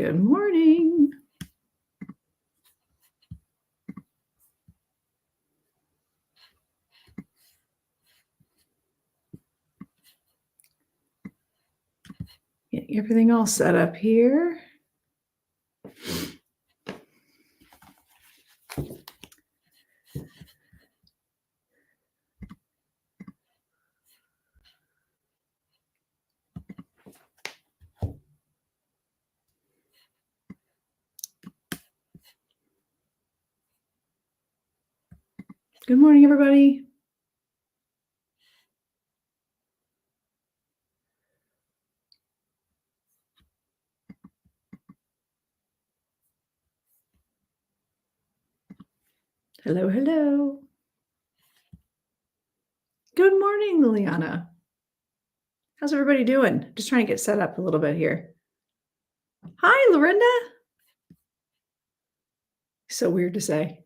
Good morning. Get everything all set up here. Good morning, everybody. Hello, hello. Good morning, Liliana. How's everybody doing? Just trying to get set up a little bit here. Hi, Lorenda. So weird to say.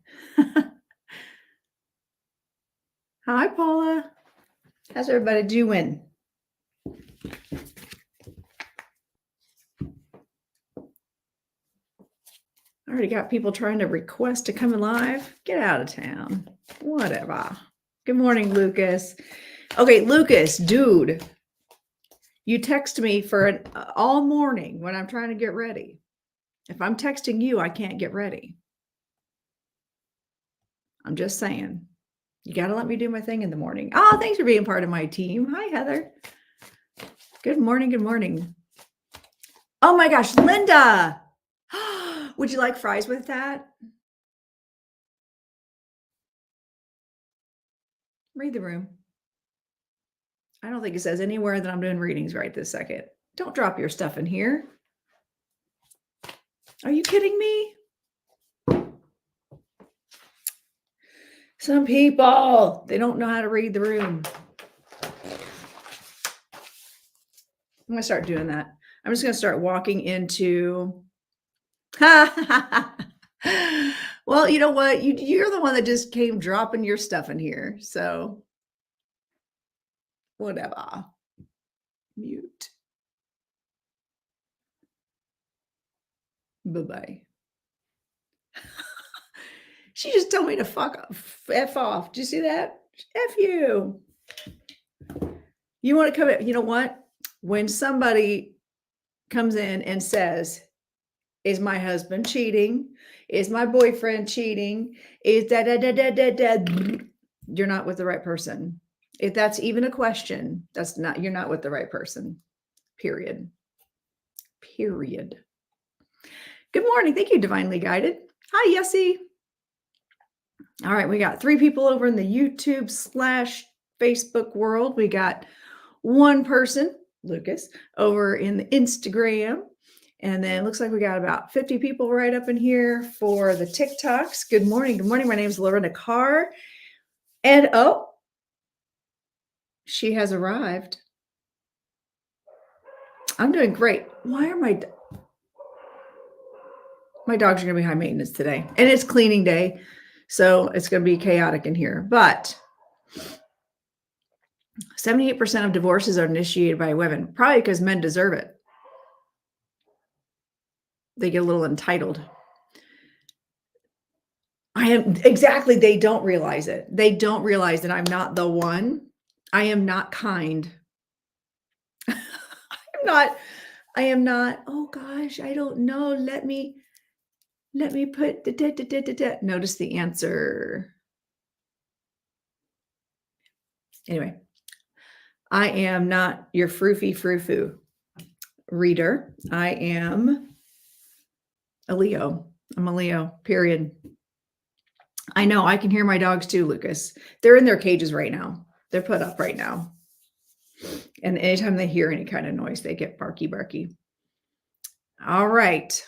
Hi, Paula. How's everybody doing? I already got people trying to request to come in live. Get out of town. Whatever. Good morning, Lucas. Okay, Lucas, dude, you text me for all morning when I'm trying to get ready. If I'm texting you, I can't get ready. I'm just saying. You got to let me do my thing in the morning. Oh, thanks for being part of my team. Hi, Heather. Good morning. Good morning. Oh my gosh, Linda. Would you like fries with that? Read the room. I don't think it says anywhere that I'm doing readings right this second. Don't drop your stuff in here. Are you kidding me? Some people, they don't know how to read the room. I'm going to start doing that. I'm just going to start walking into. Well, you know what? You're the one that just came dropping your stuff in here. So whatever. Mute. Bye-bye. She just told me to F off. Do you see that? F you. You want to come in? You know what? When somebody comes in and says, is my husband cheating? Is my boyfriend cheating? Is you're not with the right person. If that's even a question, you're not with the right person. Period. Period. Good morning. Thank you, Divinely Guided. Hi, Yessie. All right, we got 3 people over in the YouTube/Facebook world. We got 1 person, Lucas, over in the Instagram. And then it looks like we got about 50 people right up in here for the TikToks. Good morning. Good morning. My name is Lorenda Carr. And she has arrived. I'm doing great. Why are my dogs are going to be high maintenance today? And it's cleaning day. So it's going to be chaotic in here. But 78% of divorces are initiated by women, probably because men deserve it. They get a little entitled. They don't realize it. They don't realize that I'm not the one. I am not kind. I am not. Oh gosh, I don't know. Let me put notice the answer. Anyway, I am not your froofy frou-foo reader. I am a Leo. I'm a Leo, period. I know I can hear my dogs too, Lucas. They're in their cages right now. They're put up right now. And anytime they hear any kind of noise, they get barky, barky. All right.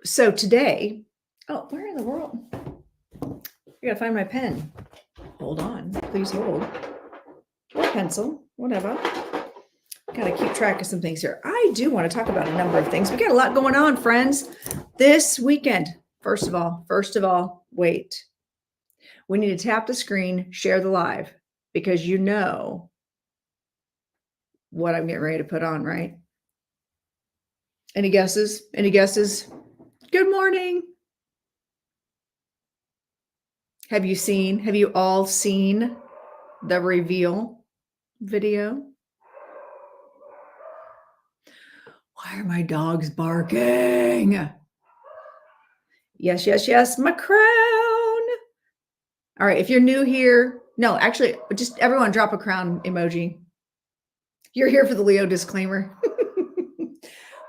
So today, where in the world? I gotta find my pen. Hold on. Please hold. Or pencil, whatever. Gotta keep track of some things here. I do want to talk about a number of things. We got a lot going on, friends. This weekend, first of all, wait. We need to tap the screen, share the live, because you know what I'm getting ready to put on, right? Any guesses? Any guesses? Good morning. Have you all seen the reveal video? Why are my dogs barking? Yes, yes, yes, my crown. All right, if you're new here, no, actually, just everyone drop a crown emoji. You're here for the Leo disclaimer.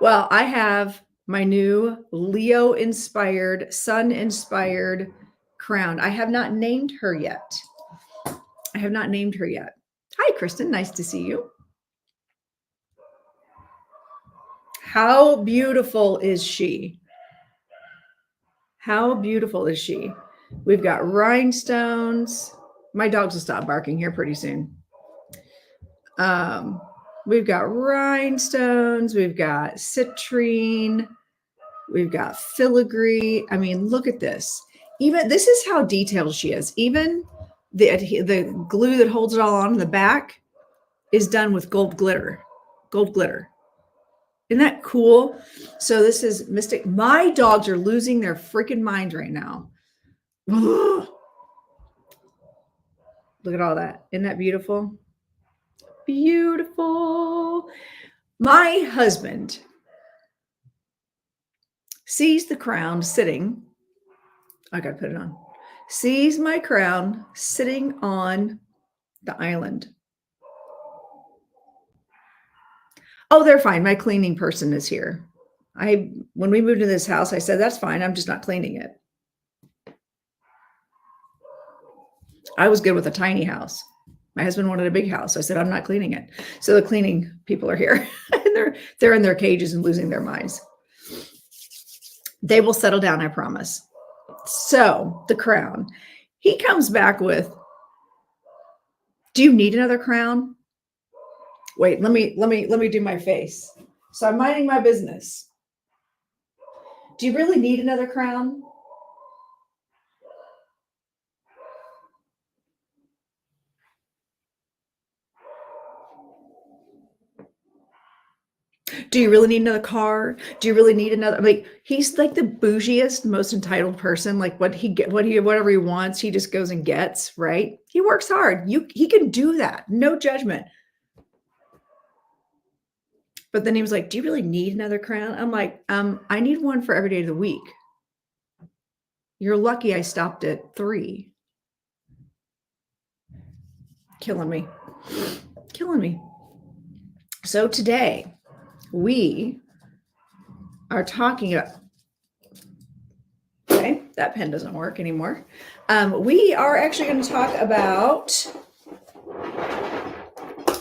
Well, I have my new Leo-inspired, sun-inspired crown. I have not named her yet. Hi, Kristen. Nice to see you. How beautiful is she? How beautiful is she? We've got rhinestones. My dogs will stop barking here pretty soon. We've got rhinestones. We've got citrine. We've got filigree. I mean, look at this. Even this is how detailed she is. Even the glue that holds it all on in the back is done with gold glitter. Gold glitter. Isn't that cool? So this is Mystic. My dogs are losing their freaking minds right now. Ugh. Look at all that. Isn't that beautiful? Beautiful. My husband sees the crown sitting. I got to put it on. Sees my crown sitting on the island. Oh, they're fine. My cleaning person is here. When we moved to this house, I said, that's fine. I'm just not cleaning it. I was good with a tiny house. My husband wanted a big house. I said, I'm not cleaning it. So the cleaning people are here and they're in their cages and losing their minds. They will settle down, I promise. So the crown, he comes back with, do you need another crown? Wait, let me do my face. So I'm minding my business. Do you really need another crown? Do you really need another car? Do you really need another? Like, he's like the bougiest, most entitled person. Like whatever he wants, he just goes and gets, right? He works hard. He can do that. No judgment. But then he was like, do you really need another crown? I'm like, I need one for every day of the week. You're lucky I stopped at 3. Killing me. So today we are talking about, okay, that pen doesn't work anymore. We are actually going to talk about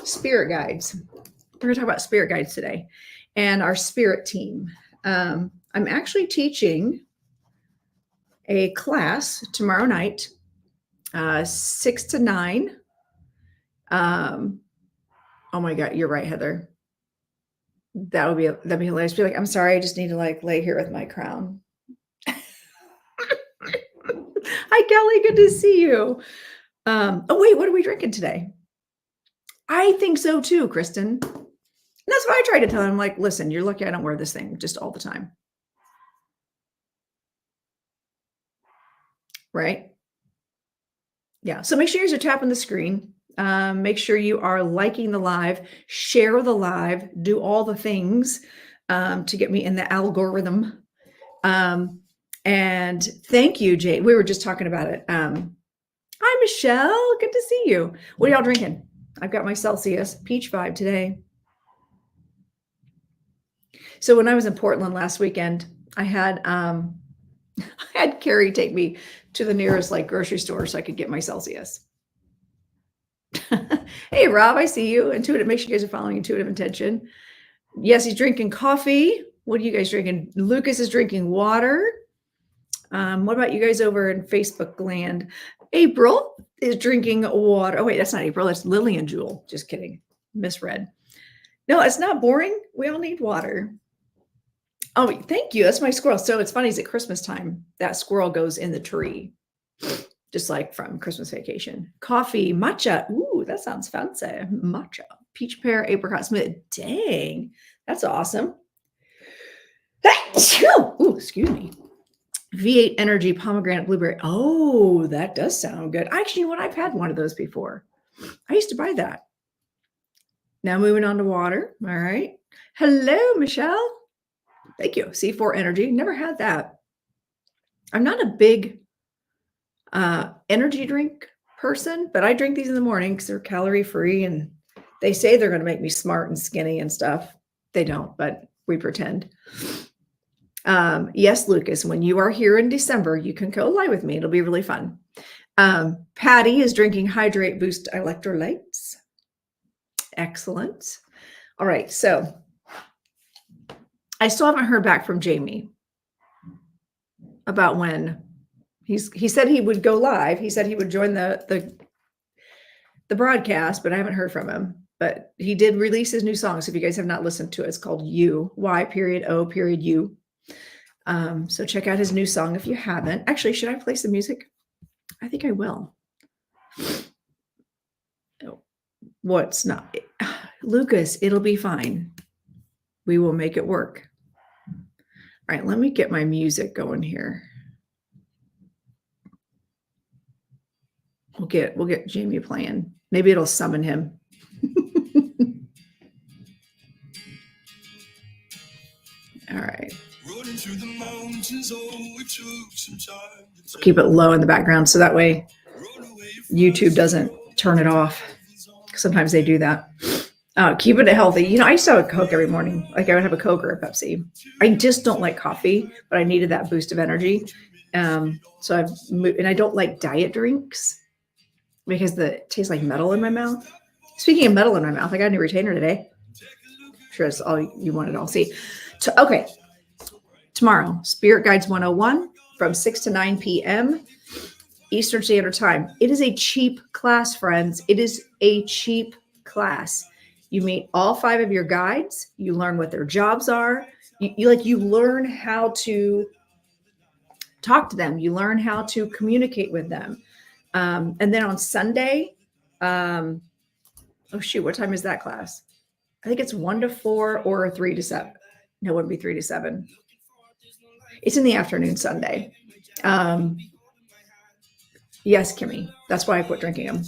spirit guides. We're going to talk about spirit guides today and our spirit team. I'm actually teaching a class tomorrow night, 6 to 9. Oh my God, you're right, Heather. That'd be hilarious. Be like, I'm sorry, I just need to like lay here with my crown. Hi, Kelly. Good to see you. Oh wait, what are we drinking today? I think so too, Kristen. And that's what I try to tell him. Like, listen, you're lucky I don't wear this thing just all the time. Right? Yeah. So make sure you're tapping the screen. Make sure you are liking the live, share the live, do all the things to get me in the algorithm. And thank you, Jade. We were just talking about it. Hi, Michelle. Good to see you. What are y'all drinking? I've got my Celsius Peach Vibe today. So when I was in Portland last weekend, I had Carrie take me to the nearest like grocery store so I could get my Celsius. Hey, Rob, I see you. Intuitive. Make sure you guys are following Intuitive Intention. Yes, he's drinking coffee. What are you guys drinking? Lucas is drinking water. What about you guys over in Facebook land? April is drinking water. Oh, wait, that's not April. That's Lillian Jewel. Just kidding. Misread. No, it's not boring. We all need water. Oh, thank you. That's my squirrel. So it's funny, it's at Christmas time. That squirrel goes in the tree, just like from Christmas Vacation. Coffee, matcha. Ooh, that sounds fancy. Matcha, peach pear, apricot smoothie. Dang, that's awesome. Ooh, excuse me. V8 Energy Pomegranate Blueberry. Oh, that does sound good. Actually, you know what? I've had one of those before. I used to buy that. Now moving on to water. All right. Hello, Michelle. Thank you. C4 Energy. Never had that. I'm not a big energy drink person, but I drink these in the morning because they're calorie free and they say they're going to make me smart and skinny and stuff. They don't, but we pretend. Yes, Lucas, when you are here in December, you can go live with me. It'll be really fun. Patty is drinking Hydrate Boost electrolytes. Excellent. All right. So I still haven't heard back from Jamie about when he said he would go live. He said he would join the broadcast, but I haven't heard from him. But he did release his new song. So if you guys have not listened to it, it's called You, Y.O.U. So check out his new song if you haven't. Actually, should I play some music? I think I will. What's not? Lucas, it'll be fine. We will make it work. All right, let me get my music going here. We'll get Jamie playing. Maybe it'll summon him. All right. Keep it low in the background so that way YouTube doesn't turn it off. Sometimes they do that. Keeping it healthy. You know, I used to have a Coke every morning. Like I would have a Coke or a Pepsi. I just don't like coffee, but I needed that boost of energy. So I've moved, and I don't like diet drinks because it tastes like metal in my mouth. Speaking of metal in my mouth, I got a new retainer today. I'm sure that's all you wanted to all see. Okay. Tomorrow, Spirit Guides 101 from 6 to 9 p.m. Eastern Standard Time. It is a cheap class, friends. It is a cheap class. You meet all 5 of your guides. You learn what their jobs are. You learn how to talk to them. You learn how to communicate with them. And then on Sunday, oh shoot, what time is that class? I think it's 1 to 4 or 3 to 7. No, it wouldn't be 3 to 7. It's in the afternoon Sunday. Yes, Kimmy. That's why I quit drinking them.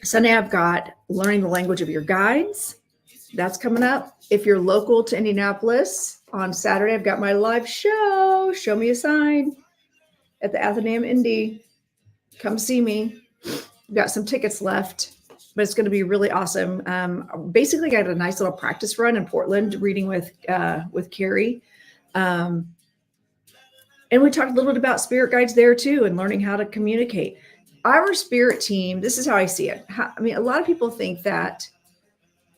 Sunday, I've got learning the language of your guides. That's coming up. If you're local to Indianapolis, on Saturday, I've got my live show. Show me a sign at the Athenaeum Indy. Come see me. We've got some tickets left, but it's going to be really awesome. Basically, got a nice little practice run in Portland, reading with Carrie. And we talked a little bit about spirit guides there too, and learning how to communicate. Our spirit team, this is how I see it. A lot of people think that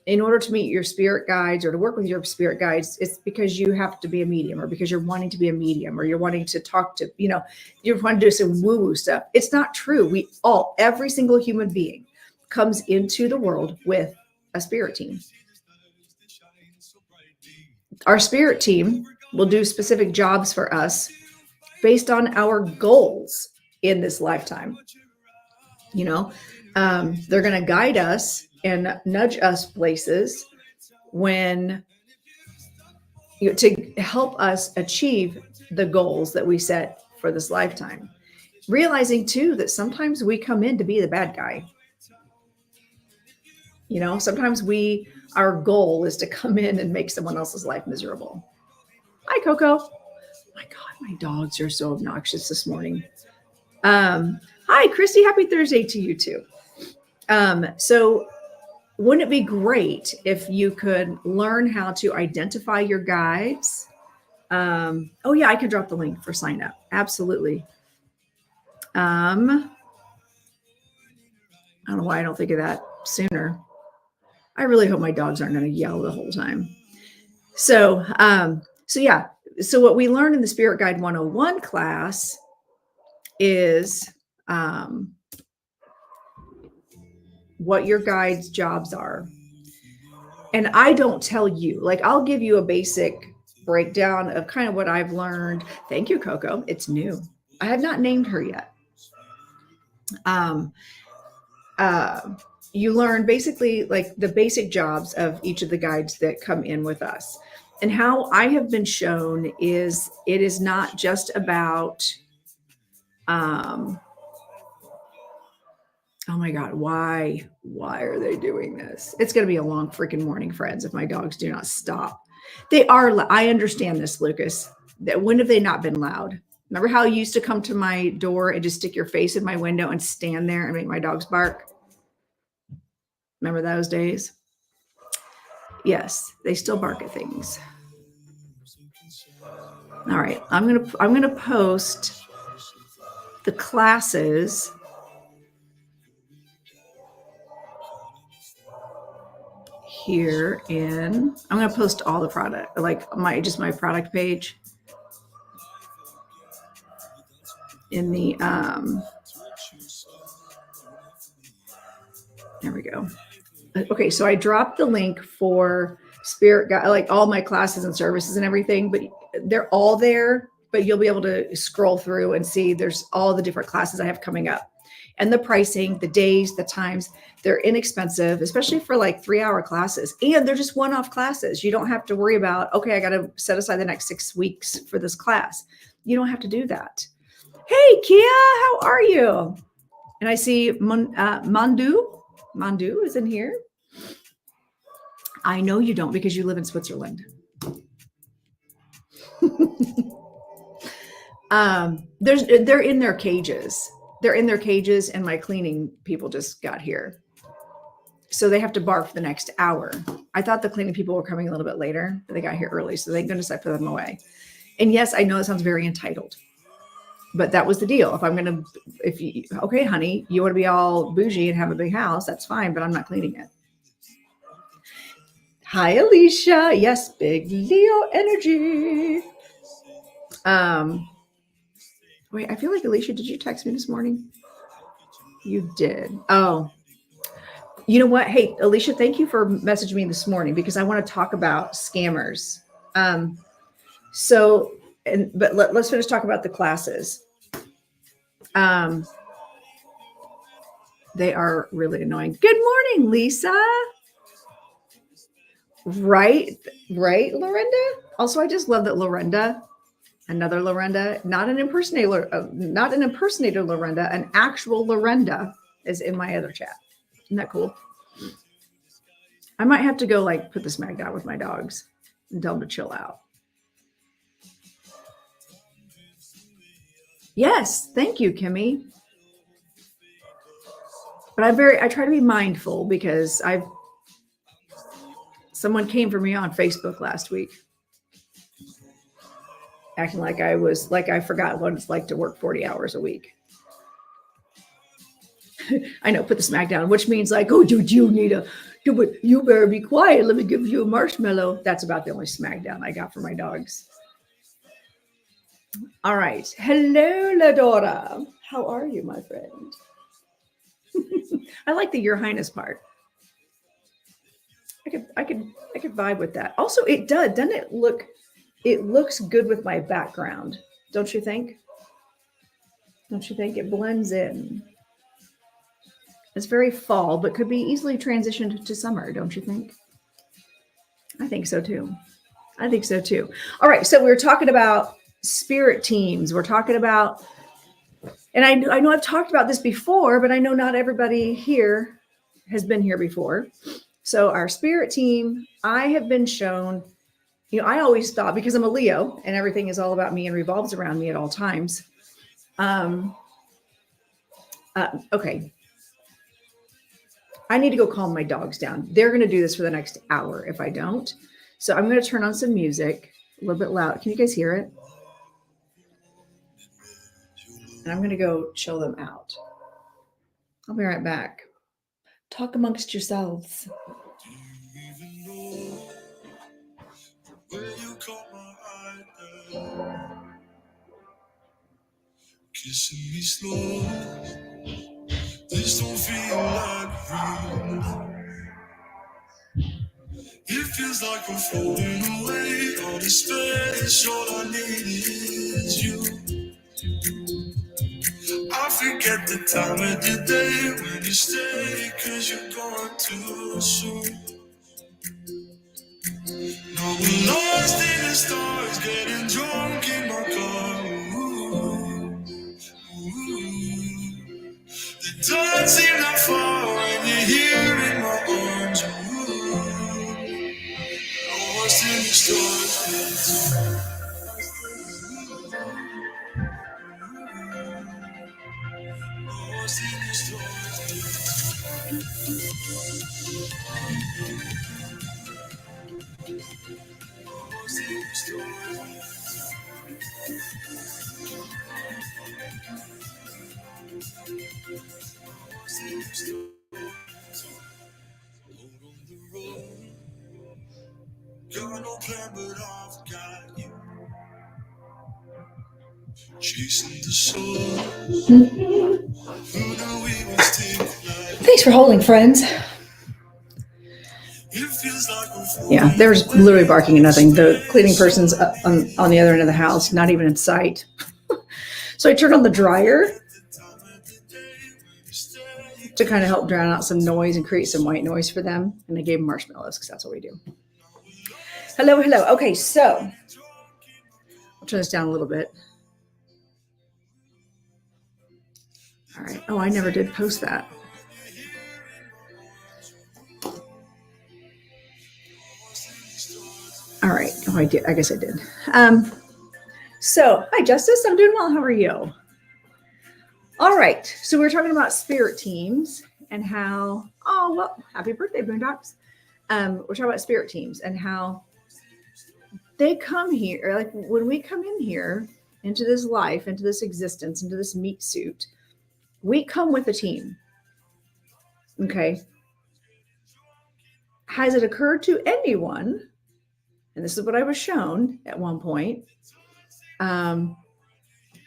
in order to meet your spirit guides or to work with your spirit guides, it's because you have to be a medium, or because you're wanting to be a medium, or you're wanting to talk to, you're wanting to do some woo-woo stuff. It's not true. Every single human being comes into the world with a spirit team. Our spirit team will do specific jobs for us based on our goals in this lifetime. They're going to guide us and nudge us places to help us achieve the goals that we set for this lifetime. Realizing too that sometimes we come in to be the bad guy. Sometimes our goal is to come in and make someone else's life miserable. Hi, Coco. My God, my dogs are so obnoxious this morning. Hi, Christy. Happy Thursday to you too. So wouldn't it be great if you could learn how to identify your guides? Oh yeah, I can drop the link for sign up. Absolutely. I don't know why I don't think of that sooner. I really hope my dogs aren't going to yell the whole time. So yeah. So what we learned in the Spirit Guide 101 class is what your guides' jobs are. And I don't tell you, I'll give you a basic breakdown of kind of what I've learned. Thank you, Coco. It's new. I have not named her yet. you learn basically like the basic jobs of each of the guides that come in with us. And how I have been shown is it is not just about, um, oh my God, why are they doing this? It's going to be a long freaking morning, friends, if my dogs do not stop. They are, I understand this, Lucas. That when have they not been loud? Remember how you used to come to my door and just stick your face in my window and stand there and make my dogs bark? Remember those days? Yes, they still bark at things. All right, I'm gonna post the classes here in. I'm gonna post all the product, like my product page in the there we go. Okay, so I dropped the link for Spirit Guide, like all my classes and services and everything, but they're all there. But you'll be able to scroll through and see there's all the different classes I have coming up, and the pricing, the days, the times. They're inexpensive, especially for like 3-hour classes, and they're just one-off classes. You don't have to worry about, okay, I got to set aside the next 6 weeks for this class. You don't have to do that. Hey, Kia, how are you? And I see Mandu. Mandu is in here. I know you don't because you live in Switzerland. They're in their cages. They're in their cages, and my cleaning people just got here. So they have to bark for the next hour. I thought the cleaning people were coming a little bit later, but they got here early. So they're going to put them away. And yes, I know it sounds very entitled, but that was the deal. Okay, honey, you want to be all bougie and have a big house, that's fine, but I'm not cleaning it. Hi, Alicia. Yes, big Leo energy. Wait, I feel like, Alicia, did you text me this morning? You did. Oh, you know what? Hey, Alicia, thank you for messaging me this morning because I want to talk about scammers. But let's finish talking about the classes. They are really annoying. Good morning, Lisa. Right, Lorenda. Also, I just love that Lorenda, another Lorenda, not an impersonator Lorenda, an actual Lorenda is in my other chat. Isn't that cool? I might have to go like put this mag down with my dogs and tell them to chill out. Yes, thank you, Kimmy. But I try to be mindful because someone came for me on Facebook last week, acting like I forgot what it's like to work 40 hours a week. I know, put the smack down, which means like, oh, dude, you better be quiet. Let me give you a marshmallow. That's about the only smack down I got for my dogs. All right. Hello, Ladora. How are you, my friend? I like the Your Highness part. I could vibe with that. Also, doesn't it look? It looks good with my background, don't you think? Don't you think it blends in? It's very fall, but could be easily transitioned to summer, don't you think? I think so too. All right, so we're talking about spirit teams. We're talking about, and I know I've talked about this before, but I know not everybody here has been here before. So our spirit team, I have been shown, I always thought, because I'm a Leo and everything is all about me and revolves around me at all times. Okay. I need to go calm my dogs down. They're going to do this for the next hour if I don't. So I'm going to turn on some music a little bit loud. Can you guys hear it? And I'm going to go chill them out. I'll be right back. Talk amongst yourselves. Kissing me slow. This don't feel like real. It feels like I'm floating away. All this space, all I need is you. I forget the time of the day when you stay. 'cause you're going too soon. No, we're lost in the stars, getting drunk in my car. Ooh. The don't seem that far when you're here in my arms. Ooh. Lost in the stars. Lost in the stars. Lost in the stars. Got no plan, but I've got you. Chasing the sun. Who knew we would stick like. Thanks for holding, friends. It feels like yeah, there's literally barking at nothing. The cleaning person's on the other end of the house, not even in sight. So I turned on the dryer to kind of help drown out some noise and create some white noise for them. And I gave them marshmallows because that's what we do. Hello, hello. Okay, so I'll turn this down a little bit. All right. Oh, I never did post that. All right. Oh, I did. I guess I did. So, hi, Justice. I'm doing well. How are you? All right. So we're talking about spirit teams and how, oh, well, happy birthday, Boondocks. We're talking about spirit teams and how they come here, like when we come in here into this life, into this existence, into this meat suit, we come with a team. Okay. Has it occurred to anyone, and this is what I was shown at one point, that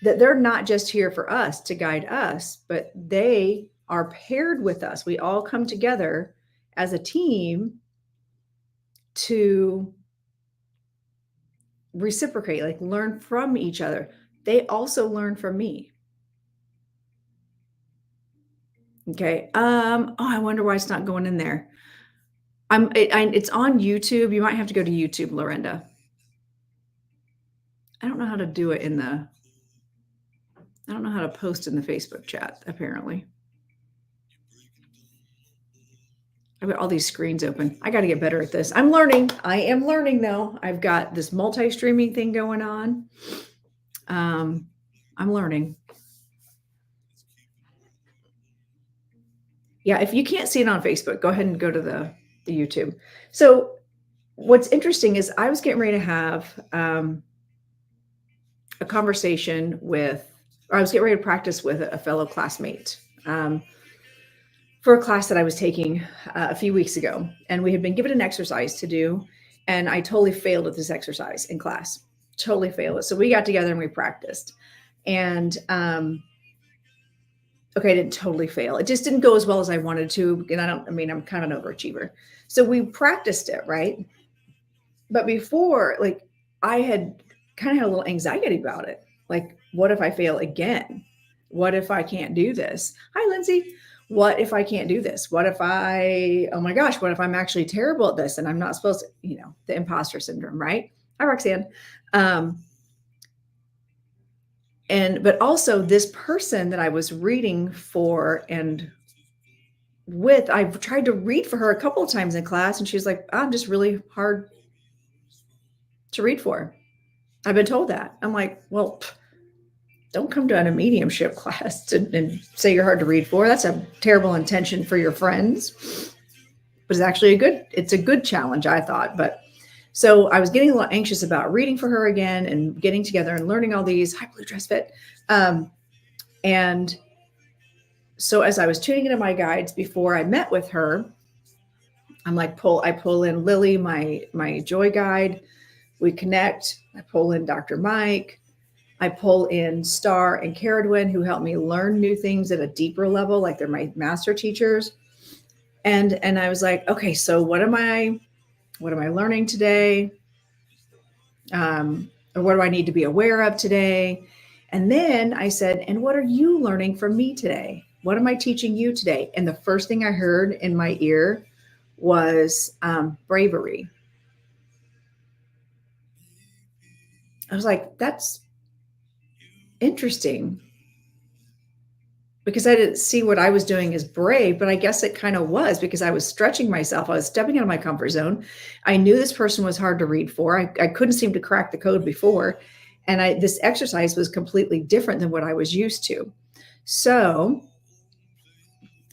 they're not just here for us to guide us, but they are paired with us. We all come together as a team to reciprocate, like learn from each other. They also learn from me. Okay. Oh, I wonder why it's not going in there. It's on YouTube. You might have to go to YouTube, Lorenda. I don't know how to do it I don't know how to post in the Facebook chat, apparently. I've got all these screens open. I got to get better at this. I'm learning. I am learning, though. I've got this multi-streaming thing going on. I'm learning. Yeah, if you can't see it on Facebook, go ahead and go to the YouTube. So what's interesting is I was getting ready to have a conversation with, or I was getting ready to practice with a fellow classmate for a class that I was taking a few weeks ago. And we had been given an exercise to do. And I totally failed at this exercise in class. Totally failed it. So we got together and we practiced. And okay, I didn't totally fail. It just didn't go as well as I wanted to. And I'm kind of an overachiever. So we practiced it, right? But before, like, I had kind of had a little anxiety about it. Like, what if I fail again? What if I can't do this? Hi, Lindsay. What if I can't do this? What if oh my gosh, what if I'm actually terrible at this and I'm not supposed to, the imposter syndrome, right? Hi, Roxanne. But also this person that I was reading for and with, I've tried to read for her a couple of times in class and she's like, I'm just really hard to read for. I've been told that. I'm like, well, don't come to a mediumship class and say you're hard to read for. That's a terrible intention for your friends. But it's actually it's a good challenge, I thought. But so I was getting a little anxious about reading for her again and getting together and learning all these. Hi, Blue Dress Fit. And so as I was tuning into my guides before I met with her, I'm like, I pull in Lily, my joy guide. We connect. I pull in Dr. Mike. I pull in Star and Caradwin, who help me learn new things at a deeper level, like they're my master teachers. And I was like, okay, so what am I learning today? Or what do I need to be aware of today? And then I said, and what are you learning from me today? What am I teaching you today? And the first thing I heard in my ear was bravery. I was like, that's interesting, because I didn't see what I was doing as brave, but I guess it kind of was, because I was stretching myself. I was stepping out of my comfort zone. I knew this person was hard to read for. I couldn't seem to crack the code before. And this exercise was completely different than what I was used to. So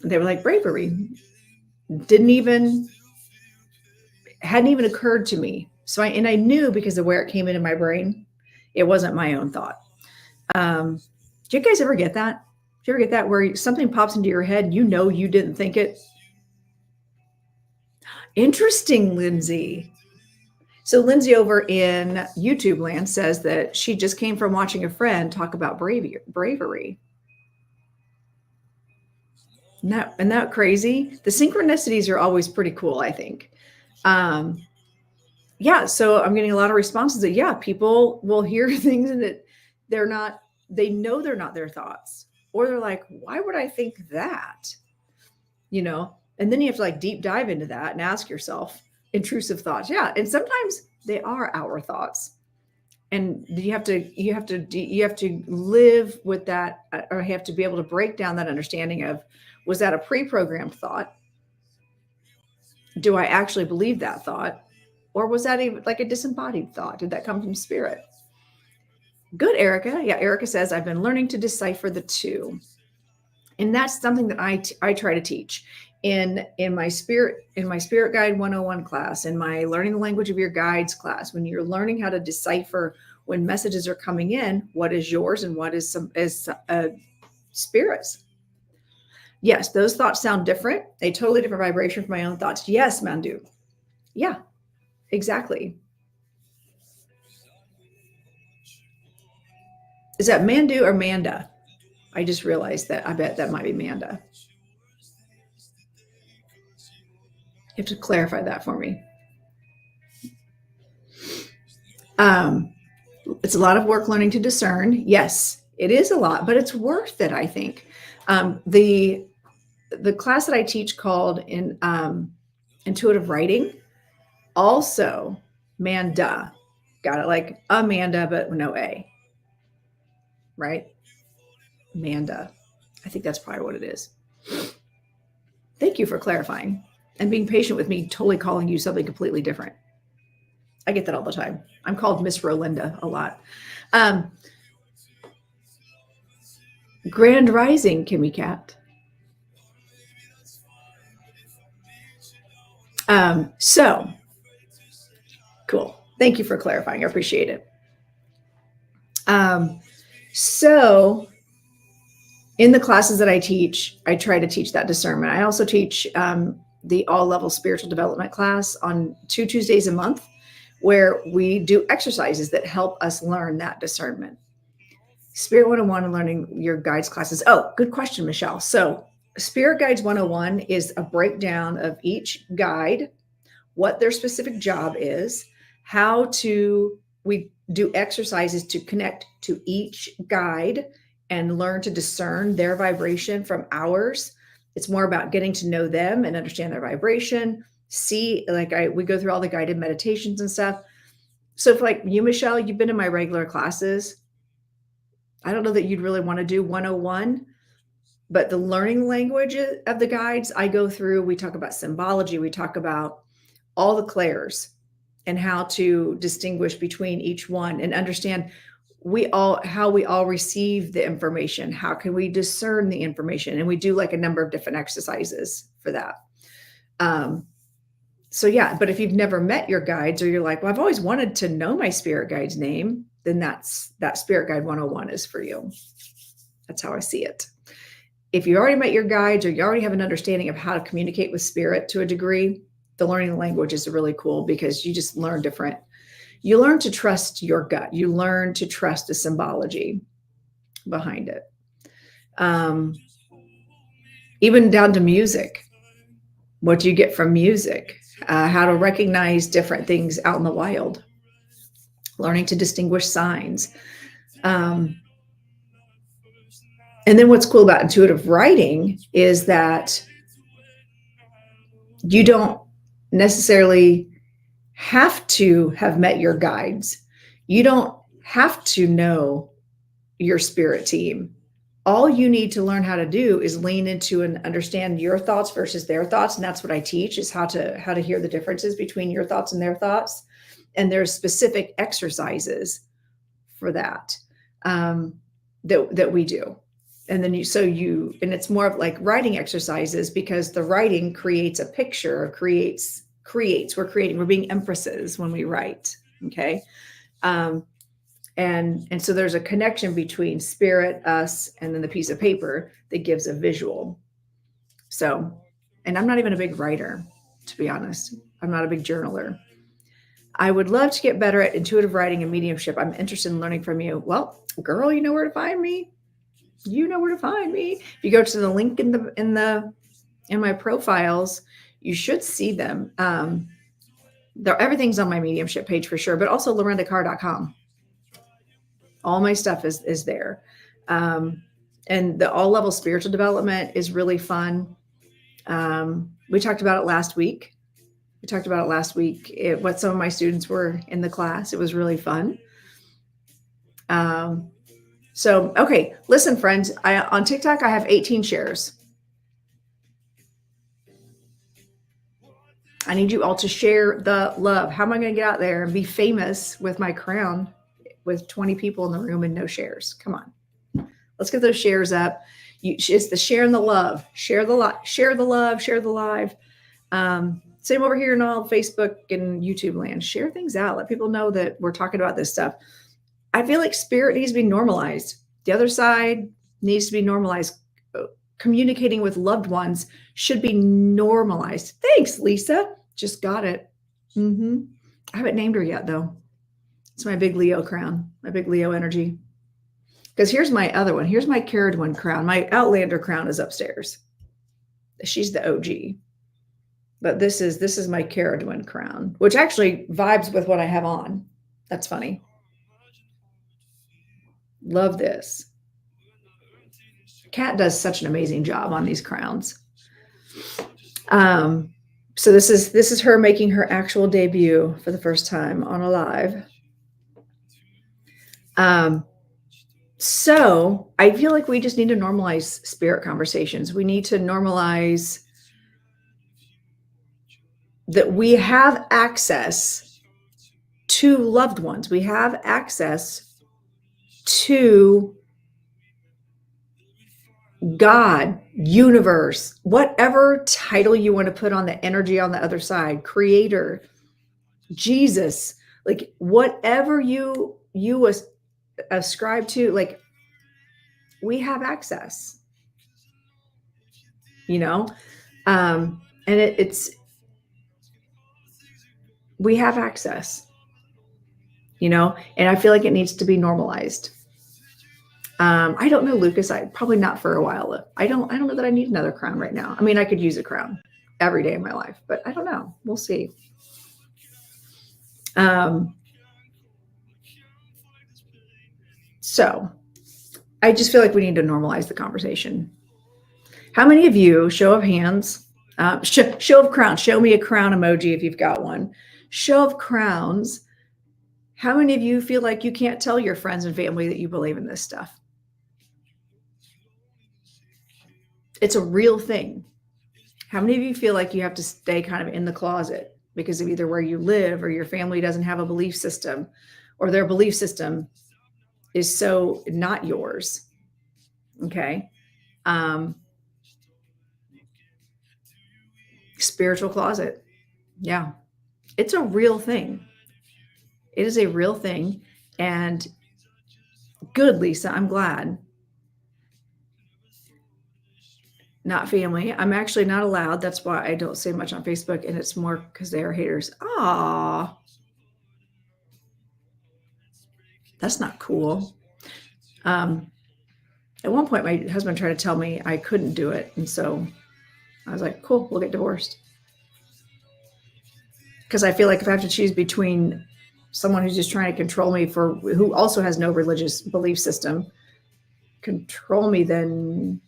they were like, bravery. Hadn't even occurred to me. So I knew, because of where it came into my brain, it wasn't my own thought. Do you guys ever get that? Do you ever get that where something pops into your head, you didn't think it? Interesting, Lindsay. So Lindsay over in YouTube land says that she just came from watching a friend talk about bravery. Isn't that crazy? The synchronicities are always pretty cool, I think. Yeah, so I'm getting a lot of responses that, yeah, people will hear things and that they know they're not their thoughts. Or they're like, why would I think that? And then you have to deep dive into that and ask yourself, intrusive thoughts. Yeah. And sometimes they are our thoughts. And you have to live with that, or have to be able to break down that understanding of, was that a pre-programmed thought? Do I actually believe that thought? Or was that even like a disembodied thought? Did that come from spirit? Good, Erica. Yeah, Erica says, I've been learning to decipher the two. And that's something that I try to teach in my spirit guide 101 class, in my learning the language of your guides class. When you're learning how to decipher when messages are coming in, what is yours and what is spirit's. Yes, those thoughts sound different. A totally different vibration from my own thoughts. Yes, Mandu. Yeah, exactly. Is that Mandu or Manda? I just realized that. I bet that might be Manda. You have to clarify that for me. It's a lot of work learning to discern. Yes, it is a lot, but it's worth it, I think. The class that I teach called intuitive writing, also Manda. Got it, like Amanda, but no A. Right? Manda. I think that's probably what it is. Thank you for clarifying and being patient with me, totally calling you something completely different. I get that all the time. I'm called Miss Rolinda a lot. Grand Rising, Kimmy Cat. So cool. Thank you for clarifying. I appreciate it. So in the classes that I teach, I try to teach that discernment. I also teach the all-level spiritual development class on 2 Tuesdays a month, where we do exercises that help us learn that discernment. Spirit 101 and learning your guides classes. Oh, good question, Michelle. So Spirit Guides 101 is a breakdown of each guide, what their specific job is, we do exercises to connect to each guide and learn to discern their vibration from ours. It's more about getting to know them and understand their vibration. We go through all the guided meditations and stuff. So if like you, Michelle, you've been in my regular classes, I don't know that you'd really want to do 101, but the learning language of the guides I go through, we talk about symbology, we talk about all the clairs and how to distinguish between each one and understand how we all receive the information. How can we discern the information? And we do like a number of different exercises for that. So yeah, but if you've never met your guides, or you're like, well, I've always wanted to know my spirit guide's name, then that Spirit Guide 101 is for you. That's how I see it. If you already met your guides, or you already have an understanding of how to communicate with spirit to a degree, the learning the language is really cool, because you just learn different. You learn to trust your gut. You learn to trust the symbology behind it. Even down to music. What do you get from music? How to recognize different things out in the wild. Learning to distinguish signs. And then what's cool about intuitive writing is that you don't necessarily have to have met your guides. You don't have to know your spirit team. All you need to learn how to do is lean into and understand your thoughts versus their thoughts. And that's what I teach, is how to hear the differences between your thoughts and their thoughts. And there's specific exercises for that, that we do. And then and it's more of like writing exercises, because the writing creates a picture, we're being empresses when we write. Okay. And so there's a connection between spirit, us, and then the piece of paper that gives a visual. So, and I'm not even a big writer, to be honest. I'm not a big journaler. I would love to get better at intuitive writing and mediumship. I'm interested in learning from you. Well, girl, you know where to find me. You know where to find me. If you go to the link in my profiles, you should see them. Everything's on my mediumship page for sure, but also lorendacarr.com. All my stuff is there. And the all level spiritual development is really fun. We talked about it last week. What some of my students were in the class. It was really fun. So, okay, listen, friends, on TikTok, I have 18 shares. I need you all to share the love. How am I going to get out there and be famous with my crown with 20 people in the room and no shares? Come on. Let's get those shares up. It's the share and the love. Share the love, share the live. Same over here in all Facebook and YouTube land. Share things out. Let people know that we're talking about this stuff. I feel like spirit needs to be normalized. The other side needs to be normalized. Communicating with loved ones should be normalized. Thanks, Lisa. Just got it. I haven't named her yet, though. It's my big Leo crown, my big Leo energy. Because here's my other one. Here's my Caradwin crown. My Outlander crown is upstairs. She's the OG. But this is my Caradwin crown, which actually vibes with what I have on. That's funny. Love this. Kat does such an amazing job on these crowns. So this is her making her actual debut for the first time on a live. So I feel like we just need to normalize spirit conversations. We need to normalize that we have access to loved ones. We have access to God, universe, whatever title you want to put on the energy on the other side, creator, Jesus, like whatever you ascribe to, like we have access, and we have access, and I feel like it needs to be normalized. I don't know, Lucas. Probably not for a while. I don't know that I need another crown right now. I mean, I could use a crown every day of my life, but I don't know. We'll see. So I just feel like we need to normalize the conversation. How many of you, show of hands, show of crowns, show me a crown emoji if you've got one. Show of crowns. How many of you feel like you can't tell your friends and family that you believe in this stuff? It's a real thing. How many of you feel like you have to stay kind of in the closet because of either where you live or your family doesn't have a belief system, or their belief system is so not yours? Okay. Spiritual closet. Yeah. It's a real thing. It is a real thing. And good, Lisa. I'm glad. Not family. I'm actually not allowed. That's why I don't say much on Facebook. And it's more because they are haters. Ah, that's not cool. At one point, my husband tried to tell me I couldn't do it. And so I was like, cool, we'll get divorced. Because I feel like if I have to choose between someone who's just trying to control me who also has no religious belief system, control me, then,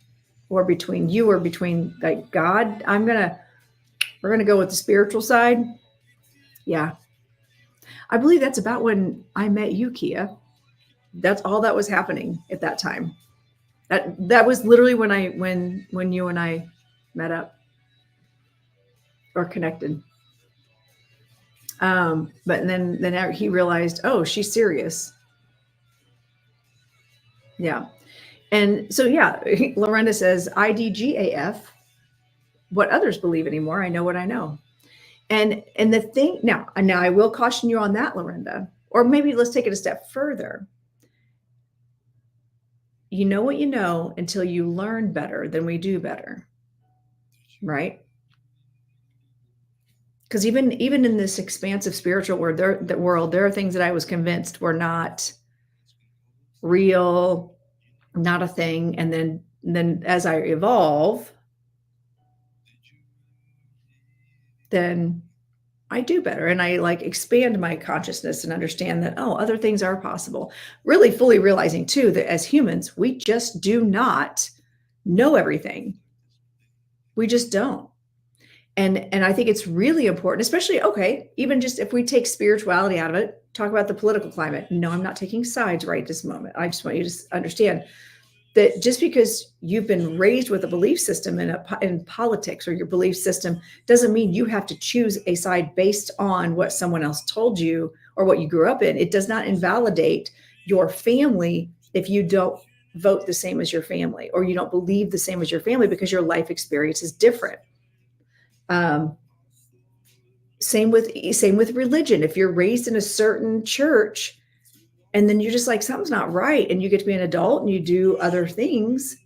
or between you or between like God, we're going to go with the spiritual side. Yeah. I believe that's about when I met you, Kia. That's all that was happening at that time. That was literally when you and I met up or connected. But then he realized, oh, she's serious. Yeah. And so, yeah, Lorenda says, IDGAF, what others believe anymore. I know what I know. And the thing now I will caution you on that, Lorenda, or maybe let's take it a step further. You know what you know until you learn better, then we do better. Right? Because even in this expansive spiritual world, there are things that I was convinced were not real, not a thing. And then as I evolve, then I do better. And I like expand my consciousness and understand that, oh, other things are possible. Really fully realizing too, that as humans, we just do not know everything. We just don't. And I think it's really important, especially, okay, even just if we take spirituality out of it, talk about the political climate. No, I'm not taking sides right this moment. I just want you to understand that just because you've been raised with a belief system in politics, or your belief system, doesn't mean you have to choose a side based on what someone else told you or what you grew up in. It does not invalidate your family if you don't vote the same as your family, or you don't believe the same as your family, because your life experience is different. Same with religion. If you're raised in a certain church and then you're just like, something's not right, and you get to be an adult and you do other things,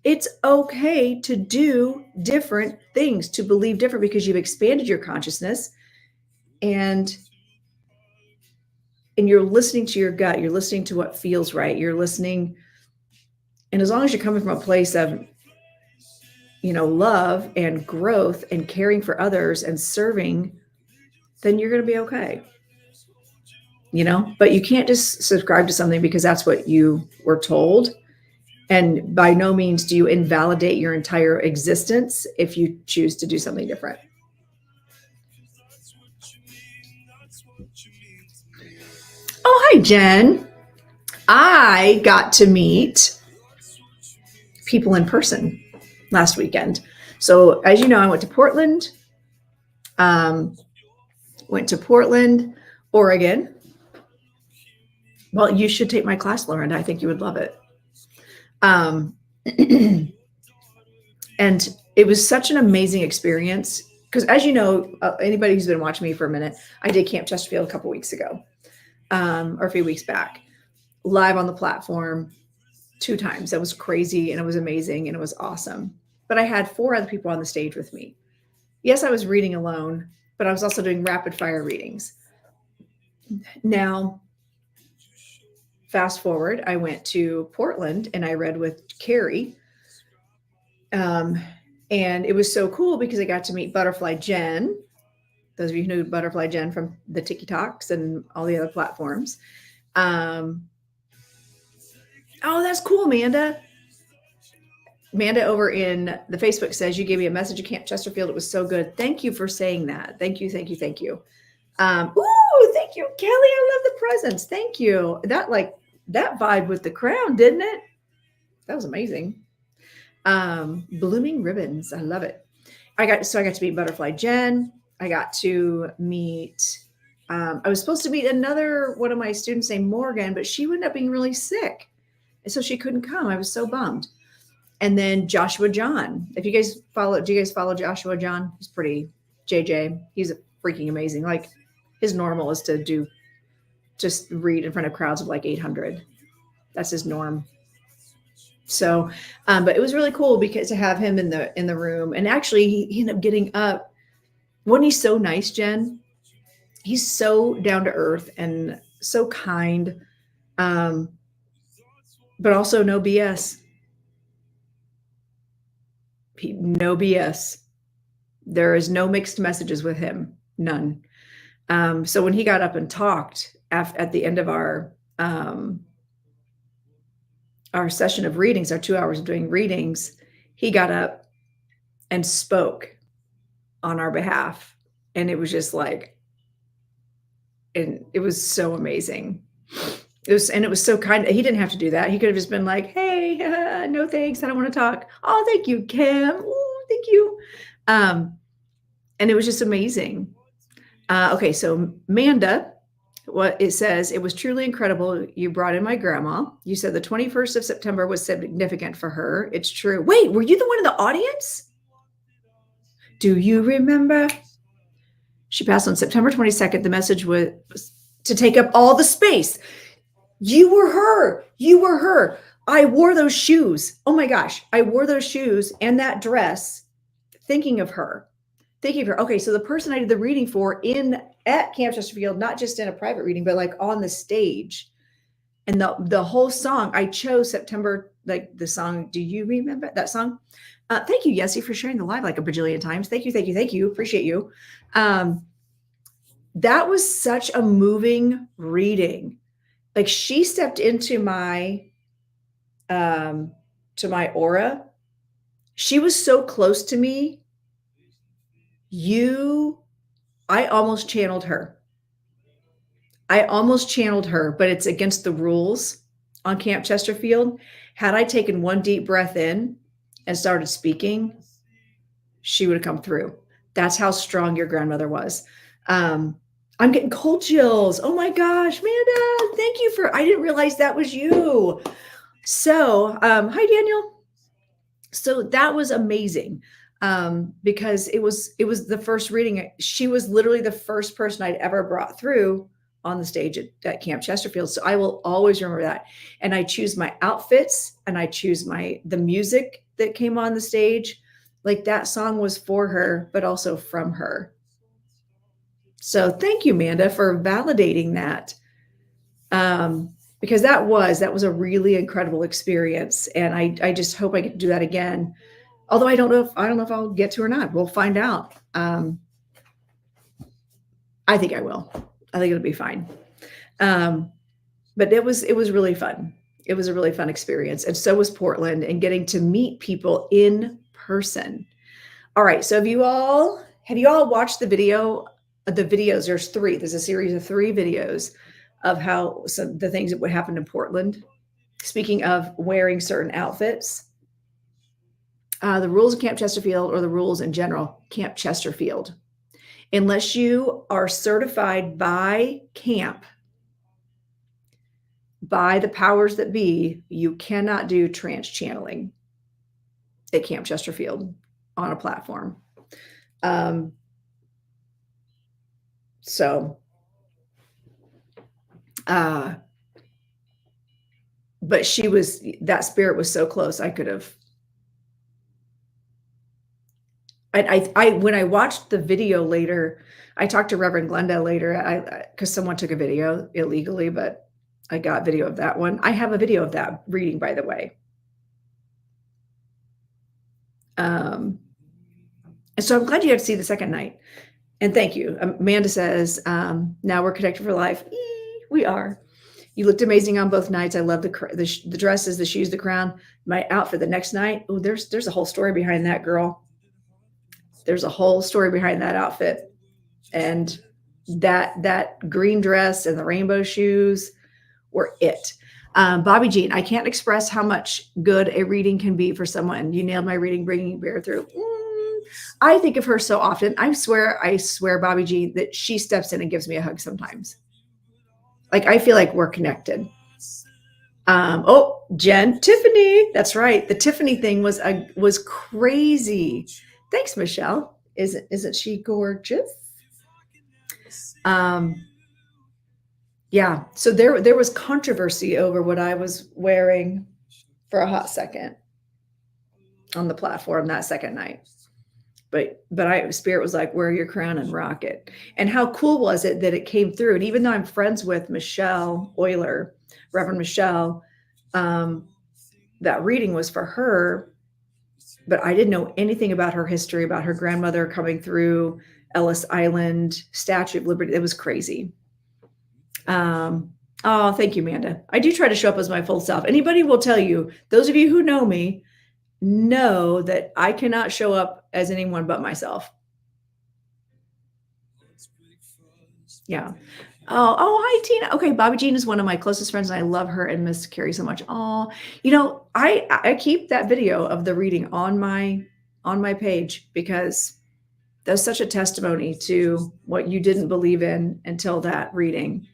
it's okay to do different things, to believe different, because you've expanded your consciousness, and you're listening to your gut, you're listening to what feels right, you're listening. And as long as you're coming from a place of, love and growth and caring for others and serving, then you're going to be okay. But you can't just subscribe to something because that's what you were told. And by no means do you invalidate your entire existence if you choose to do something different. Oh, hi, Jen. I got to meet people in person last weekend. So as you know, I went to Portland, Oregon. Well, you should take my class, Lauren. I think you would love it. And it was such an amazing experience because, as you know, anybody who's been watching me for a minute, I did Camp Chesterfield a couple weeks ago, or a few weeks back, live on the platform 2 times. That was crazy, and it was amazing, and it was awesome. But I had 4 other people on the stage with me. Yes, I was reading alone, but I was also doing rapid fire readings. Now, fast forward, I went to Portland and I read with Carrie. And it was so cool because I got to meet Butterfly Jen. Those of you who know Butterfly Jen from the TikToks and all the other platforms. Oh, that's cool, Amanda. Amanda over in the Facebook says, you gave me a message at Camp Chesterfield. It was so good. Thank you for saying that. Thank you. Ooh, thank you, Kelly. I love the presents. Thank you. That vibe with the crown, didn't it? That was amazing. Blooming ribbons. I love it. I got to meet Butterfly Jen. I got to meet, I was supposed to meet another one of my students named Morgan, but she ended up being really sick. And so she couldn't come. I was so bummed. And then Joshua John. Do you guys follow Joshua John? He's pretty JJ. He's freaking amazing. Like, his normal is to just read in front of crowds of like 800. That's his norm. So, but it was really cool because to have him in the room, and actually he ended up getting up. Wasn't he so nice, Jen? He's so down to earth and so kind, but also no BS. No BS. There is no mixed messages with him. None. So when he got up and talked at the end of our our session of readings, our 2 hours of doing readings, he got up and spoke on our behalf. And it was just like, and it was so amazing. It was so kind. He didn't have to do that. He could have just been like, "Hey, no thanks. I don't want to talk." Oh, thank you, Kim. Ooh, thank you. And it was just amazing. Okay, so Manda, what it says, it was truly incredible. You brought in my grandma. You said the 21st of September was significant for her. It's true. Wait, were you the one in the audience? Do you remember? She passed on September 22nd. The message was to take up all the space. You were her. You were her. I wore those shoes. Oh my gosh. I wore those shoes and that dress thinking of her. Thinking of her. Okay, so the person I did the reading for at Camp Chesterfield, not just in a private reading, but like on the stage. And the whole song, I chose September, like the song, do you remember that song? Thank you, Yessie, for sharing the live like a bajillion times. Thank you, thank you, thank you. Appreciate you. That was such a moving reading. Like she stepped into my aura. She was so close to me. I almost channeled her. But it's against the rules on Camp Chesterfield. Had I taken one deep breath in and started speaking, she would have come through. That's how strong your grandmother was. I'm getting cold chills. Oh my gosh, Amanda, thank you I didn't realize that was you. So, hi, Daniel. So that was amazing. Because it was the first reading. She was literally the first person I'd ever brought through on the stage at Camp Chesterfield. So I will always remember that. And I choose my outfits and I choose the music that came on the stage. Like that song was for her, but also from her. So thank you, Amanda, for validating that. Because that was a really incredible experience. And I just hope I get to do that again. Although I don't know if I'll get to or not. We'll find out. I think I will. I think it'll be fine. But it was really fun. It was a really fun experience. And so was Portland and getting to meet people in person. All right. So have you all watched the videos? There's 3. There's a series of 3 videos of how the things that would happen in Portland. Speaking of wearing certain outfits. The rules of Camp Chesterfield, or the rules in general, Camp Chesterfield. Unless you are certified by camp, by the powers that be, you cannot do trance channeling at Camp Chesterfield on a platform. But that spirit was so close. I could have. I when I watched the video later, I talked to Reverend Glenda later, because someone took a video illegally, but I got video of that one. I have a video of that reading, by the way. And so I'm glad you had to see the second night. And thank you. Amanda says, now we're connected for life. We are. You looked amazing on both nights. I love the dresses, the shoes, the crown. My outfit the next night. Oh, there's a whole story behind that, girl. There's a whole story behind that outfit. And that green dress and the rainbow shoes were it. Bobby Jean, I can't express how much good a reading can be for someone. You nailed my reading, bringing Bear through. I think of her so often. I swear, Bobby Jean, that she steps in and gives me a hug sometimes. Like, I feel like we're connected. Jen, Tiffany. That's right. The Tiffany thing was crazy. Thanks, Michelle. Isn't she gorgeous? Yeah. So there was controversy over what I was wearing for a hot second on the platform that second night. But Spirit was like, wear your crown and rock it. And how cool was it that it came through? And even though I'm friends with Michelle Euler, Reverend Michelle, that reading was for her, but I didn't know anything about her history, about her grandmother coming through Ellis Island, Statue of Liberty. It was crazy. Oh, thank you, Amanda. I do try to show up as my full self. Anybody will tell you, those of you who know that I cannot show up as anyone but myself. Yeah. Hi, Tina. Okay, Bobby Jean is one of my closest friends, and I love her and miss Carrie so much. Oh, I keep that video of the reading on my page because that's such a testimony to what you didn't believe in until that reading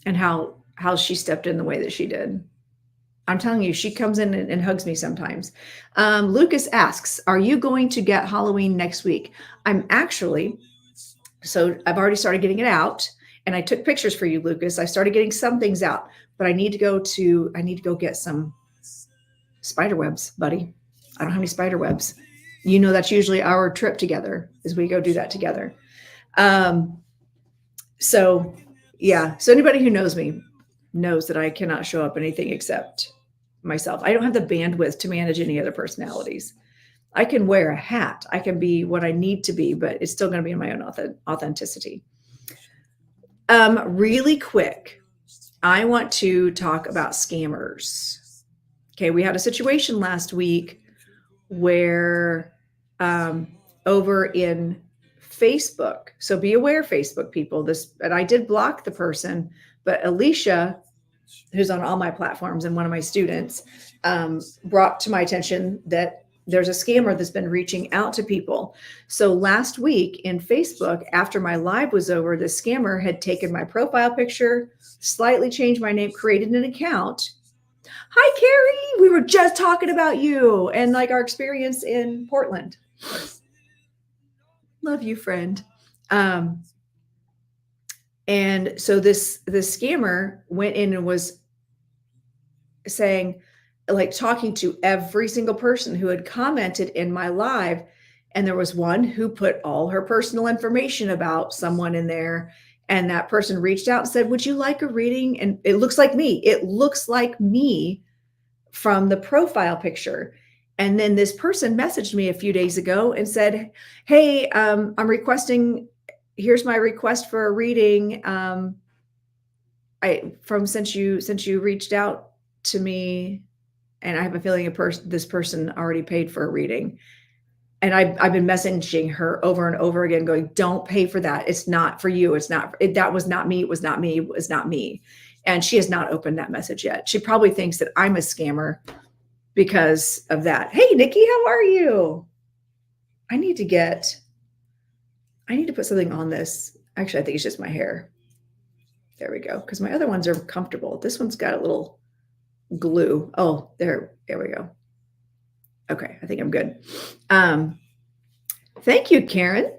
and how she stepped in the way that she did. I'm telling you, she comes in and hugs me sometimes. Lucas asks, "Are you going to get Halloween next week?" I'm actually. So I've already started getting it out, and I took pictures for you, Lucas. I started getting some things out, but I need to go get some spider webs, buddy. I don't have any spider webs. You know, that's usually our trip together, is we go do that together. Um, so yeah. So anybody who knows me knows that I cannot show up anything except myself. I don't have the bandwidth to manage any other personalities. I can wear a hat. I can be what I need to be, but it's still going to be in my own authenticity. Really quick, I want to talk about scammers. Okay, we had a situation last week where over in Facebook, so be aware, Facebook people, and I did block the person, but Alicia, who's on all my platforms and one of my students, brought to my attention that there's a scammer that's been reaching out to people. So last week in Facebook, after my live was over, the scammer had taken my profile picture, slightly changed my name, created an account. Hi, Carrie. We were just talking about you and like our experience in Portland. Love you, friend. And so this scammer went in and was saying, like, talking to every single person who had commented in my live. And there was one who put all her personal information about someone in there. And that person reached out and said, "Would you like a reading?" And it looks like me. It looks like me from the profile picture. And then this person messaged me a few days ago and said, "Hey, I'm requesting, here's my request for a reading. Since you reached out to me, and I have a feeling this person already paid for a reading." And I've been messaging her over and over again, going, "Don't pay for that. It's not for you. That was not me. It was not me. It was not me." And she has not opened that message yet. She probably thinks that I'm a scammer because of that. Hey, Nikki, how are you? I need to put something on this. Actually, I think it's just my hair. There we go. Because my other ones are comfortable. This one's got a little glue. Oh, there we go. Okay, I think I'm good. Thank you, Karen.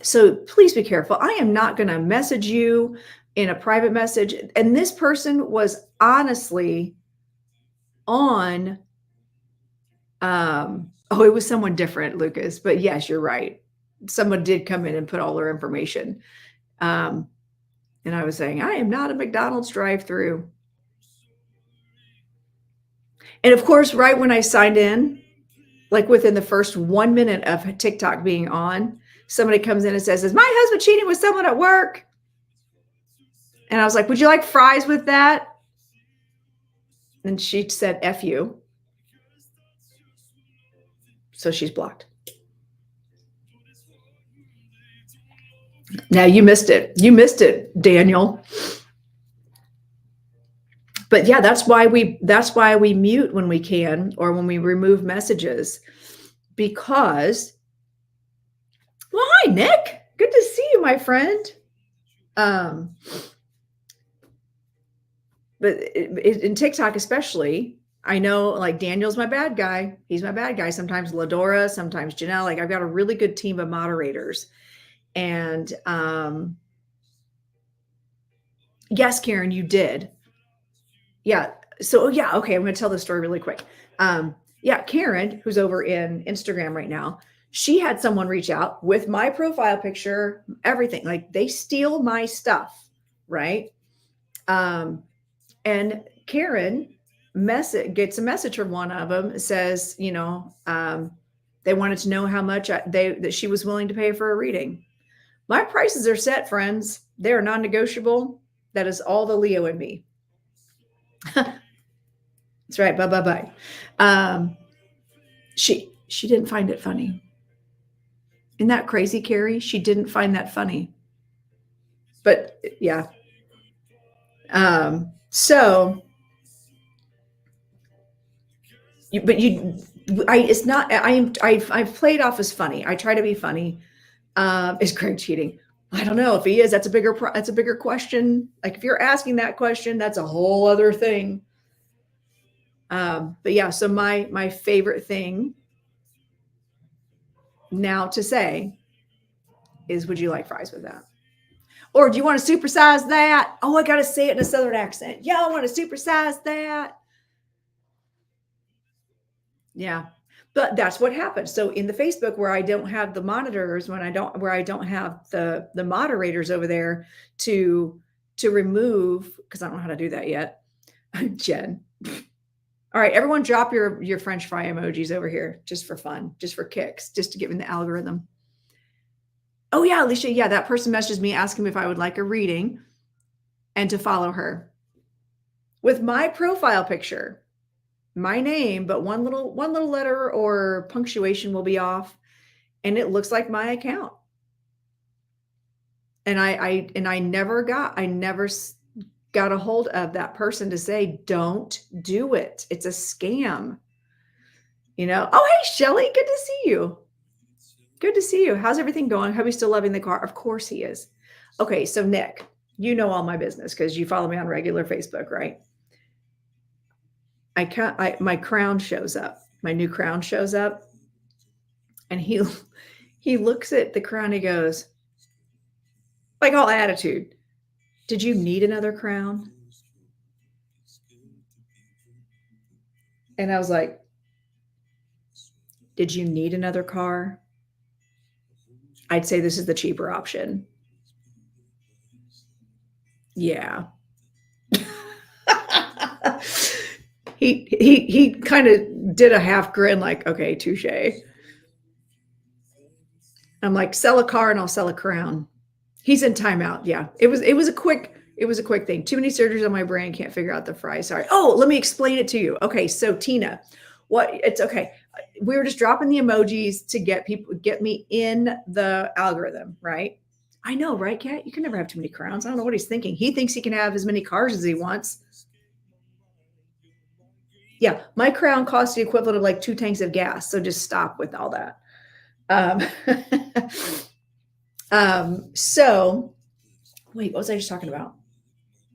So please be careful. I am not going to message you in a private message. And this person was honestly on, it was someone different, Lucas, but yes, you're right. Someone did come in and put all their information. And I was saying, I am not a McDonald's drive-through. And of course, right when I signed in, like within the first 1 minute of TikTok being on, somebody comes in and says, "Is my husband cheating with someone at work?" And I was like, "Would you like fries with that?" And she said, "F you." So she's blocked. Now you missed it. You missed it, Daniel. But yeah, that's why we mute when we can, or when we remove messages, because, well, hi, Nick. Good to see you, my friend. But in TikTok especially, I know, like, Daniel's my bad guy. He's my bad guy. Sometimes Ladora, sometimes Janelle. Like, I've got a really good team of moderators. And yes, Karen, you did. Yeah. So yeah, okay, I'm going to tell this story really quick. Yeah, Karen, who's over in Instagram right now, she had someone reach out with my profile picture, everything. Like, they steal my stuff, right? And Karen gets a message from one of them. It says, they wanted to know how much that she was willing to pay for a reading. My prices are set, friends. They are non-negotiable. That is all the Leo in me. That's right. Bye, bye, bye. She didn't find it funny. Isn't that crazy, Carrie? She didn't find that funny. But yeah. So it's not, I've played off as funny. I try to be funny. Is Greg cheating? I don't know if he is. That's a bigger question. Like if you're asking that question, that's a whole other thing. But yeah, so my favorite thing now to say is, would you like fries with that? Or do you want to supersize that? Oh, I got to say it in a Southern accent. Yeah, I want to supersize that. Yeah. But that's what happens. So in the Facebook where I don't have the monitors, where I don't have the moderators over there to remove, because I don't know how to do that yet. Jen. All right, everyone drop your French fry emojis over here just for fun, just for kicks, just to get in the algorithm. Oh yeah, Alicia, yeah, that person messaged me asking me if I would like a reading and to follow her. With my profile picture, my name, but one little letter or punctuation will be off, and it looks like my account. And I never got a hold of that person to say, don't do it. It's a scam. You know, oh, hey, Shelly, good to see you. Good to see you. How's everything going? Hubby's still loving the car? Of course he is. Okay, so Nick, you know all my business because you follow me on regular Facebook, right? My crown shows up. My new crown shows up. And he looks at the crown, he goes, like all attitude, did you need another crown? And I was like, did you need another car? I'd say this is the cheaper option. Yeah. he kind of did a half grin like, okay, touche. I'm like, sell a car and I'll sell a crown. He's in timeout. Yeah. It was a quick thing. Too many surgeries on my brain. Can't figure out the fry. Sorry. Oh, let me explain it to you. Okay. So Tina, it's okay. We were just dropping the emojis to get me in the algorithm, right? I know, right, Kat? You can never have too many crowns. I don't know what he's thinking. He thinks he can have as many cars as he wants. Yeah, my crown costs the equivalent of like 2 tanks of gas. So just stop with all that. So wait, what was I just talking about?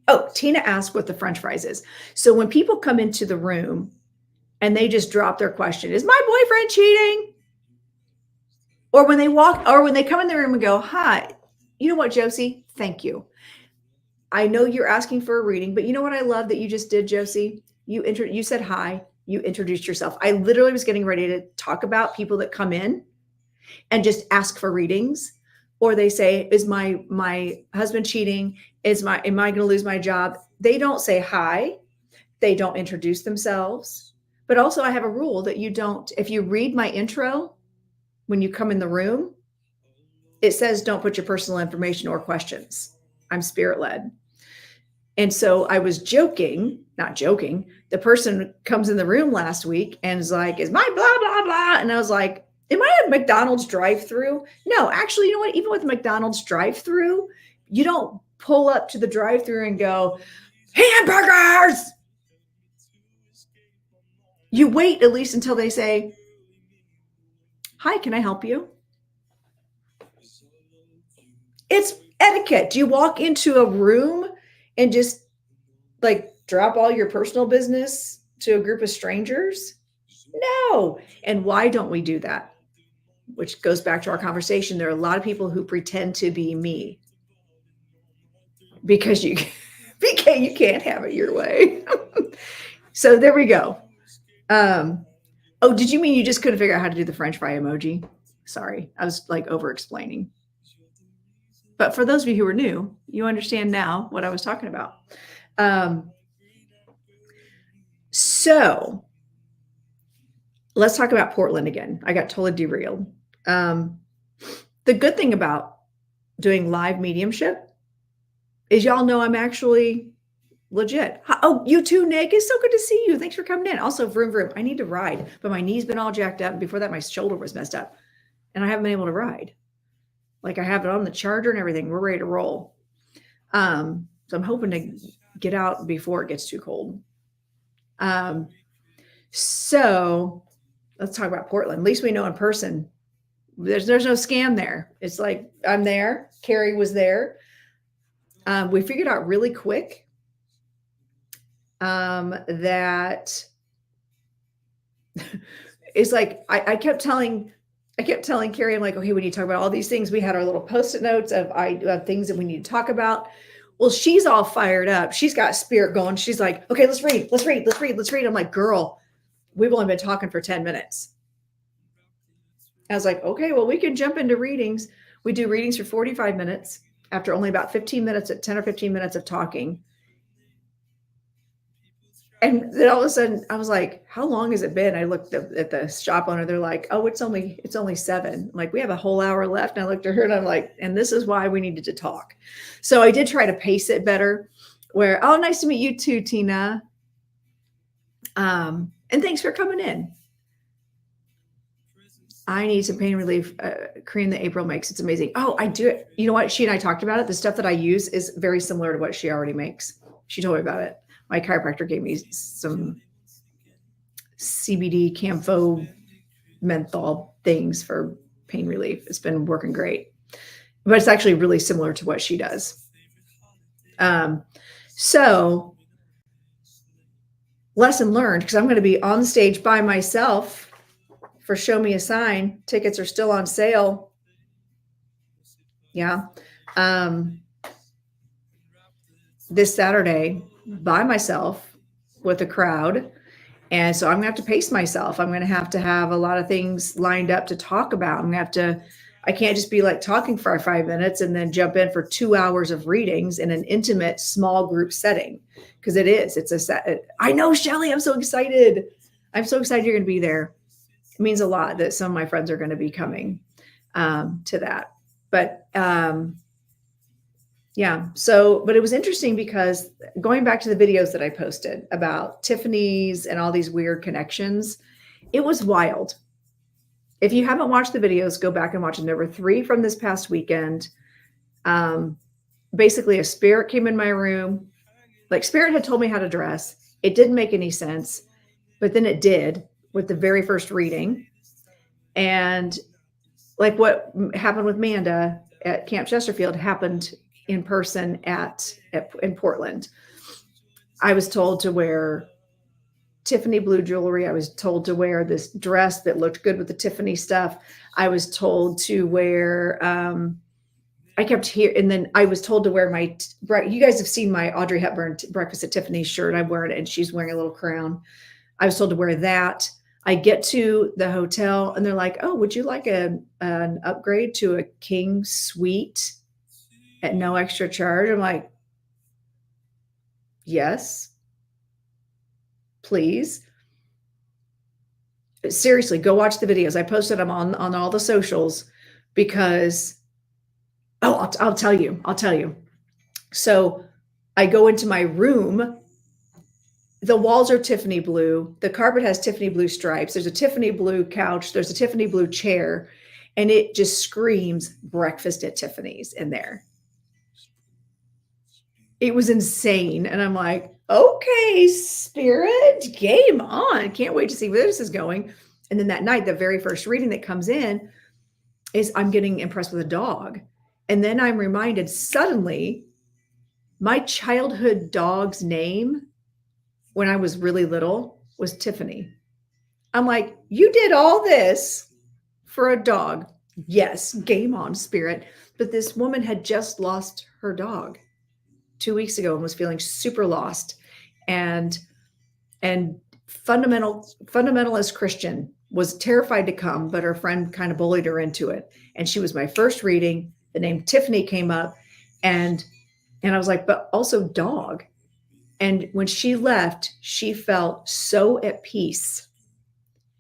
Oh, Tina asked what the French fries is. So when people come into the room and they just drop their question, is my boyfriend cheating? Or when they come in the room and go, hi, you know what, Josie? Thank you. I know you're asking for a reading, but you know what I love that you just did, Josie? You said hi, you introduced yourself. I literally was getting ready to talk about people that come in and just ask for readings, or they say, is my husband cheating? Am I going to lose my job? They don't say hi. They don't introduce themselves. But also I have a rule that if you read my intro, when you come in the room, it says, don't put your personal information or questions. I'm spirit led. And so I was not joking. The person comes in the room last week and is like, is my blah, blah, blah. And I was like, am I at McDonald's drive-through? No, actually, you know what? Even with McDonald's drive-through, you don't pull up to the drive-through and go, hamburgers. You wait at least until they say, hi, can I help you? It's etiquette. Do you walk into a room and just like drop all your personal business to a group of strangers? No. And why don't we do that? Which goes back to our conversation. There are a lot of people who pretend to be me because you can't have it your way. So there we go. Oh, did you mean you just couldn't figure out how to do the French fry emoji? Sorry, I was like over explaining. But for those of you who are new, you understand now what I was talking about. So let's talk about Portland again. I got totally derailed. The good thing about doing live mediumship is y'all know I'm actually legit. Oh, you too, Nick. It's so good to see you. Thanks for coming in. Also, vroom, vroom. I need to ride, but my knee's been all jacked up. Before that, my shoulder was messed up and I haven't been able to ride. Like I have it on the charger and everything. We're ready to roll. So I'm hoping to get out before it gets too cold. So let's talk about Portland. At least we know in person. There's no scam there. It's like I'm there. Carrie was there. We figured out really quick that it's like I kept telling Carrie, I'm like, okay, we need to talk about all these things. We had our little post-it notes of things that we need to talk about. Well, she's all fired up. She's got spirit going. She's like, okay, let's read. I'm like, girl, we've only been talking for 10 minutes. I was like, okay, well, we can jump into readings. We do readings for 45 minutes after only about 15 minutes, 10 or 15 minutes of talking. And then all of a sudden I was like, how long has it been? I looked at the shop owner. They're like, oh, it's only 7. I'm like, we have a whole hour left. And I looked at her and I'm like, and this is why we needed to talk. So I did try to pace it better where, oh, nice to meet you too, Tina. And thanks for coming in. I need some pain relief cream that April makes. It's amazing. Oh, I do it. You know what? She and I talked about it. The stuff that I use is very similar to what she already makes. She told me about it. My chiropractor gave me some CBD camphor menthol things for pain relief. It's been working great, but it's actually really similar to what she does. So lesson learned, because I'm going to be on the stage by myself for Show Me a Sign. Tickets are still on sale. Yeah. This Saturday by myself with a crowd. And so I'm gonna have to pace myself. I'm gonna have to have a lot of things lined up to talk about. I can't just be like talking for 5 minutes and then jump in for 2 hours of readings in an intimate small group setting. Cause I know, Shelly, I'm so excited. I'm so excited you're gonna be there. It means a lot that some of my friends are going to be coming to that. But yeah, but it was interesting because going back to the videos that I posted about Tiffany's and all these weird connections, it was wild. If you haven't watched the videos, go back and watch them. There were 3 from this past weekend. Basically, a spirit came in my room. Like spirit had told me how to dress. It didn't make any sense, but then it did with the very first reading. And like what happened with Manda at Camp Chesterfield happened in person in Portland. I was told to wear Tiffany blue jewelry. I was told to wear this dress that looked good with the Tiffany stuff. I was told to wear, I kept here. And then I was told to wear you guys have seen my Audrey Hepburn Breakfast at Tiffany's shirt. I'm wearing it and she's wearing a little crown. I was told to wear that. I get to the hotel and they're like, oh, would you like an upgrade to a king suite at no extra charge? I'm like, yes, please. Seriously, go watch the videos. I posted them on all the socials because, I'll tell you. So I go into my room. The walls are Tiffany blue. The carpet has Tiffany blue stripes. There's a Tiffany blue couch. There's a Tiffany blue chair. And it just screams breakfast at Tiffany's in there. It was insane. And I'm like, okay, spirit, game on. Can't wait to see where this is going. And then that night, the very first reading that comes in is I'm getting impressed with a dog. And then I'm reminded suddenly my childhood dog's name when I was really little was Tiffany. I'm like, you did all this for a dog. Yes, game on, spirit. But this woman had just lost her dog 2 weeks ago and was feeling super lost and fundamentalist Christian, was terrified to come, but her friend kind of bullied her into it. And she was my first reading. The name Tiffany came up and I was like, but also dog. And when she left, she felt so at peace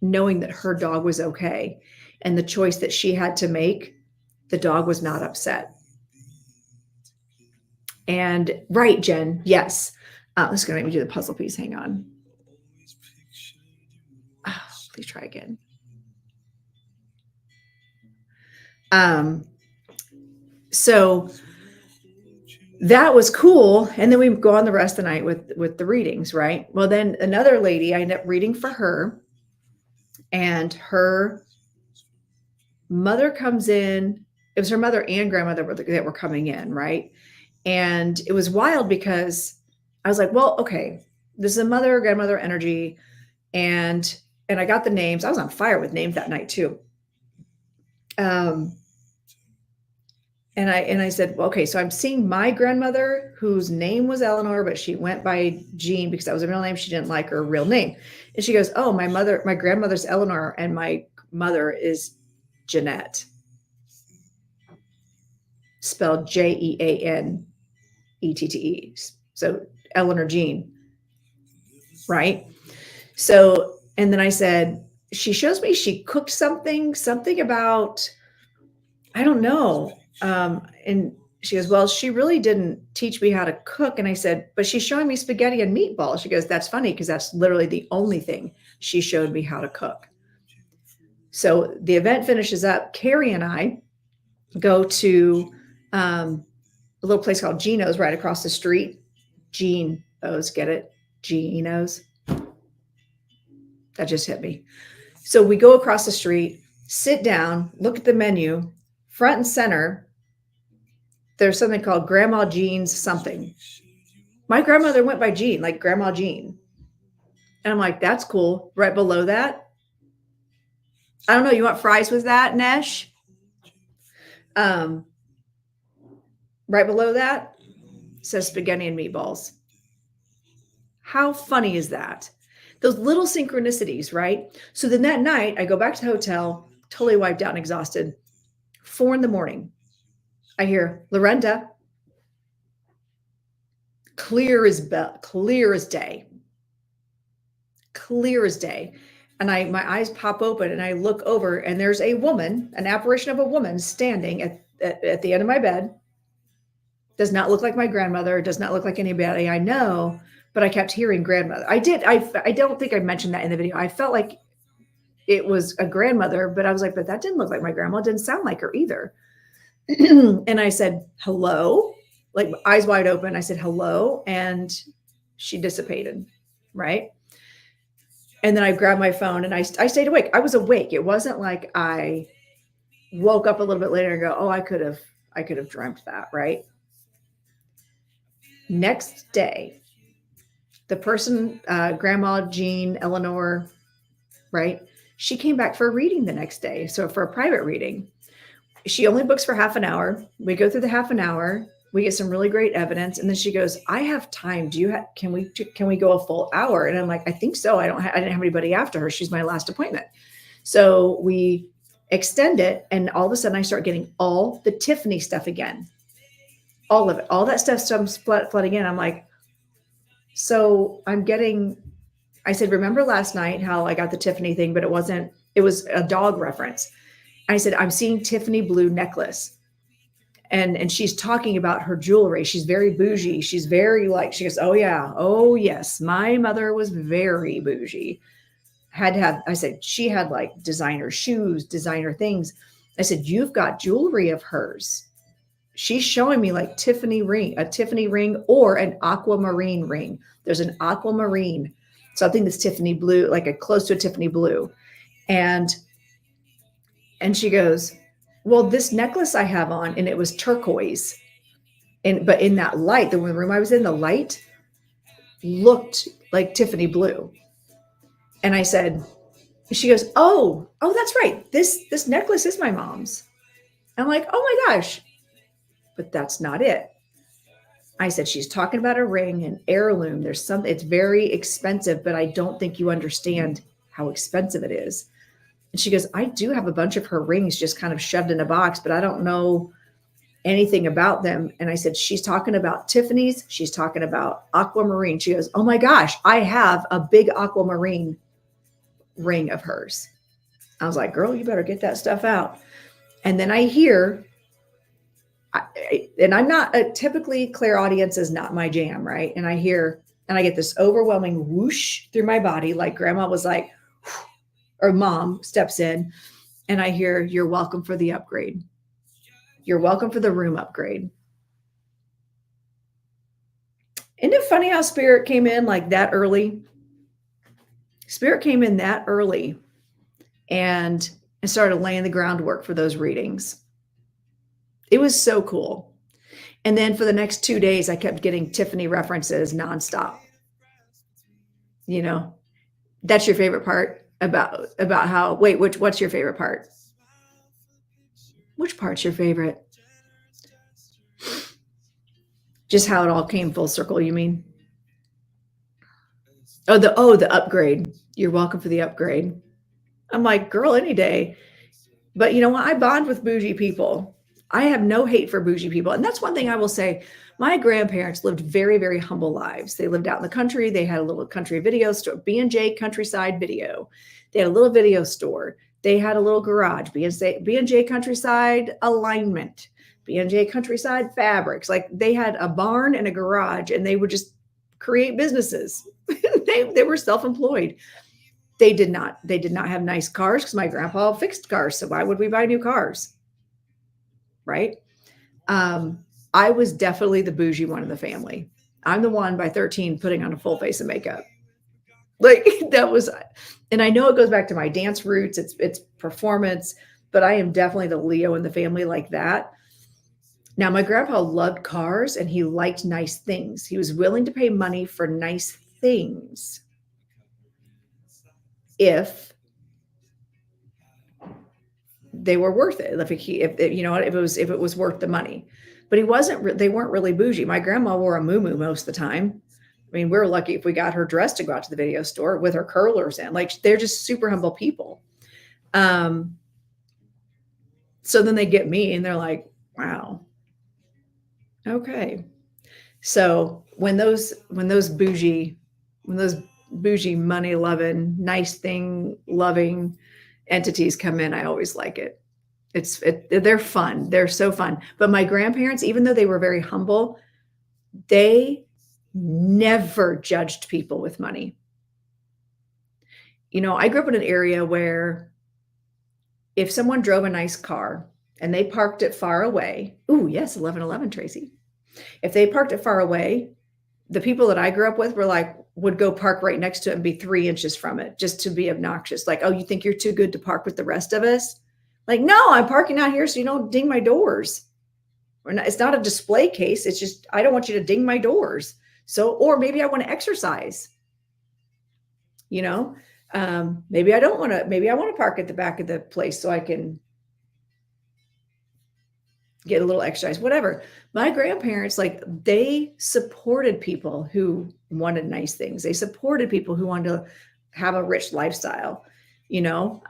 knowing that her dog was okay. And the choice that she had to make, the dog was not upset. And right, Jen. Yes. This is going to make me do the puzzle piece. Hang on. Oh, please try again. So that was cool. And then we go on the rest of the night with the readings, right? Well, then another lady, I ended up reading for her, and her mother comes in. It was her mother and grandmother that were coming in, right? And it was wild because I was like, well, okay, this is a mother, grandmother energy. And I got the names. I was on fire with names that night too. And I said, well, okay, so I'm seeing my grandmother, whose name was Eleanor, but she went by Jean because that was her middle name. She didn't like her real name. And she goes, oh, my grandmother's Eleanor, and my mother is Jeanette, spelled Jeanette. So Eleanor Jean, right? So, and then I said, she shows me she cooked something about, I don't know. And she goes, well, she really didn't teach me how to cook. And I said, but she's showing me spaghetti and meatballs. She goes, that's funny, because that's literally the only thing she showed me how to cook. So the event finishes up. Carrie and I go to a little place called Gino's right across the street. Gino's, get it? Gino's. That just hit me. So we go across the street, sit down, look at the menu, front and center. There's something called Grandma Jean's something. My grandmother went by Jean, like Grandma Jean. And I'm like, that's cool. Right below that, I don't know. You want fries with that, Nesh? Right below that says spaghetti and meatballs. How funny is that? Those little synchronicities, right? So then that night, I go back to the hotel, totally wiped out and exhausted. 4 a.m, I hear Lorenda, clear as day. And my eyes pop open and I look over, and there's a woman, an apparition of a woman standing at the end of my bed. Does not look like my grandmother, does not look like anybody I know, but I kept hearing grandmother. I don't think I mentioned that in the video. I felt like it was a grandmother, but I was like, but that didn't look like my grandma. It didn't sound like her either. And I said, hello, like eyes wide open. I said, hello. And she dissipated. Right. And then I grabbed my phone and I stayed awake. I was awake. It wasn't like I woke up a little bit later and go, oh, I could have dreamt that. Right. Next day, the person, Grandma Jean, Eleanor, right. She came back for a reading the next day. So for a private reading, she only books for half an hour. We go through the half an hour. We get some really great evidence. And then she goes, I have time. Can we go a full hour? And I'm like, I think so. I didn't have anybody after her. She's my last appointment. So we extend it. And all of a sudden I start getting all the Tiffany stuff again. All of it, all that stuff comes flooding in. I'm like, so I said, remember last night how I got the Tiffany thing, but it was a dog reference. I said, I'm seeing Tiffany blue necklace. And she's talking about her jewelry. She's very bougie. She's very she goes, oh yeah. Oh yes. My mother was very bougie. I said, she had like designer shoes, designer things. I said, you've got jewelry of hers. She's showing me like a Tiffany ring or an aquamarine ring. There's an aquamarine, something that's Tiffany blue, like a close to a Tiffany blue. And she goes, well, this necklace I have on, and it was turquoise. But in that light, the room I was in, the light looked like Tiffany blue. And I said, she goes, oh, that's right. This necklace is my mom's. I'm like, oh my gosh, but that's not it. I said, she's talking about a ring, an heirloom. There's something, it's very expensive, but I don't think you understand how expensive it is. And she goes, I do have a bunch of her rings just kind of shoved in a box, but I don't know anything about them. And I said, she's talking about Tiffany's. She's talking about aquamarine. She goes, oh my gosh, I have a big aquamarine ring of hers. I was like, girl, you better get that stuff out. And then I hear, and I'm not typically clairaudience is not my jam, right? And I hear, and I get this overwhelming whoosh through my body, like grandma was like, or mom steps in, and I hear, "You're welcome for the upgrade. You're welcome for the room upgrade." Isn't it funny how spirit came in like that early? Spirit came in that early and started laying the groundwork for those readings. It was so cool. And then for the next 2 days, I kept getting Tiffany references nonstop. You know, that's your favorite part about how, wait, what's your favorite part? Which part's your favorite? Just how it all came full circle, you mean? The upgrade. You're welcome for the upgrade. I'm like, girl, any day. But you know what? I bond with bougie people. I have no hate for bougie people. And that's one thing I will say. My grandparents lived very, very humble lives. They lived out in the country. They had a little country video store, B&J Countryside Video. They had a little video store. They had a little garage, B&J Countryside Alignment, B&J Countryside Fabrics. Like they had a barn and a garage, and they would just create businesses. They were self-employed. They did not have nice cars because my grandpa fixed cars. So why would we buy new cars? Right. I was definitely the bougie one in the family. I'm the one by 13 putting on a full face of makeup. Like that was, and I know it goes back to my dance roots. It's performance, but I am definitely the Leo in the family like that. Now, my grandpa loved cars and he liked nice things. He was willing to pay money for nice things if they were worth it. If it was worth the money. But they weren't really bougie. My grandma wore a muumuu most of the time. I mean, we were lucky if we got her dressed to go out to the video store with her curlers in. Like they're just super humble people. So then they get me and they're like, wow. Okay. So when those bougie money loving, nice thing loving entities come in, I always like it. They're fun. They're so fun. But my grandparents, even though they were very humble, they never judged people with money. You know, I grew up in an area where if someone drove a nice car and they parked it far away, ooh, yes, 1111, Tracy. If they parked it far away, the people that I grew up with would go park right next to it and be 3 inches from it just to be obnoxious. Like, oh, you think you're too good to park with the rest of us? Like, no, I'm parking out here so you don't ding my doors. It's not a display case. It's just, I don't want you to ding my doors. So, or maybe I want to exercise, you know, maybe I want to park at the back of the place so I can get a little exercise, whatever. My grandparents, like they supported people who wanted nice things. They supported people who wanted to have a rich lifestyle. You know,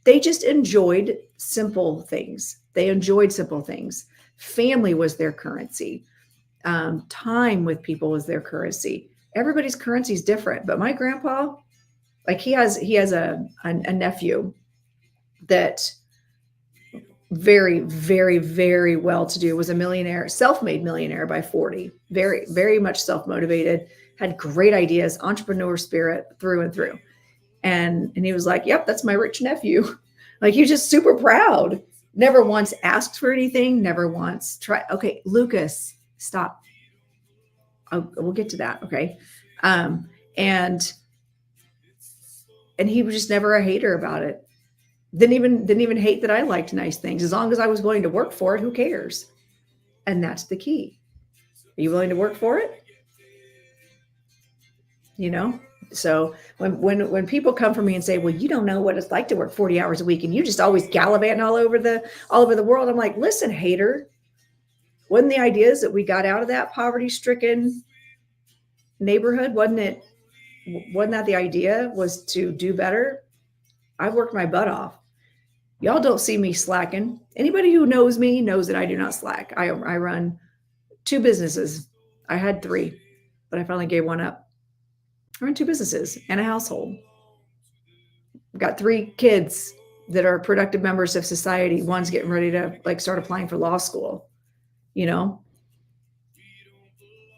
they just enjoyed simple things. They enjoyed simple things. Family was their currency. Time with people was their currency. Everybody's currency is different, but my grandpa, like he has a nephew that very, very, very well-to-do, was a millionaire, self-made millionaire by 40, very, very much self-motivated, had great ideas, entrepreneur spirit through and through. And he was like, yep, that's my rich nephew. Like he was just super proud. Never once asked for anything, never once tried. Okay, Lucas, stop. We'll get to that. Okay. And he was just never a hater about it. Didn't even hate that I liked nice things. As long as I was willing to work for it, who cares? And that's the key. Are you willing to work for it? You know? So when people come for me and say, well, you don't know what it's like to work 40 hours a week and you just always gallivanting all over the world. I'm like, listen, hater, wasn't the ideas that we got out of that poverty-stricken neighborhood? Wasn't that the idea was to do better? I've worked my butt off. Y'all don't see me slacking. Anybody who knows me knows that I do not slack. I run 2 businesses. I had 3, but I finally gave one up. I run 2 businesses and a household. I've got 3 kids that are productive members of society. One's getting ready to start applying for law school. you know?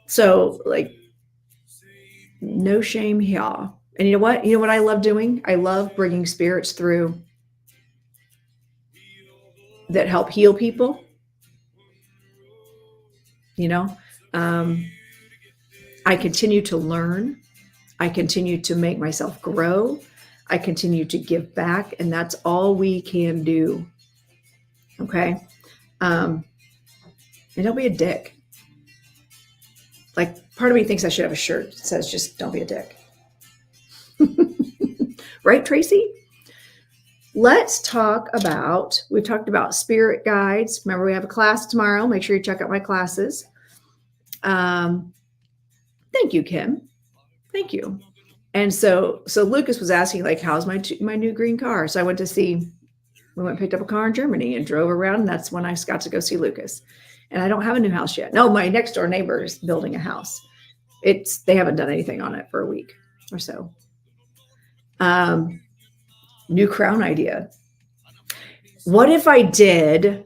So like, no shame here. And you know what? You know what I love doing? I love bringing spirits through that help heal people, you know? I continue to learn. I continue to make myself grow. I continue to give back, and that's all we can do. Okay. And don't be a dick. Like, part of me thinks I should have a shirt that says just don't be a dick. Right, Tracy? Let's talk about, we've talked about spirit guides. Remember, we have a class tomorrow. Make sure you check out my classes. Thank you, Kim. Thank you. And so Lucas was asking, like, how's my new green car? So I went to see, we went and picked up a car in Germany and drove around. And that's when I got to go see Lucas. And I don't have a new house yet. No, my next door neighbor is building a house. They haven't done anything on it for a week or so. New crown idea. What if I did?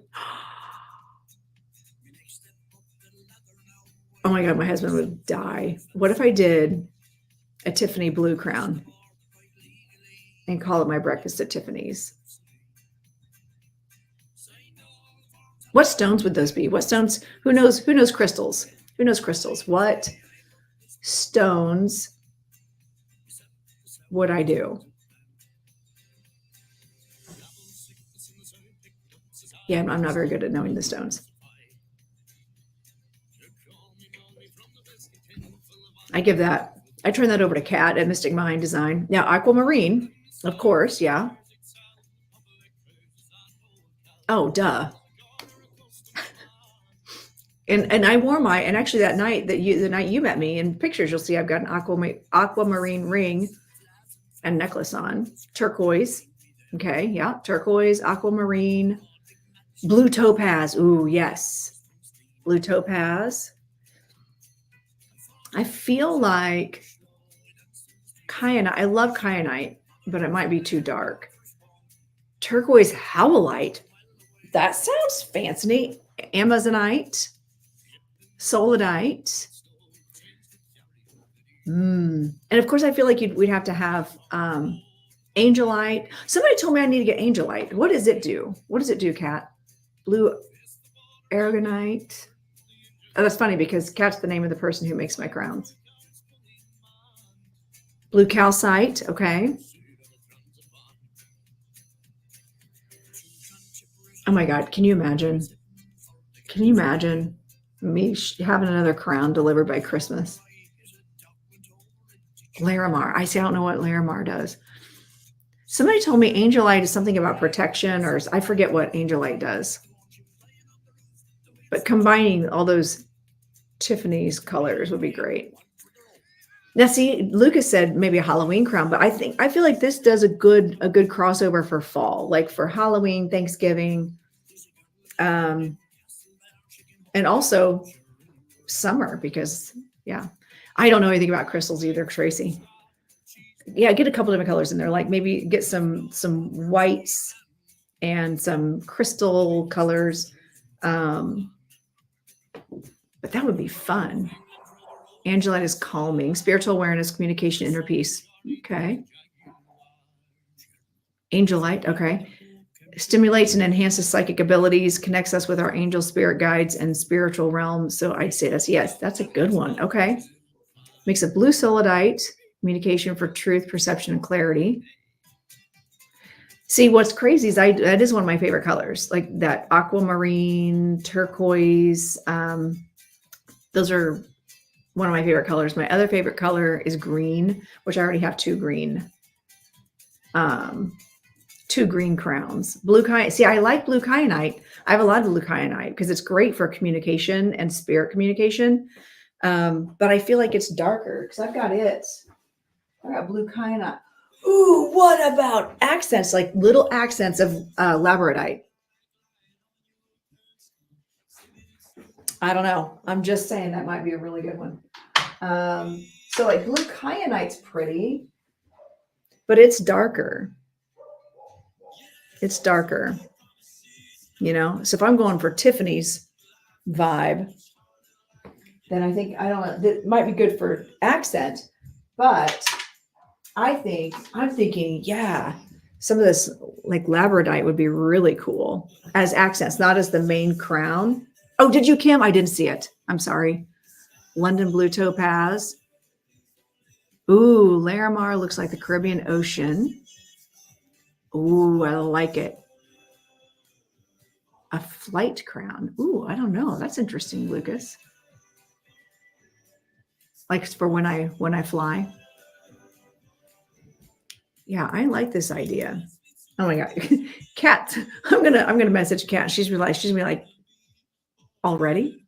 Oh my God, my husband would die. What if I did a Tiffany blue crown and call it my breakfast at Tiffany's? What stones would those be? What stones? Who knows crystals? Who knows crystals? What stones would I do? Yeah, I'm not very good at knowing the stones. I turn that over to Kat at Mystic Mind Design. Now, aquamarine, of course, yeah. Oh, duh. And I wore and actually that night the night you met me in pictures, you'll see I've got an aquamarine ring and necklace on, turquoise. Okay, yeah, turquoise, aquamarine, blue topaz. Ooh, yes, blue topaz. I feel like kyanite. I love kyanite, but it might be too dark. Turquoise howlite. That sounds fancy. Amazonite, solidite. And of course, I feel like we'd have to have angelite. Somebody told me I need to get angelite. What does it do? What does it do, Kat? Blue aragonite. Oh, that's funny because Kat's the name of the person who makes my crowns. Blue calcite. Okay. Oh my God. Can you imagine? Can you imagine me having another crown delivered by Christmas? Larimar. I don't know what Larimar does. Somebody told me angelite is something about protection, or I forget what angelite does. But combining all those Tiffany's colors would be great. Now, see, Lucas said maybe a Halloween crown, but I feel like this does a good crossover for fall, like for Halloween, Thanksgiving, and also summer, because yeah, I don't know anything about crystals either, Tracy. Yeah, get a couple different colors in there, like maybe get some whites and some crystal colors. But that would be fun. Angelite is calming, spiritual awareness, communication, inner peace. Okay. Angelite. Okay. Stimulates and enhances psychic abilities, connects us with our angel spirit guides and spiritual realms. So I'd say that's a good one. Okay. Makes a blue solidite, communication for truth, perception, and clarity. See, what's crazy is that is one of my favorite colors, like that aquamarine, turquoise. Those are one of my favorite colors. My other favorite color is green, which I already have two green crowns. Blue kyanite. See, I like blue kyanite. I have a lot of blue kyanite because it's great for communication and spirit communication. But I feel like it's darker because I've got blue kyanite. Ooh, what about accents? Like little accents of labradorite. I don't know. I'm just saying that might be a really good one. So like blue kyanite's pretty, but it's darker. It's darker, So if I'm going for Tiffany's, vibe, then I think, I don't know, that might be good for accent, but I'm thinking, yeah, some of this like labradorite would be really cool as accents, not as the main crown. Oh, did you, Kim? I didn't see it. I'm sorry. London blue topaz. Ooh, Larimar looks like the Caribbean Ocean. Ooh, I like it. A flight crown. Ooh, I don't know. That's interesting, Lucas. Like for when I fly. Yeah, I like this idea. Oh my God. Kat, I'm gonna message Kat. She's gonna be like, already?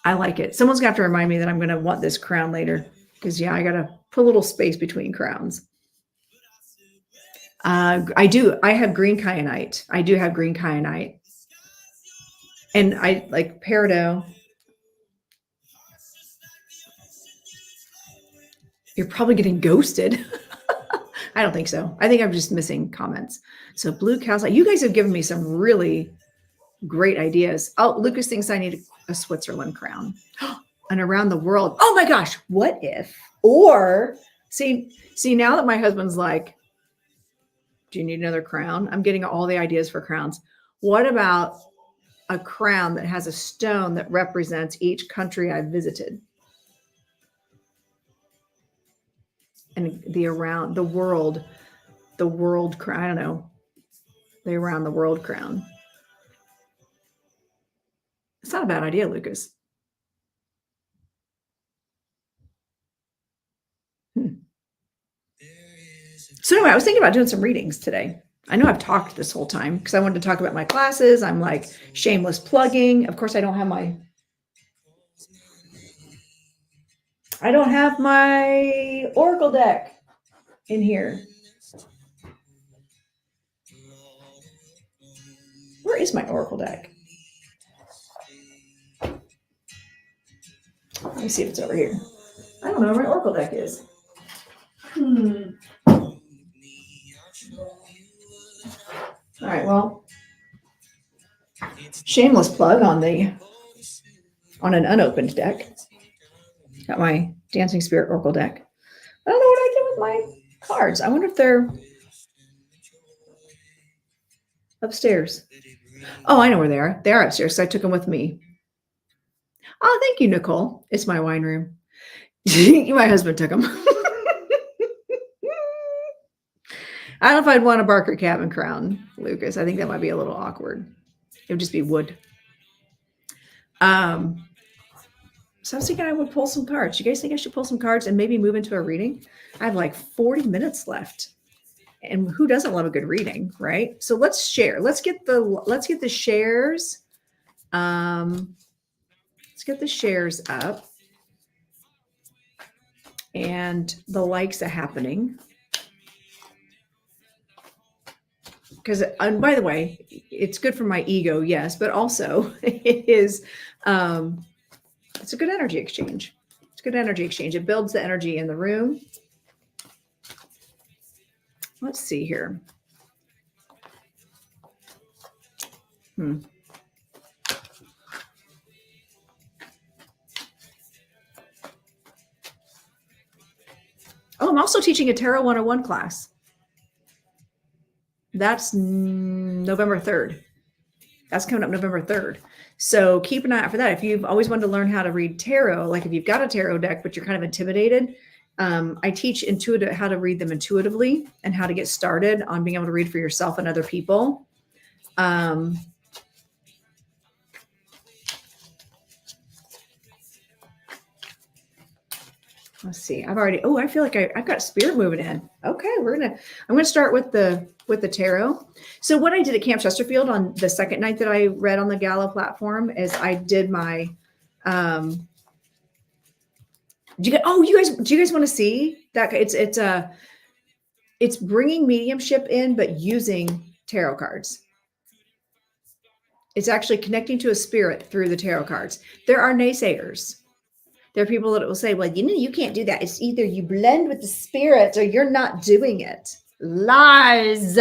I like it. Someone's gonna have to remind me that I'm gonna want this crown later. Because yeah, I gotta put a little space between crowns. I do. I have green kyanite. I do have green kyanite. And I like peridot. You're probably getting ghosted. I don't think so. I think I'm just missing comments. So blue calcite. You guys have given me some really great ideas. Oh, Lucas thinks I need a Switzerland crown. And around the world. Oh my gosh. What if? Or see now that my husband's like, do you need another crown? I'm getting all the ideas for crowns. What about a crown that has a stone that represents each country I've visited? And the around the world crown. I don't know. The around the world crown. It's not a bad idea, Lucas. So anyway, I was thinking about doing some readings today. I know I've talked this whole time because I wanted to talk about my classes. I'm like shameless plugging. Of course, I don't have my Oracle deck in here. Where is my Oracle deck? Let me see if it's over here. I don't know where my Oracle deck is. All right, well, shameless plug on an unopened deck. Got my Dancing Spirit Oracle deck. I don't know what I did with my cards. I wonder if they're upstairs. Oh, I know where they are. They are upstairs, so I took them with me. Oh, thank you, Nicole. It's my wine room. My husband took them. I don't know if I'd want a Barker cabin crown, Lucas. I think that might be a little awkward. It would just be wood. So I was thinking I would pull some cards. You guys think I should pull some cards and maybe move into a reading? I have like 40 minutes left. And who doesn't love a good reading, right? So let's share. Let's get the shares. Let's get the shares up. And the likes are happening. Because, and by the way, it's good for my ego, yes, but also it is, it's a good energy exchange. It's a good energy exchange. It builds the energy in the room. Let's see here. Oh, I'm also teaching a Tarot 101 class. That's November 3rd. That's coming up November 3rd. So keep an eye out for that. If you've always wanted to learn how to read tarot, like if you've got a tarot deck, but you're kind of intimidated, I teach how to read them intuitively and how to get started on being able to read for yourself and other people. Let's see. I feel like I've got spirit moving in. Okay. I'm going to start with the tarot. So what I did at Camp Chesterfield on the second night that I read on the Gala platform is I did my, do you guys want to see that? It's bringing mediumship in, but using tarot cards. It's actually connecting to a spirit through the tarot cards. There are naysayers. There are people that will say, well, you can't do that. It's either you blend with the spirit or you're not doing it. Lies.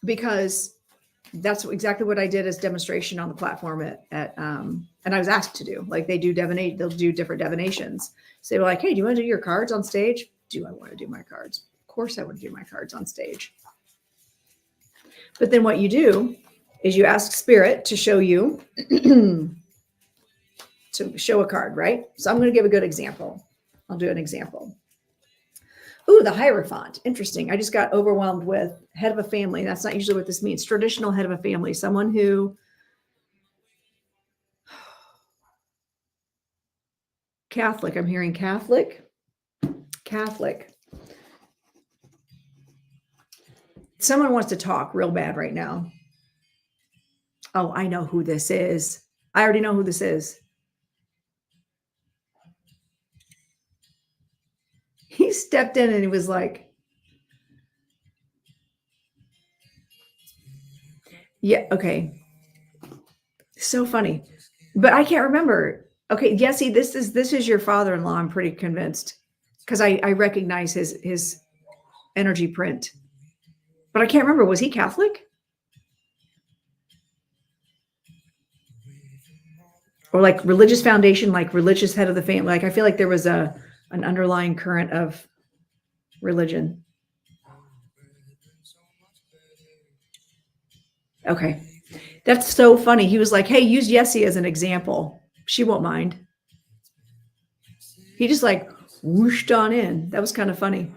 Because that's exactly what I did as demonstration on the platform and I was asked to do. Like, they'll do different divinations. So they were like, hey, do you want to do your cards on stage? Do I want to do my cards? Of course I want to do my cards on stage. But then what you do is you ask spirit to show you, to show a card, right? So I'm going to give a good example. I'll do an example. Ooh, the Hierophant. Interesting. I just got overwhelmed with head of a family. That's not usually what this means. Traditional head of a family. Someone who Catholic. I'm hearing Catholic. Catholic. Someone wants to talk real bad right now. Oh, I know who this is. I already know who this is. He stepped in and he was like, yeah, okay. So funny. But I can't remember. Okay, Jesse, this is your father-in-law, I'm pretty convinced. Because I recognize his energy print. But I can't remember. Was he Catholic? Or like religious foundation, like religious head of the family? Like, I feel like there was an underlying current of religion. Okay. That's so funny. He was like, hey, use Jessie as an example. She won't mind. He just like whooshed on in. That was kind of funny.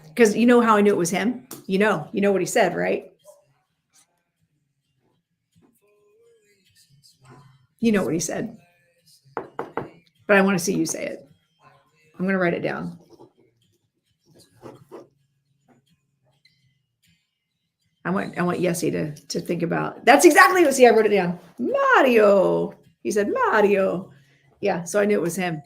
Because you know how I knew it was him? You know what he said, right? You know what he said. But I want to see you say it. I'm going to write it down. I want Jessie to think about. That's exactly what. See, I wrote it down. Mario. He said Mario. Yeah, so I knew it was him.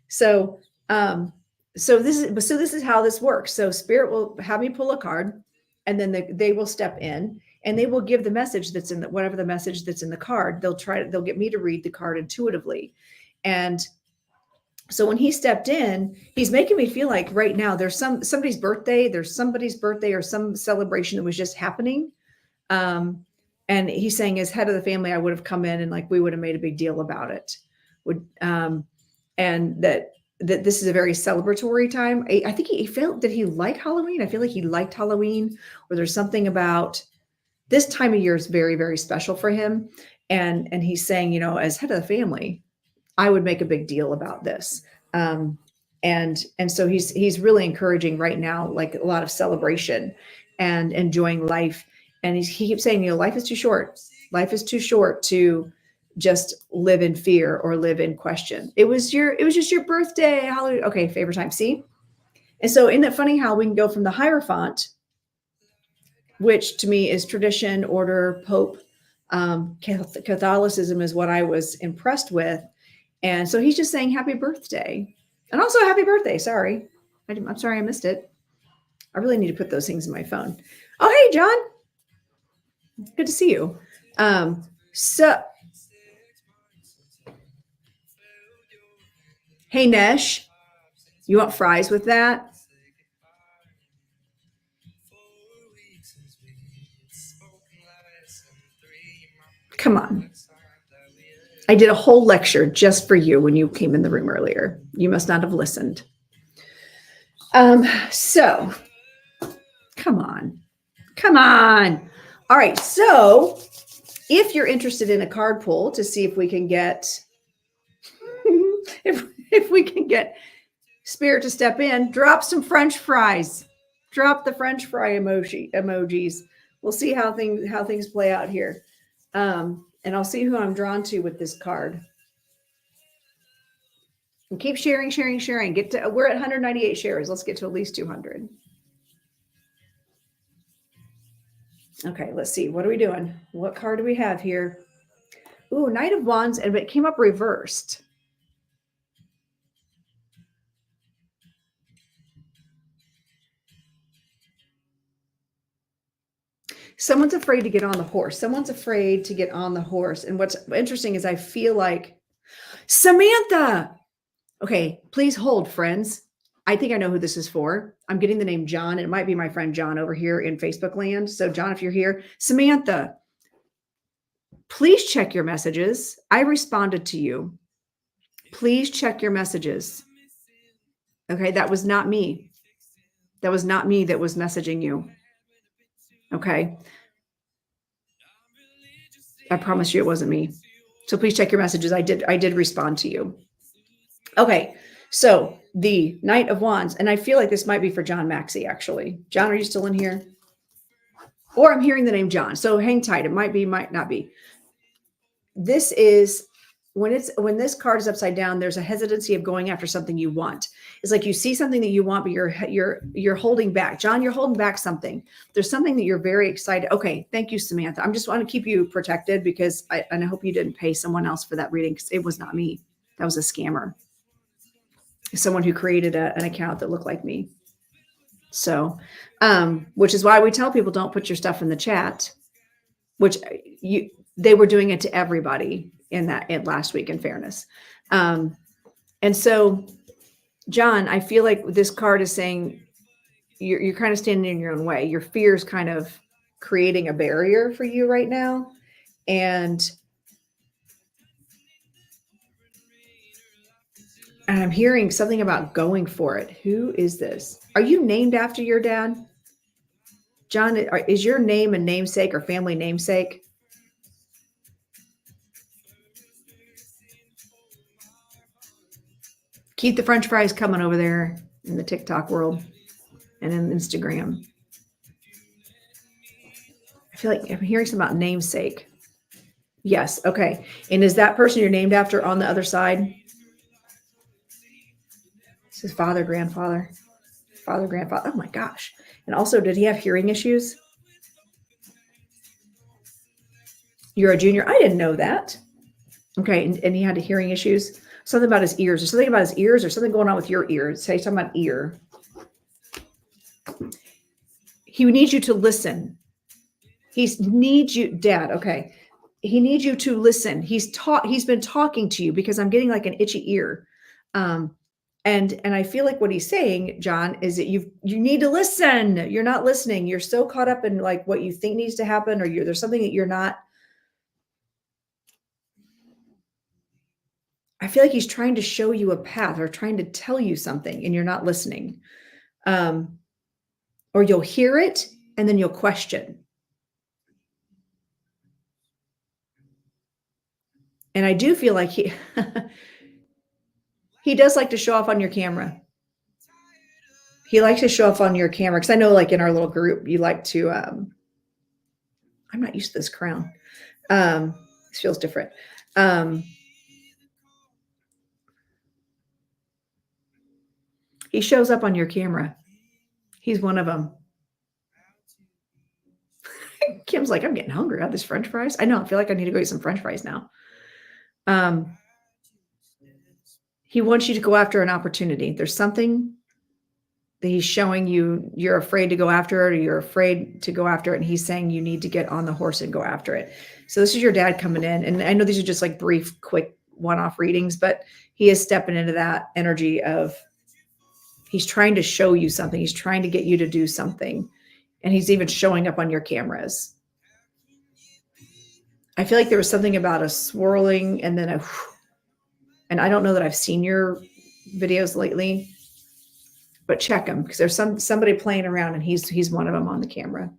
So this is how this works. So spirit will have me pull a card, and then they will step in and they will give the message that's in whatever the message that's in the card. They'll get me to read the card intuitively. And so when he stepped in, he's making me feel like right now there's somebody's birthday or some celebration that was just happening. And he's saying, as head of the family, I would have come in and like, we would have made a big deal about it. And that this is a very celebratory time. I think he felt, did he like Halloween? I feel like he liked Halloween, or there's something about this time of year is very, very special for him. And he's saying, as head of the family, I would make a big deal about this. And so he's really encouraging right now, like a lot of celebration and enjoying life. And he keeps saying, life is too short. Life is too short to just live in fear or live in question. It was just your birthday. Hallelujah. Okay. Favorite time. See? And so isn't it funny how we can go from the Hierophant, which to me is tradition, order, Pope, Catholicism is what I was impressed with. And so he's just saying happy birthday, and also happy birthday. Sorry. I'm sorry I missed it. I really need to put those things in my phone. Oh, hey, John. Good to see you. Hey, Nesh, you want fries with that? Come on. I did a whole lecture just for you when you came in the room earlier. You must not have listened. So come on. All right. So if you're interested in a card pull to see if we can get, if we can get spirit to step in, drop some French fries, drop the French fry emojis. We'll see how things play out here. And I'll see who I'm drawn to with this card. And keep sharing. We're at 198 shares. Let's get to at least 200. Okay, let's see. What are we doing? What card do we have here? Ooh, Knight of Wands, and it came up reversed. Someone's afraid to get on the horse. And what's interesting is I feel like Samantha. Okay, please hold, friends. I think I know who this is for. I'm getting the name John. It might be my friend John over here in Facebook land. So John, if you're here, Samantha, please check your messages. I responded to you. Please check your messages. Okay. That was not me. That was not me that was messaging you. Okay. I promise you it wasn't me. So please check your messages. I did respond to you. Okay. So the Knight of Wands, and I feel like this might be for John Maxey, actually. John, are you still in here? Or I'm hearing the name John. So hang tight. It might be, might not be. This is when this card is upside down, there's a hesitancy of going after something you want. It's like you see something that you want, but you're holding back. John, you're holding back something. There's something that you're very excited. Okay. Thank you, Samantha. I'm just want to keep you protected because I hope you didn't pay someone else for that reading because it was not me. That was a scammer. Someone who created an account that looked like me. So, which is why we tell people don't put your stuff in the chat, which they were doing it to everybody in last week, in fairness. And so, John, I feel like this card is saying you're kind of standing in your own way. Your fear is kind of creating a barrier for you right now. And I'm hearing something about going for it. Who is this? Are you named after your dad? John, is your name a namesake or family namesake? Keep the French fries coming over there in the TikTok world and in Instagram. I feel like I'm hearing something about namesake. Yes. Okay. And is that person you're named after on the other side? This is father, grandfather. Oh my gosh. And also, did he have hearing issues? You're a junior. I didn't know that. Okay. And he had hearing issues. Something about his ears. Or something about his ears or something going on with your ears. Say something about ear. He needs you to listen. He needs you, Dad. Okay. He needs you to listen. He's been talking to you because I'm getting like an itchy ear. And I feel like what he's saying, John, is that you need to listen. You're not listening. You're so caught up in like what you think needs to happen, or there's something that you're not. I feel like he's trying to show you a path or trying to tell you something and you're not listening. Or you'll hear it and then you'll question. And I do feel like he does like to show off on your camera. He likes to show off on your camera because I know like in our little group, you like to, I'm not used to this crown. This feels different. He shows up on your camera. He's one of them. Kim's like, I'm getting hungry. I have this French fries. I know. I feel like I need to go eat some French fries now. He wants you to go after an opportunity. There's something that he's showing you. You're afraid to go after it, or you're afraid to go after it. And he's saying you need to get on the horse and go after it. So this is your dad coming in. And I know these are just like brief, quick one-off readings, but he is stepping into that energy of he's trying to show you something. He's trying to get you to do something. And he's even showing up on your cameras. I feel like there was something about a swirling and then and I don't know that I've seen your videos lately, but check them because there's somebody playing around and he's one of them on the camera.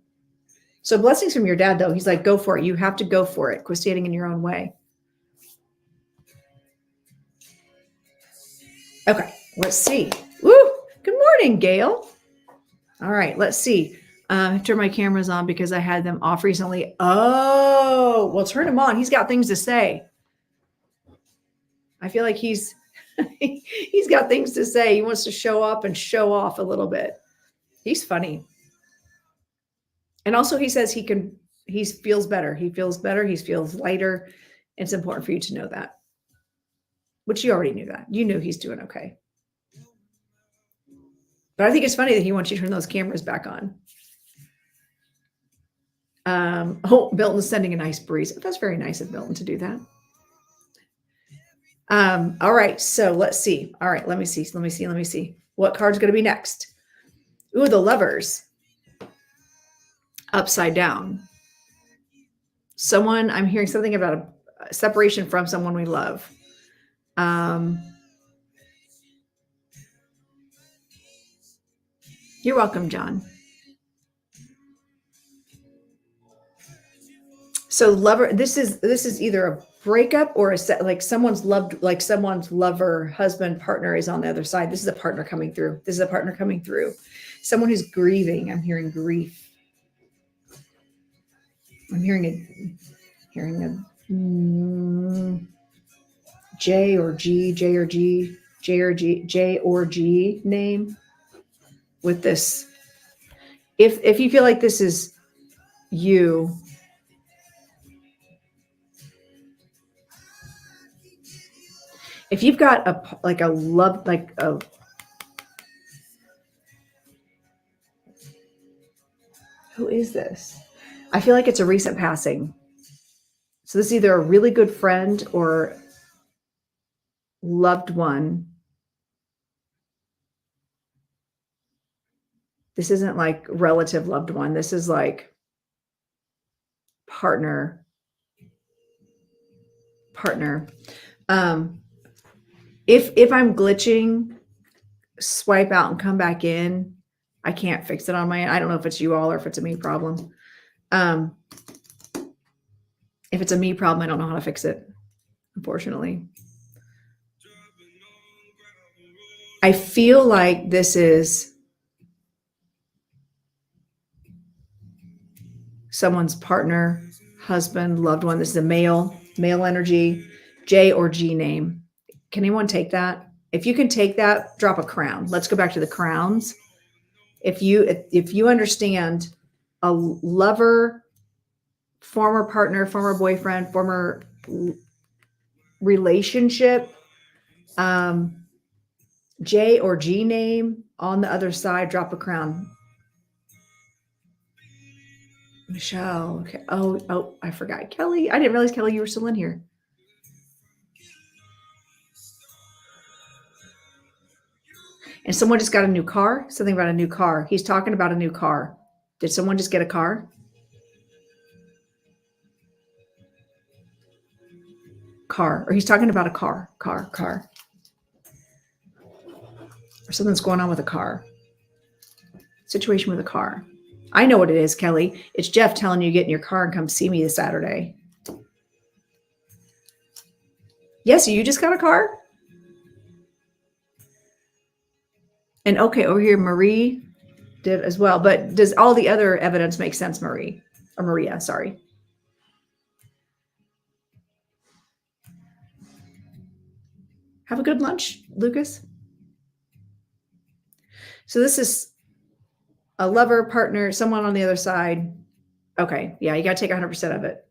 So blessings from your dad, though. He's like, go for it. You have to go for it. Quit standing in your own way. Okay, let's see. Woo! Good morning, Gail. All right, let's see. Turn my cameras on because I had them off recently. Oh, well, turn them on. He's got things to say. I feel like he's got things to say. He wants to show up and show off a little bit. He's funny. And also he says he feels better. He feels better. He feels lighter. It's important for you to know that, which you already knew that. You knew he's doing okay. But I think it's funny that he wants you to turn those cameras back on. Milton's sending a nice breeze. That's very nice of Milton to do that. All right. So let's see. All right. Let me see. What card's going to be next? Ooh, the Lovers. Upside down. Someone, I'm hearing something about a separation from someone we love. You're welcome, John. So lover, this is either a breakup or a set, like someone's lover, husband, partner is on the other side. This is a partner coming through. This is a partner coming through. Someone who's grieving. I'm hearing grief. I'm hearing a J or G name with this. If you feel like this is you, if you've got a love, who is this? I feel like it's a recent passing. So this is either a really good friend or loved one. This isn't like relative loved one. This is like partner. If I'm glitching, swipe out and come back in. I can't fix it on my end. I don't know if it's you all or if it's a me problem. If it's a me problem, I don't know how to fix it, unfortunately. I feel like this is someone's partner, husband, loved one. This is a male energy, J or G name. Can anyone take that? If you can take that, drop a crown. Let's go back to the crowns. If you understand a lover, former partner, former boyfriend, former relationship, J or G name on the other side, drop a crown. Michelle. Okay. Oh, I forgot. Kelly. I didn't realize, Kelly, you were still in here. And someone just got a new car. Something about a new car. He's talking about a new car. Did someone just get a car? Or he's talking about a car. Or something's going on with a car. Situation with a car. I know what it is, Kelly. It's Jeff telling you to get in your car and come see me this Saturday. Yes, you just got a car? And okay, over here, Marie did as well. But does all the other evidence make sense, Marie? Or Maria, sorry. Have a good lunch, Lucas. So this is a lover, partner, someone on the other side. Okay, yeah, you got to take 100% of it.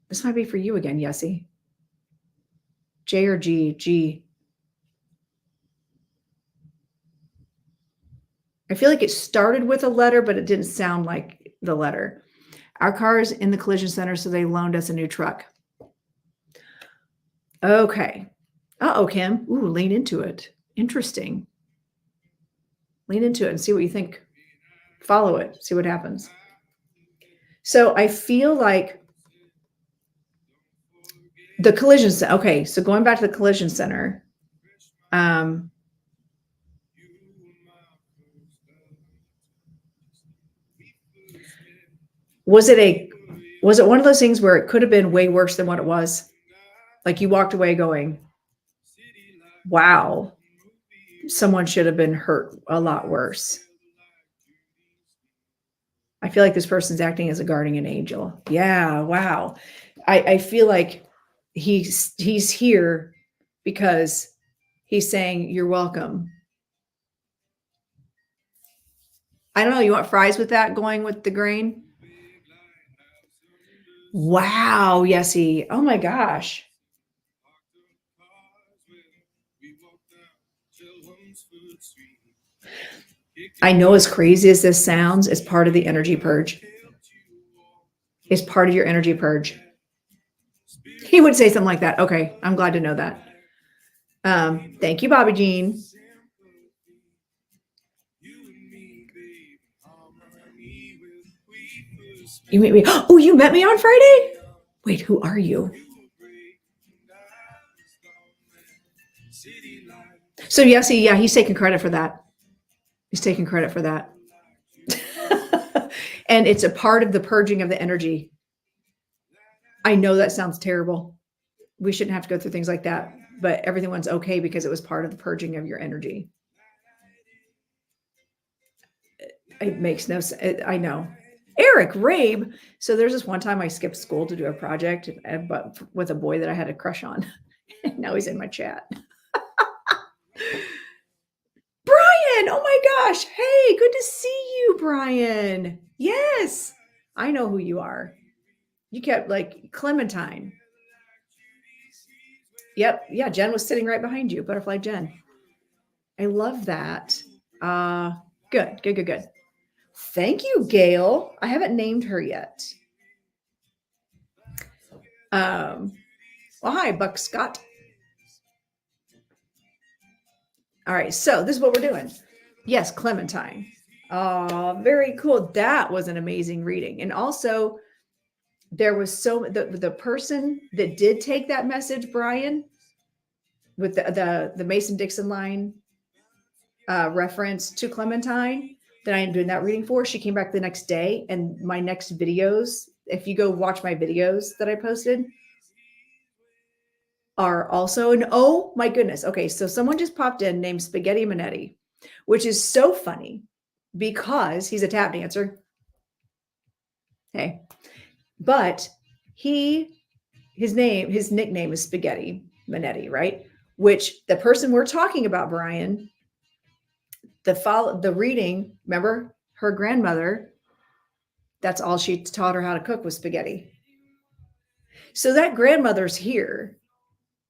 This might be for you again, Yessie. J or G? G. I feel like it started with a letter, but it didn't sound like the letter. Our car is in the collision center, so they loaned us a new truck. Okay. Uh-oh, Kim. Ooh, lean into it. Interesting. Lean into it and see what you think. Follow it. See what happens. So I feel like the collision center. Okay, so going back to the collision center. Was it one of those things where it could have been way worse than what it was? Like you walked away going, wow, someone should have been hurt a lot worse. I feel like this person's acting as a guardian angel. Yeah, wow. I feel like he's here because he's saying, you're welcome. I don't know. You want fries with that going with the grain? Wow, Yessie. Oh my gosh. I know, as crazy as this sounds, it's part of the energy purge. It's part of your energy purge. He would say something like that. Okay, I'm glad to know that. Thank you, Bobby Jean. You meet me. Oh, you met me on Friday? Wait, who are you? So yeah, see, yeah, he's taking credit for that. He's taking credit for that. And it's a part of the purging of the energy. I know that sounds terrible. We shouldn't have to go through things like that, but everyone's okay because it was part of the purging of your energy. It makes no sense. I know. Eric Rabe. So there's this one time I skipped school to do a project, but with a boy that I had a crush on. Now he's in my chat. Brian, oh my gosh. Hey, good to see you, Brian. Yes, I know who you are. You kept like Clementine. Yep. Yeah. Jen was sitting right behind you. Butterfly Jen. I love that. Good. Thank you, Gail. I haven't named her yet. Well, hi, Buck Scott. All right. So this is what we're doing. Yes, Clementine. Oh, very cool. That was an amazing reading. And also, there was the person that did take that message, Brian, with the Mason-Dixon line reference to Clementine that I am doing that reading for. She came back the next day, and my next videos, if you go watch my videos that I posted, are also, and oh my goodness. Okay, so someone just popped in named Spaghetti Minetti, which is so funny because he's a tap dancer. Hey, but his nickname is Spaghetti Minetti, right? Which the person we're talking about, Brian, the reading, remember her grandmother, that's all she taught her how to cook was spaghetti. So that grandmother's here.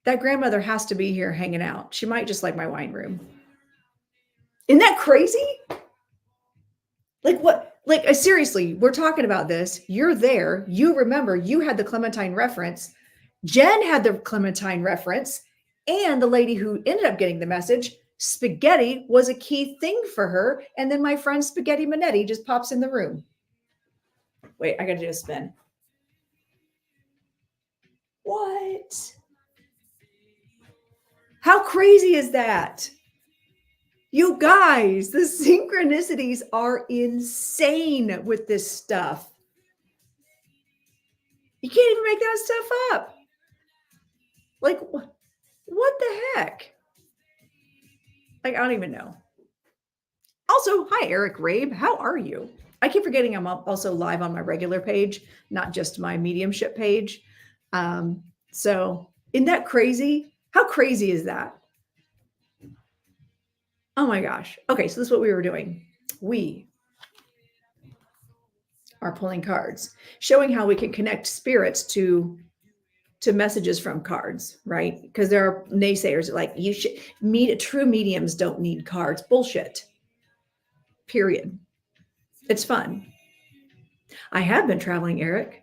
That grandmother has to be here hanging out. She might just like my wine room. Isn't that crazy? Like what? Like seriously, we're talking about this. You're there. You remember you had the Clementine reference. Jen had the Clementine reference. And the lady who ended up getting the message, spaghetti was a key thing for her. And then my friend Spaghetti Minetti just pops in the room. Wait, I got to do a spin. What? How crazy is that? You guys, the synchronicities are insane with this stuff. You can't even make that stuff up. Like, what the heck? Like, I don't even know. Also, hi, Eric Rabe. How are you? I keep forgetting I'm also live on my regular page, not just my mediumship page. So isn't that crazy? How crazy is that? Oh my gosh. Okay, so this is what we were doing. We are pulling cards, showing how we can connect spirits to messages from cards, right? Because there are naysayers like you should true mediums don't need cards. Bullshit. Period. It's fun. I have been traveling, Eric.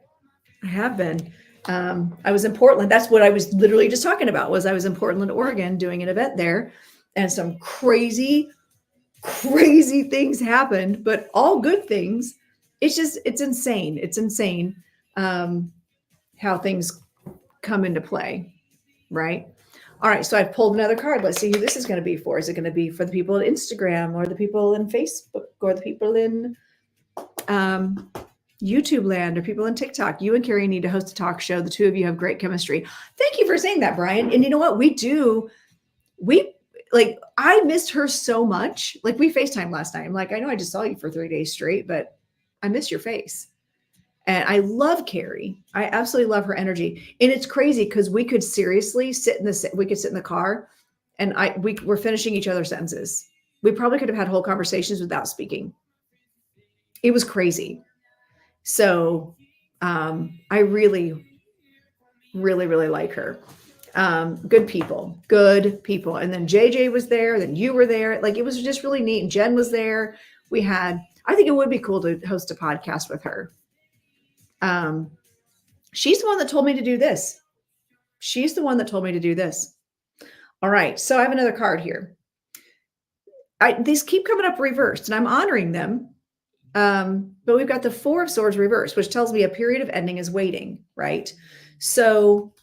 I have been. I was in Portland. That's what I was literally just talking about. I was in Portland, Oregon, doing an event there, and some crazy things happened, but all good things. It's insane. It's insane how things come into play, right? All right, so I've pulled another card. Let's see who this is going to be for. Is it going to be for the people on Instagram or the people in Facebook or the people in YouTube land or people in TikTok? You and Carrie need to host a talk show. The two of you have great chemistry. Thank you for saying that, Brian. And you know what? I missed her so much. Like we FaceTime last night. I'm like, I know I just saw you for 3 days straight, but I miss your face. And I love Carrie. I absolutely love her energy. And it's crazy because we could seriously sit in the car and we were finishing each other's sentences. We probably could have had whole conversations without speaking. It was crazy. So I really, really, really like her. Good people. And then JJ was there. Then you were there. Like it was just really neat. And Jen was there. I think it would be cool to host a podcast with her. She's the one that told me to do this. All right. So I have another card here. These keep coming up reversed and I'm honoring them. But we've got the Four of Swords reversed, which tells me a period of ending is waiting, right? So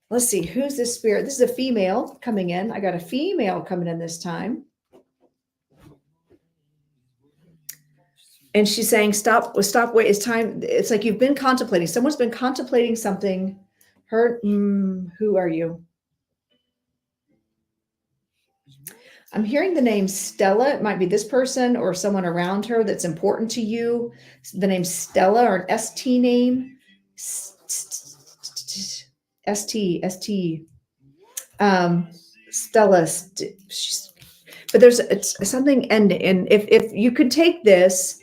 let's see, who's this spirit? This is a female coming in. I got a female coming in this time. And she's saying, stop, wait, it's time. It's like you've been contemplating. Someone's been contemplating something. Who are you? I'm hearing the name Stella. It might be this person or someone around her that's important to you. The name Stella or an ST name. ST. Stella. But there's something ending. And if you could take this,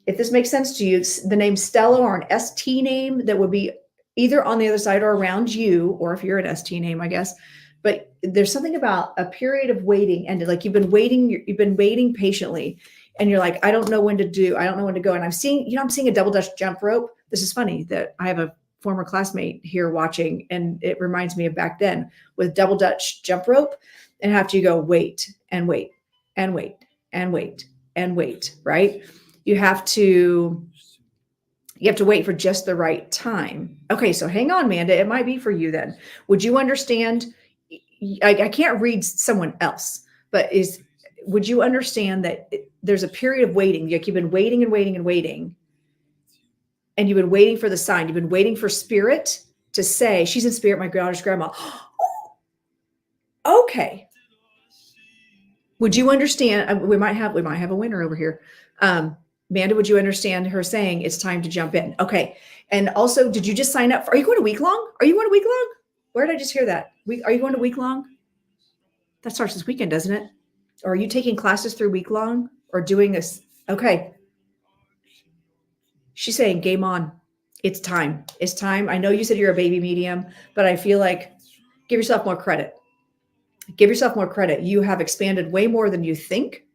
if this makes sense to you, the name Stella or an ST name that would be either on the other side or around you, or if you're an ST name, I guess. But there's something about a period of waiting ended. Like you've been waiting patiently, and you're like, I don't know when to go. And I'm seeing a double Dutch jump rope. This is funny that I have a former classmate here watching, and it reminds me of back then with double Dutch jump rope. And after you go, wait and wait and wait and wait and wait, right? You have to wait for just the right time. Okay, so hang on, Amanda. It might be for you then. Would you understand? I can't read someone else, but would you understand that there's a period of waiting? Like you've been waiting and waiting and waiting, and you've been waiting for the sign. You've been waiting for spirit to say, she's in spirit, my daughter's grandma. Okay. Would you understand? We might have a winner over here. Amanda, would you understand her saying it's time to jump in? Okay. And also, did you just sign up are you going a week long? Are you going a week long? Where did I just hear that? Are you going to week long? That starts this weekend, doesn't it? Or are you taking classes through week long or doing this? Okay. She's saying game on. It's time. It's time. I know you said you're a baby medium, but I feel like give yourself more credit. Give yourself more credit. You have expanded way more than you think.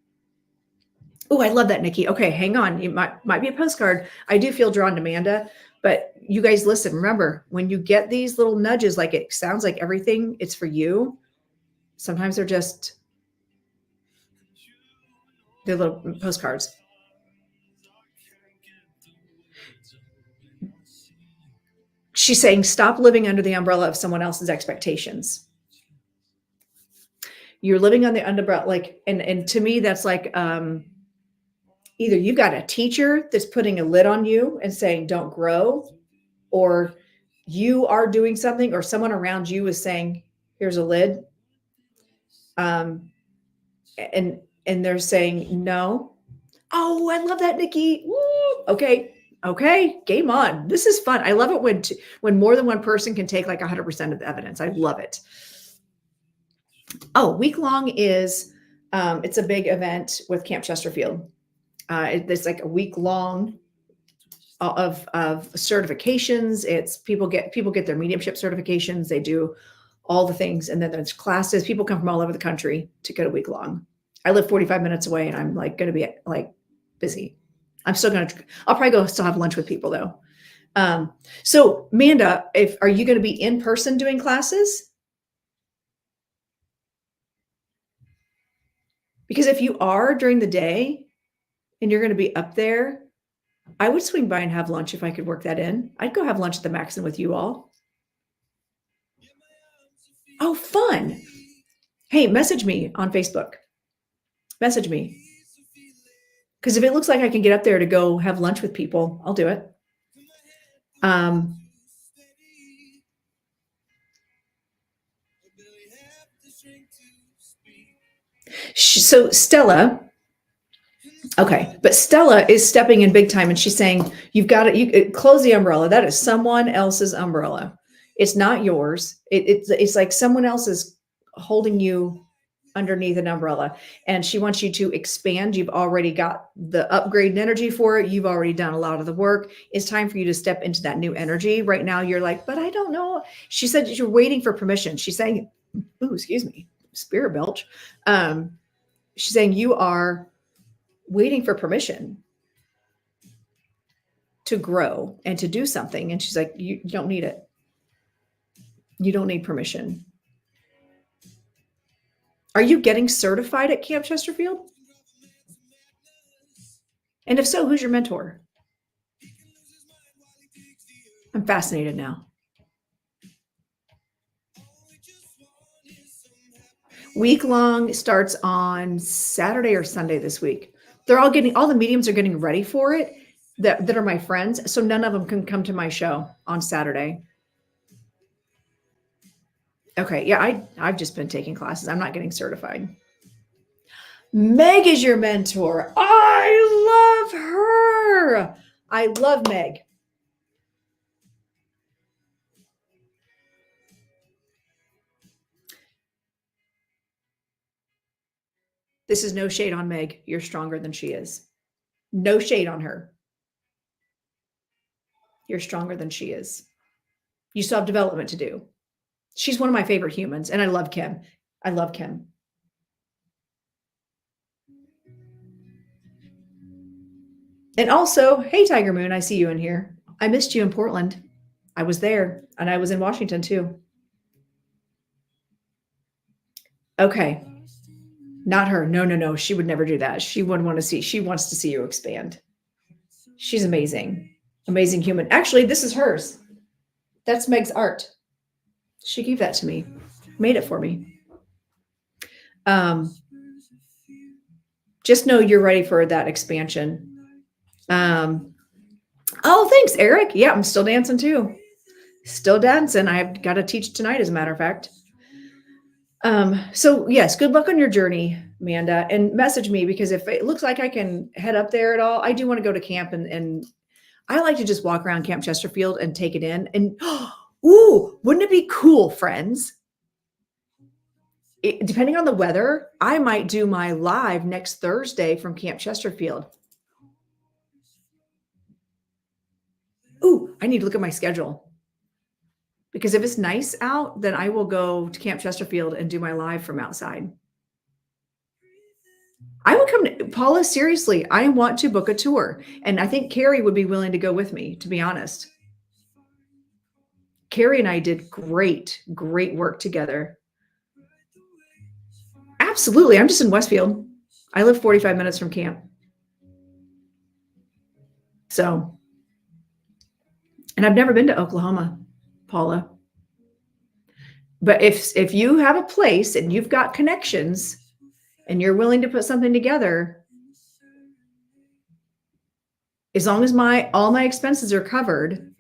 Oh, I love that, Nikki. Okay, hang on. It might be a postcard. I do feel drawn to Amanda, but you guys listen. Remember, when you get these little nudges, like it sounds like everything, it's for you. Sometimes they're little postcards. She's saying, stop living under the umbrella of someone else's expectations. You're living on the umbrella, like, and to me, that's like, either you've got a teacher that's putting a lid on you and saying, don't grow, or you are doing something, or someone around you is saying, here's a lid. And they're saying, no. Oh, I love that, Nikki. Woo! Okay. Game on. This is fun. I love it when more than one person can take like 100% of the evidence. I love it. Oh, week long is, it's a big event with Camp Chesterfield. It's like a week long of certifications. It's people get their mediumship certifications. They do all the things. And then there's classes. People come from all over the country to go to week long. I live 45 minutes away and I'm like going to be like busy. I'll probably go still have lunch with people though. So Amanda, are you going to be in person doing classes? Because if you are during the day and you're going to be up there, I would swing by and have lunch if I could work that in. I'd go have lunch at the Maxon with you all. Oh, fun. Hey, message me on Facebook. Message me. Because if it looks like I can get up there to go have lunch with people, I'll do it. So Stella, okay, but Stella is stepping in big time and she's saying, you've got to, you close the umbrella. That is someone else's umbrella. It's not yours. It's like someone else is holding you underneath an umbrella, and she wants you to expand. You've already got the upgrade energy for it. You've already done a lot of the work. It's time for you to step into that new energy. Right now, you're like, but I don't know. She said you're waiting for permission. She's saying, ooh, excuse me, spirit belch. She's saying you are waiting for permission to grow and to do something. And she's like, you don't need it. You don't need permission. Are you getting certified at Camp Chesterfield? And if so, who's your mentor? I'm fascinated now. Week long starts on Saturday or Sunday this week. They're all the mediums are getting ready for it that are my friends. So none of them can come to my show on Saturday. Okay. Yeah. I've just been taking classes. I'm not getting certified. Meg is your mentor. I love her. I love Meg. This is no shade on Meg. You're stronger than she is. No shade on her. You're stronger than she is. You still have development to do. She's one of my favorite humans, and I love Kim. I love Kim. And also, hey, Tiger Moon, I see you in here. I missed you in Portland. I was there, and I was in Washington too. Okay. Not her. No. She would never do that. She wants to see you expand. She's amazing. Amazing human. Actually, this is hers. That's Meg's art. She gave that to me. Made it for me. Just know you're ready for that expansion. Oh, thanks, Eric. Yeah, I'm still dancing too. Still dancing. I've got to teach tonight, as a matter of fact. So yes, good luck on your journey, Amanda, and message me, because if it looks like I can head up there at all, I do want to go to camp, and I like to just walk around Camp Chesterfield and take it in. And ooh, wouldn't it be cool, friends? Depending on the weather, I might do my live next Thursday from Camp Chesterfield. Ooh, I need to look at my schedule, because if it's nice out, then I will go to Camp Chesterfield and do my live from outside. I would come to Paula. Seriously, I want to book a tour, and I think Carrie would be willing to go with me, to be honest. Carrie and I did great work together. Absolutely. I'm just in Westfield. I live 45 minutes from camp. So, and I've never been to Oklahoma, Paula. But if you have a place and you've got connections and you're willing to put something together, as long as all my expenses are covered,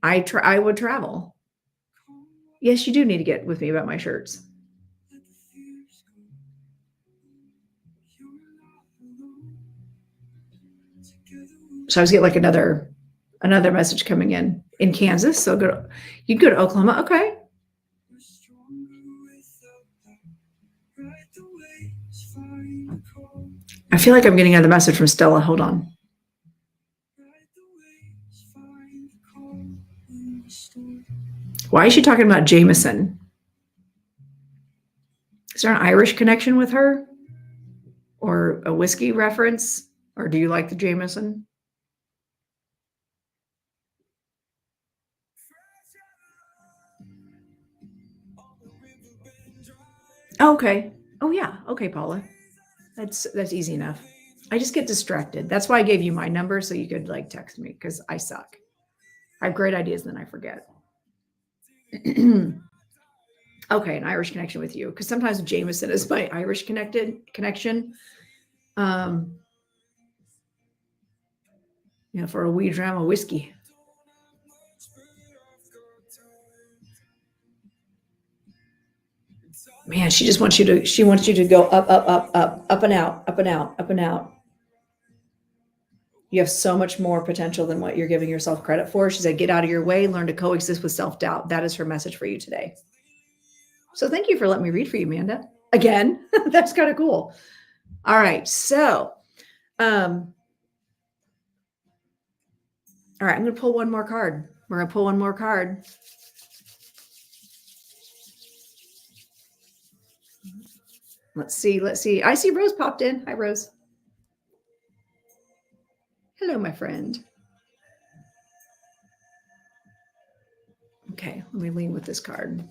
I would travel. Yes, you do need to get with me about my shirts. So I was getting like another message coming in Kansas. So you'd go to Oklahoma. Okay. I feel like I'm getting another message from Stella. Hold on. Why is she talking about Jameson? Is there an Irish connection with her, or a whiskey reference? Or do you like the Jameson? Okay. Oh yeah. Okay, Paula. That's easy enough. I just get distracted. That's why I gave you my number, so you could like text me, because I suck. I have great ideas, and then I forget. Okay, an Irish connection with you, because sometimes Jameson is my Irish connection. For a wee dram of whiskey. Man, she wants you to go up and out. You have so much more potential than what you're giving yourself credit for. She said, get out of your way, learn to coexist with self-doubt. That is her message for you today. So thank you for letting me read for you, Amanda. Again, that's kind of cool. All right. So, all right, I'm going to pull one more card. We're going to pull one more card. Let's see. I see Rose popped in. Hi, Rose. Hello, my friend. Okay, let me lean with this card.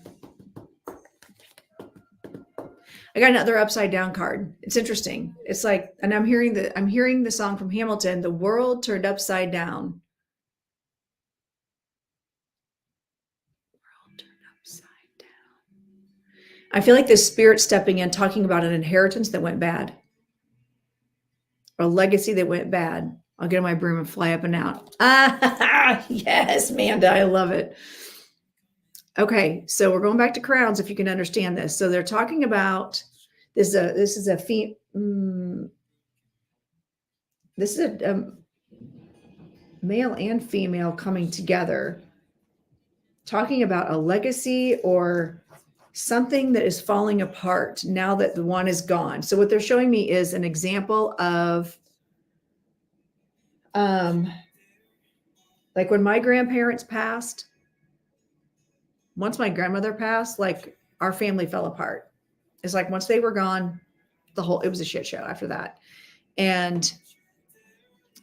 I got another upside down card. It's interesting. It's like, and I'm hearing the song from Hamilton, "The world turned upside down." World turned upside down. I feel like this spirit stepping in, talking about an inheritance that went bad, or a legacy that went bad. I'll get on my broom and fly up and out. Ah, yes, Manda, I love it. Okay, so we're going back to crowns. If you can understand this, so they're talking about this is a male and female coming together, talking about a legacy or something that is falling apart now that the one is gone. So what they're showing me is an example of like when my grandparents passed, once my grandmother passed, like our family fell apart. It's like once they were gone, it was a shit show after that. And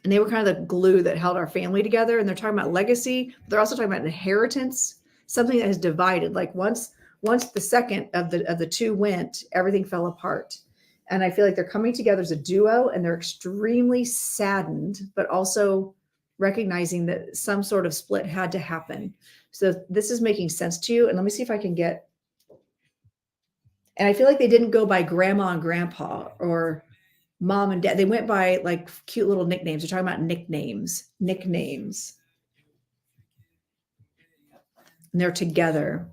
they were kind of the glue that held our family together. And they're talking about legacy, but they're also talking about inheritance, something that has divided. Like once the second of the two went, everything fell apart. And I feel like they're coming together as a duo, and they're extremely saddened, but also recognizing that some sort of split had to happen. So this is making sense to you. And let me see if I can get, and I feel like they didn't go by grandma and grandpa or mom and dad. They went by like cute little nicknames. They're talking about nicknames. And they're together.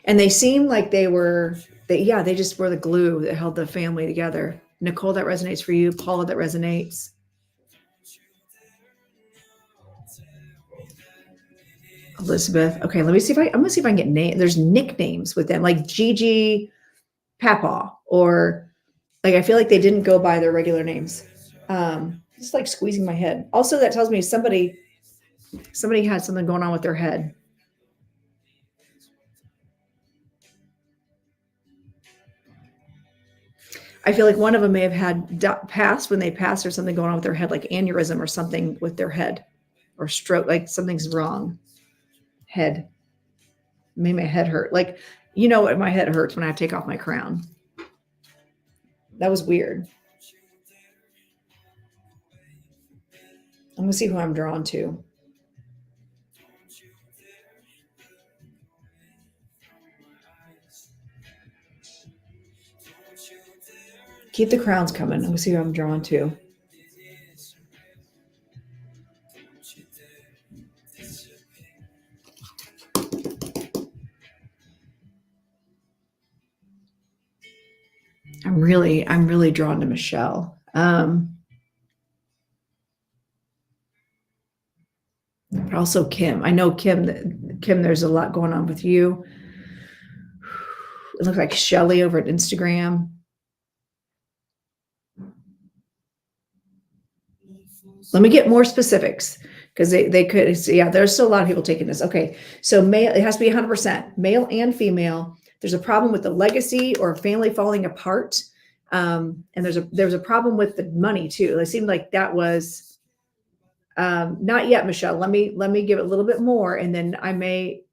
And they seem like they just were the glue that held the family together. Nicole, that resonates for you. Paula, that resonates. Elizabeth. Okay, let me see I'm gonna see if I can get names. There's nicknames with them, like Gigi, Papa, or like I feel like they didn't go by their regular names. Just like squeezing my head. Also, that tells me somebody had something going on with their head. I feel like one of them may have had passed when they passed, or something going on with their head, like aneurysm or something with their head, or stroke, like something's wrong. Head. Made my head hurt. Like, you know what, my head hurts when I take off my crown. That was weird. I'm gonna see who I'm drawn to. Keep the crowns coming. I'm gonna see who I'm drawn to. I'm really drawn to Michelle. But also Kim. I know Kim, there's a lot going on with you. It looks like Shelly over at Instagram. Let me get more specifics, because they could, yeah, there's still a lot of people taking this. Okay, so male, it has to be 100% male and female. There's a problem with the legacy or family falling apart, and there's a problem with the money too. It seemed like that was not yet, Michelle. Let me give it a little bit more, and then I may.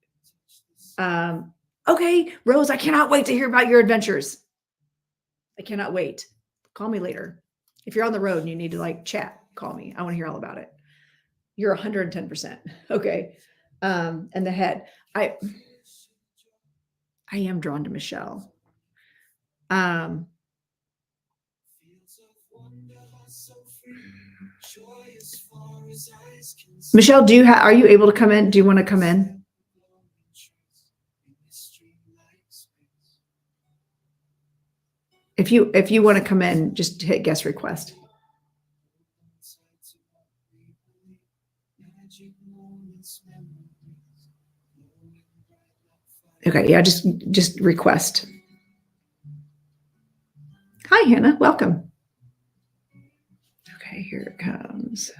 Okay, Rose, I cannot wait to hear about your adventures. I cannot wait. Call me later. If you're on the road and you need to like chat, call me. I want to hear all about it. You're 110%. Okay. And the head. I am drawn to Michelle. Michelle, are you able to come in? Do you want to come in? If you want to come in, just hit guest request. Okay, yeah, just request. Hi, Hannah. Welcome. Okay, here it comes.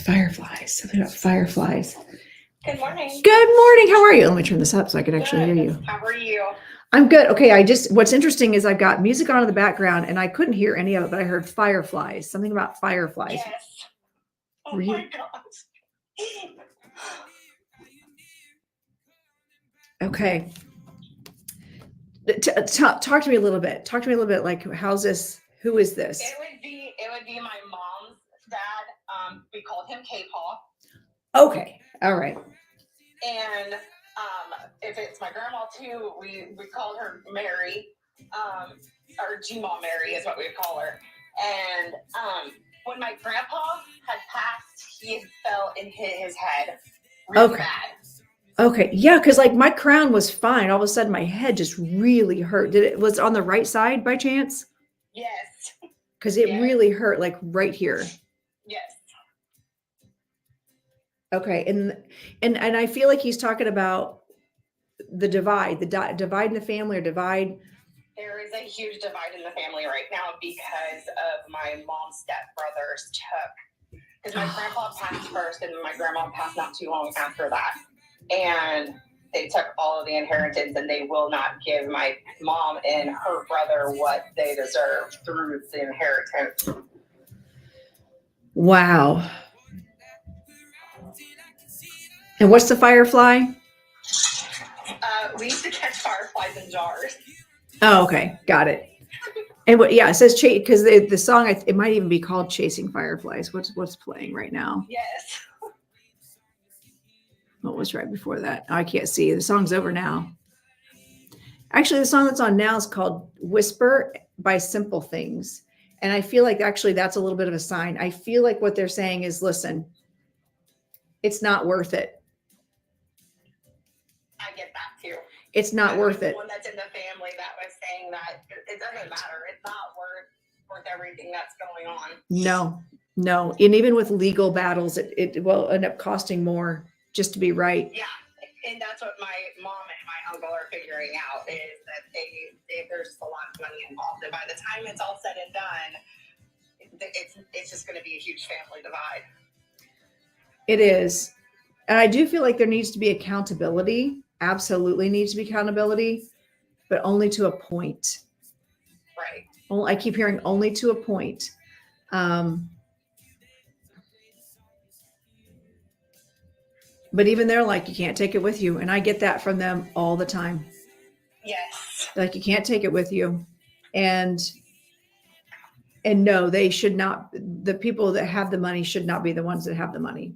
Fireflies. Something about fireflies. Good morning. Good morning. How are you? Let me turn this up so I can actually hear you. How are you? I'm good. Okay, what's interesting is I've got music on in the background and I couldn't hear any of it, but I heard fireflies, something about fireflies. Yes. Oh my gosh. Okay. Talk to me a little bit. Talk to me a little bit. Like, how's this? Who is this? It would be my mom's dad. We called him K-Paw. Okay. All right. And if it's my grandma too, we called her Mary, or G-Ma Mary is what we would call her. And when my grandpa had passed, he fell and hit his head really bad. Okay. Yeah, because like my crown was fine. All of a sudden my head just really hurt. Was it on the right side by chance? Yes. Because it really hurt, like right here. Yes. Okay. And I feel like he's talking about the divide in the family, or divide. There is a huge divide in the family right now because of my mom's stepbrothers because my grandpa passed first and my grandma passed not too long after that. And they took all of the inheritance and they will not give my mom and her brother what they deserve through the inheritance. Wow. And what's the firefly? We used to catch fireflies in jars. Oh, okay. Got it. And it says chase, because the song, it might even be called Chasing Fireflies. What's playing right now? Yes. What was right before that? Oh, I can't see. The song's over now. Actually, the song that's on now is called Whisper by Simple Things. And I feel like actually that's a little bit of a sign. I feel like what they're saying is, listen, it's not worth it. I get that too. It's not worth it. One that's in the family that was saying that it doesn't matter. It's not worth everything that's going on. No. And even with legal battles, it will end up costing more just to be right. Yeah. And that's what my mom and my uncle are figuring out, is that there's a lot of money involved. And by the time it's all said and done, it's just going to be a huge family divide. It is. And I do feel like there needs to be accountability. Absolutely needs to be accountability, but only to a point. Right. I keep hearing only to a point. But even they're like, you can't take it with you. And I get that from them all the time. Yes. Like, you can't take it with you. And no, they should not. The people that have the money should not be the ones that have the money.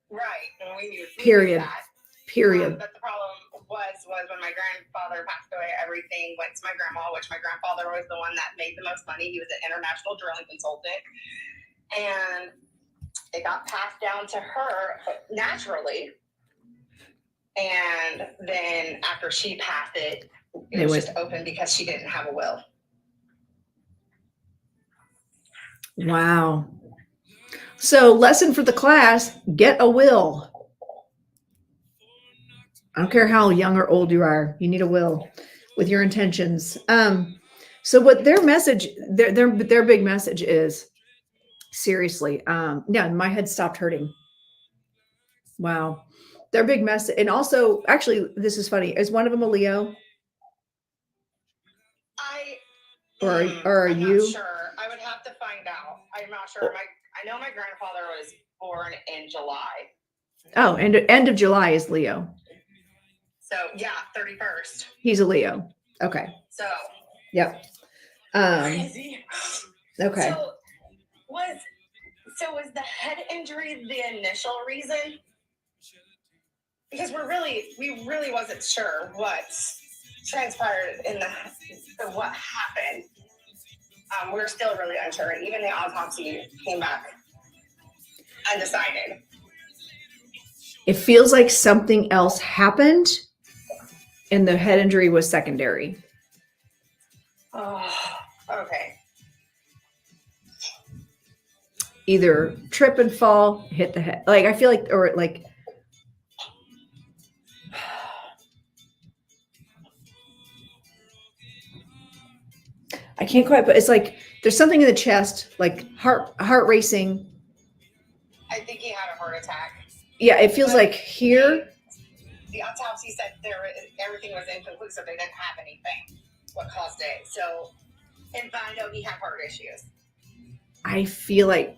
Right. And we knew Period. that. Period. But the problem was when my grandfather passed away, everything went to my grandma, which my grandfather was the one that made the most money. He was an international drilling consultant. And it got passed down to her naturally. And then after she passed it was just open because she didn't have a will. Wow. So, lesson for the class, get a will. I don't care how young or old you are, you need a will with your intentions. So what their message, their big message is, seriously, yeah, my head stopped hurting. Wow. Their big message. And also, actually, this is funny. Is one of them a Leo? Or are I'm you? Not sure. I would have to find out. I'm not sure. I know my grandfather was born in July. Oh, and end of July is Leo. So yeah, 31st. He's a Leo. Okay. So. Yep. Crazy. Okay. So was the head injury the initial reason? Because we really wasn't sure what transpired in what happened. We're still really unsure. Even the autopsy came back undecided. It feels like something else happened and the head injury was secondary. Oh, okay. Either trip and fall, hit the head. Like, I feel like, or like, I can't quite, but it's like there's something in the chest, like heart racing. I think he had a heart attack. Yeah, it feels like here. the autopsy said everything was inconclusive. They didn't have anything what caused it. So, and found out he had heart issues. I feel like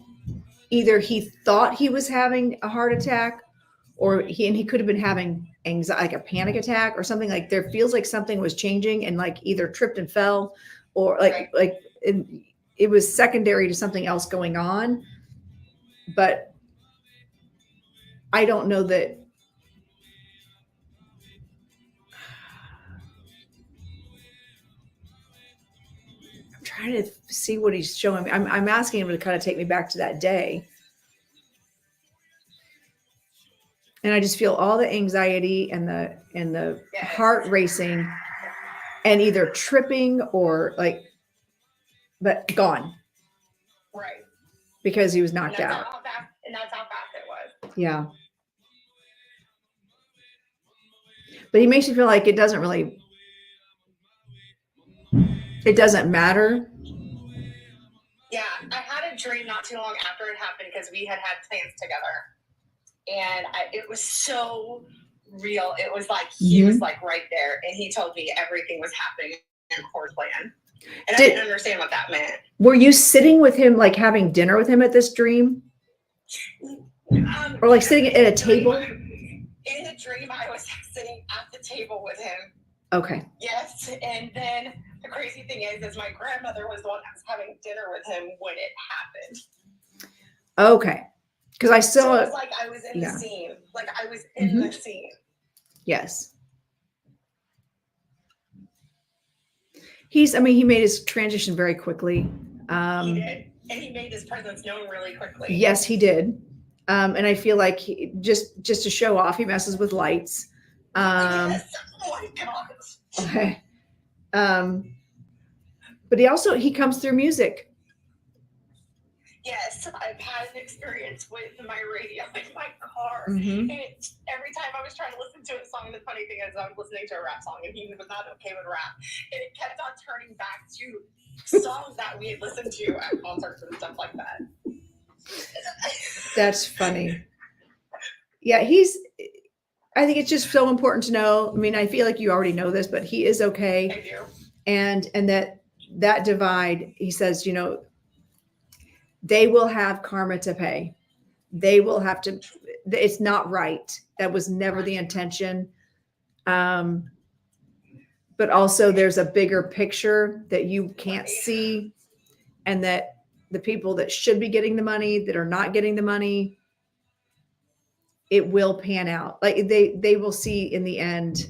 either he thought he was having a heart attack, or he could have been having anxiety, like a panic attack or something. Like there feels like something was changing and like either tripped and fell, or it was secondary to something else going on. But I don't know that. I'm trying to see what he's showing me. I'm asking him to kind of take me back to that day. And I just feel all the anxiety and the heart racing and either tripping or like, but gone. Right. Because he was knocked out. And that's how fast it was. Yeah. But he makes you feel like it doesn't matter. Yeah. I had a dream not too long after it happened because we had plans together. And it was so real. It was like he was like right there, and he told me everything was happening in course plan. And I didn't understand what that meant. Were you sitting with him, like having dinner with him at this dream? Or like sitting at a table? In the dream, I was sitting at the table with him. Okay. Yes. And then the crazy thing is my grandmother was the one that was having dinner with him when it happened. Okay. Because I saw it was like I was in the scene. Like I was in the scene. Yes. He made his transition very quickly. He did. And he made his presence known really quickly. Yes, he did. And I feel like just to show off, he messes with lights. Yes. Oh my gosh. Okay. But he comes through music. Yes, I've had an experience with my radio in my car. And every time I was trying to listen to a song, the funny thing is I was listening to a rap song and he was not okay with rap. And it kept on turning back to songs that we had listened to at concerts and stuff like that. That's funny. Yeah, I think it's just so important to know. I mean, I feel like you already know this, but he is okay. I do. And that divide, he says, they will have karma to pay. They will have to, it's not right. That was never the intention. But also there's a bigger picture that you can't see, and that the people that should be getting the money that are not getting the money, it will pan out. Like they will see in the end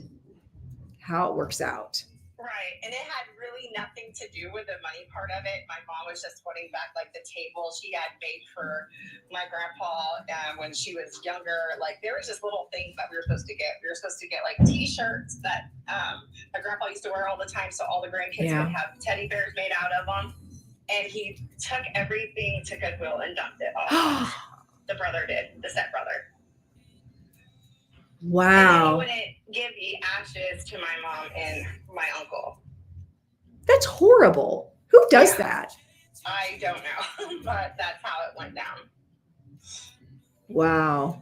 how it works out. Right. And it had really nothing to do with the money part of it. My mom was just putting back like the table she had made for my grandpa when she was younger. Like there was just little things that we were supposed to get. We were supposed to get like t-shirts that my grandpa used to wear all the time. So all the grandkids would have teddy bears made out of them. And he took everything to Goodwill and dumped it off. The brother did, the stepbrother. Wow. And he wouldn't give the ashes to my mom and my uncle. That's horrible. Who does that? I don't know, but that's how it went down. Wow.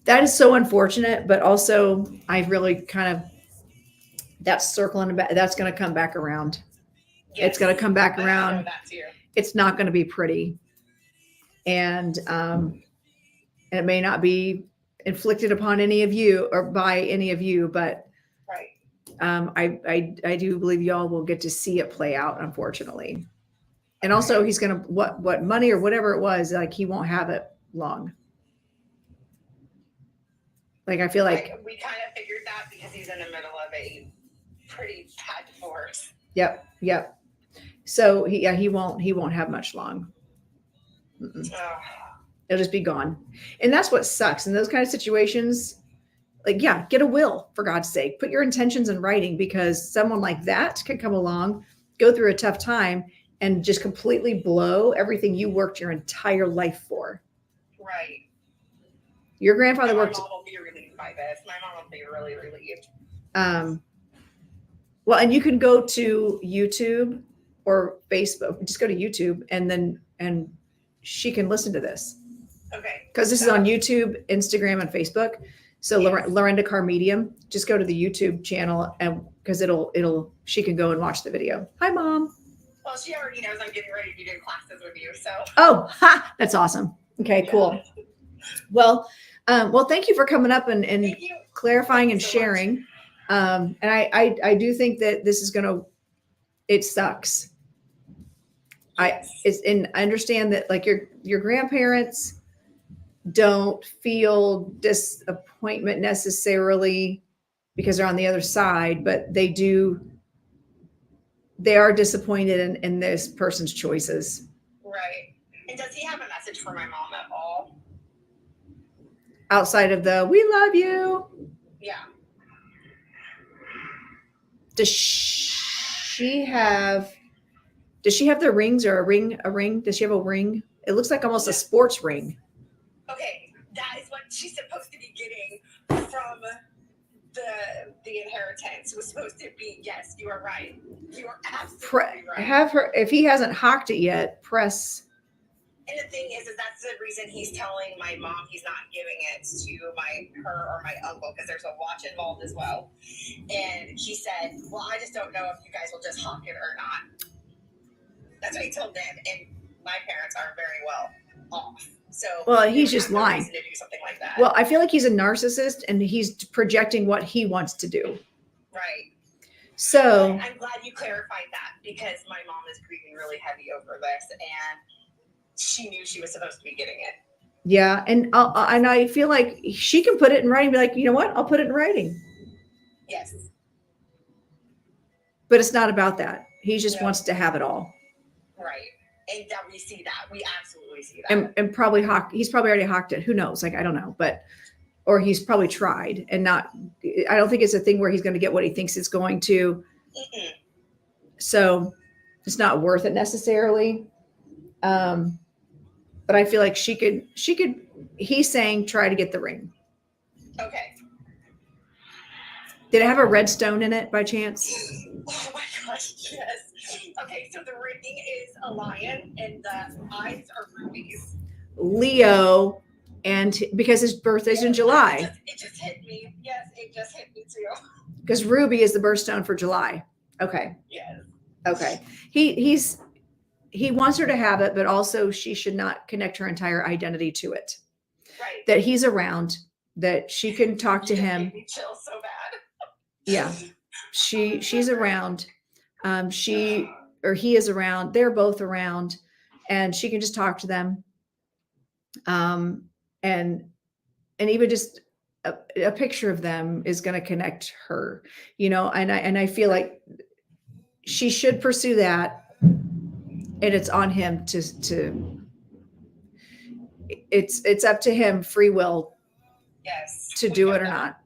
That is so unfortunate, but also I really kind of, that's circling back. That's going to come back around. Yes, it's going to come back around. It's not going to be pretty. And it may not be inflicted upon any of you or by any of you, but I do believe y'all will get to see it play out, unfortunately. And also he's going to, what money or whatever it was, like he won't have it long. Like, I feel like we kind of figured that because he's in the middle of a pretty bad divorce. Yep. So he won't have much long. It'll just be gone. And that's what sucks in those kind of situations. Like, get a will, for God's sake. Put your intentions in writing, because someone like that could come along, go through a tough time, and just completely blow everything you worked your entire life for. Right. Your grandfather worked. My mom will be relieved by this. My mom will be really relieved. Well, and you can go to YouTube or Facebook. Just go to YouTube, and she can listen to this. Okay. Because this is on YouTube, Instagram, and Facebook. So Lorenda Carr Medium, just go to the YouTube channel, and because she can go and watch the video. Hi, Mom. Well, she already knows I'm getting ready to do classes with you, so. Oh, that's awesome. Okay, cool. Well, thank you for coming up and clarifying and sharing. And I do think that this is it sucks. Yes. And I understand that like your grandparents don't feel disappointment necessarily because they're on the other side, but they are disappointed in this person's choices. Right. And does he have a message for my mom at all? Outside of we love you. Yeah. Does she have the rings or a ring? Does she have a ring? It looks like almost a sports ring. Okay, that is what she's supposed to be getting from the inheritance. It was supposed to be, yes, you are right. You are absolutely right. Have her, if he hasn't hocked it yet, press. And the thing is that's the reason he's telling my mom he's not giving it to her or my uncle, because there's a watch involved as well. And he said, well, I just don't know if you guys will just hawk it or not. That's what he told them. And my parents are very well off. So he's just lying to do something like that. Well, I feel like he's a narcissist and he's projecting what he wants to do. Right. So I'm glad you clarified that, because my mom is grieving really heavy over this, and she knew she was supposed to be getting it. Yeah, and I feel like she can put it in writing. Be like, you know what? I'll put it in writing. Yes. But it's not about that. He just wants to have it all. Right. And that we see that. We absolutely see that. And probably he's probably already hawked it. Who knows? Like, I don't know. Or he's probably tried and not. I don't think it's a thing where he's going to get what he thinks it's going to. Mm-mm. So it's not worth it necessarily. But I feel like she could, he's saying, try to get the ring. Okay. Did it have a red stone in it by chance? Oh my gosh, yes. Okay, so the ring is a lion and the eyes are rubies. Leo, and because his birthday's in July. It just hit me. Yes, it just hit me too. Because ruby is the birthstone for July. Okay. Yes. Okay. He wants her to have it, but also she should not connect her entire identity to it. Right. That he's around, that she can talk to him. Made me chill so bad. Yeah. She's around. He is around. They're both around, and she can just talk to them. And even just a picture of them is going to connect her, and I feel like she should pursue that. And it's on him it's up to him, free will. Yes. To do it or not.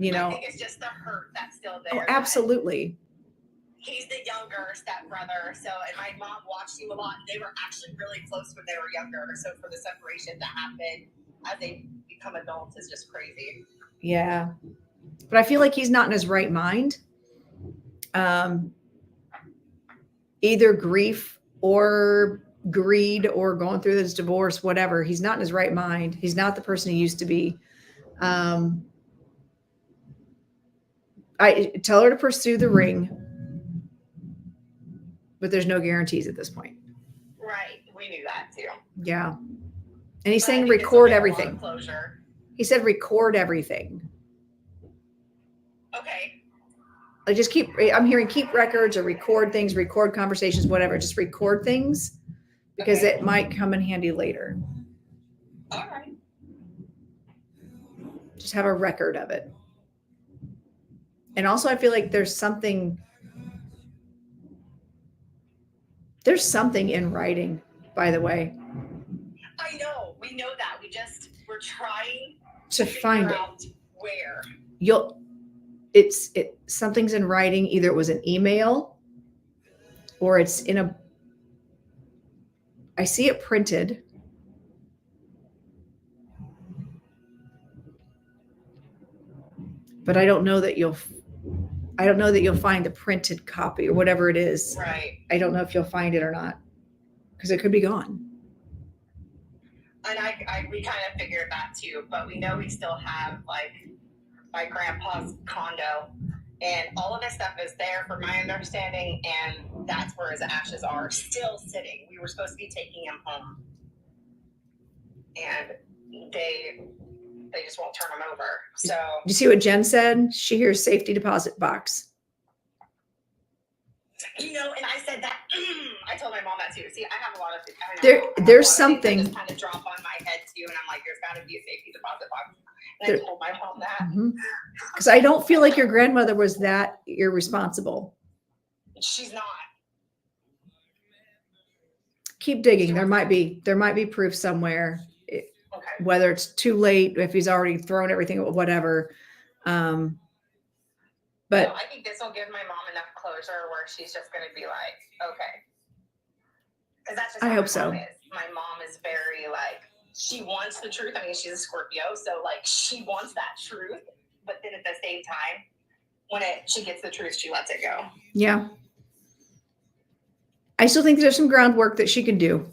I think it's just the hurt that's still there. Oh, absolutely. He's the younger stepbrother. So, and my mom watched him a lot. They were actually really close when they were younger. So for the separation to happen as they become adults is just crazy. Yeah. But I feel like he's not in his right mind. Either grief or greed or going through this divorce, whatever. He's not in his right mind. He's not the person he used to be. I tell her to pursue the ring, but there's no guarantees at this point. Right. We knew that too. Yeah. And he's saying record everything. Closure. He said record everything. Okay. Like I'm hearing keep records or record things, record conversations, whatever. Just record things because it might come in handy later. All right. Just have a record of it. And also I feel like there's something in writing, by the way. I know. We know that. We're trying to find out where. Something's in writing. Either it was an email or it's I see it printed. But I don't know that you'll find the printed copy or whatever it is. Right. I don't know if you'll find it or not because it could be gone. And we kind of figured that too, but we know we still have like my grandpa's condo, and all of this stuff is there for my understanding, and that's where his ashes are still sitting. We were supposed to be taking him home, and they just won't turn him over. So You see what Jen said? She hears safety deposit box. and I said that. I told my mom that too. See, I have a lot of. There's something that just kind of drop on my head too, and I'm like, there's got to be a safety deposit box. And I told my mom that. Because I don't feel like your grandmother was that irresponsible. She's not. Keep digging. There might be proof somewhere. Okay. Whether it's too late, if he's already thrown everything, whatever. But I think this will give my mom enough closure where she's just going to be like, okay. Because that's just I how hope my so. mom is. My mom is very like, she wants the truth. I mean, she's a Scorpio, so like she wants that truth, but then at the same time, when she gets the truth, she lets it go. Yeah. I still think there's some groundwork that she can do.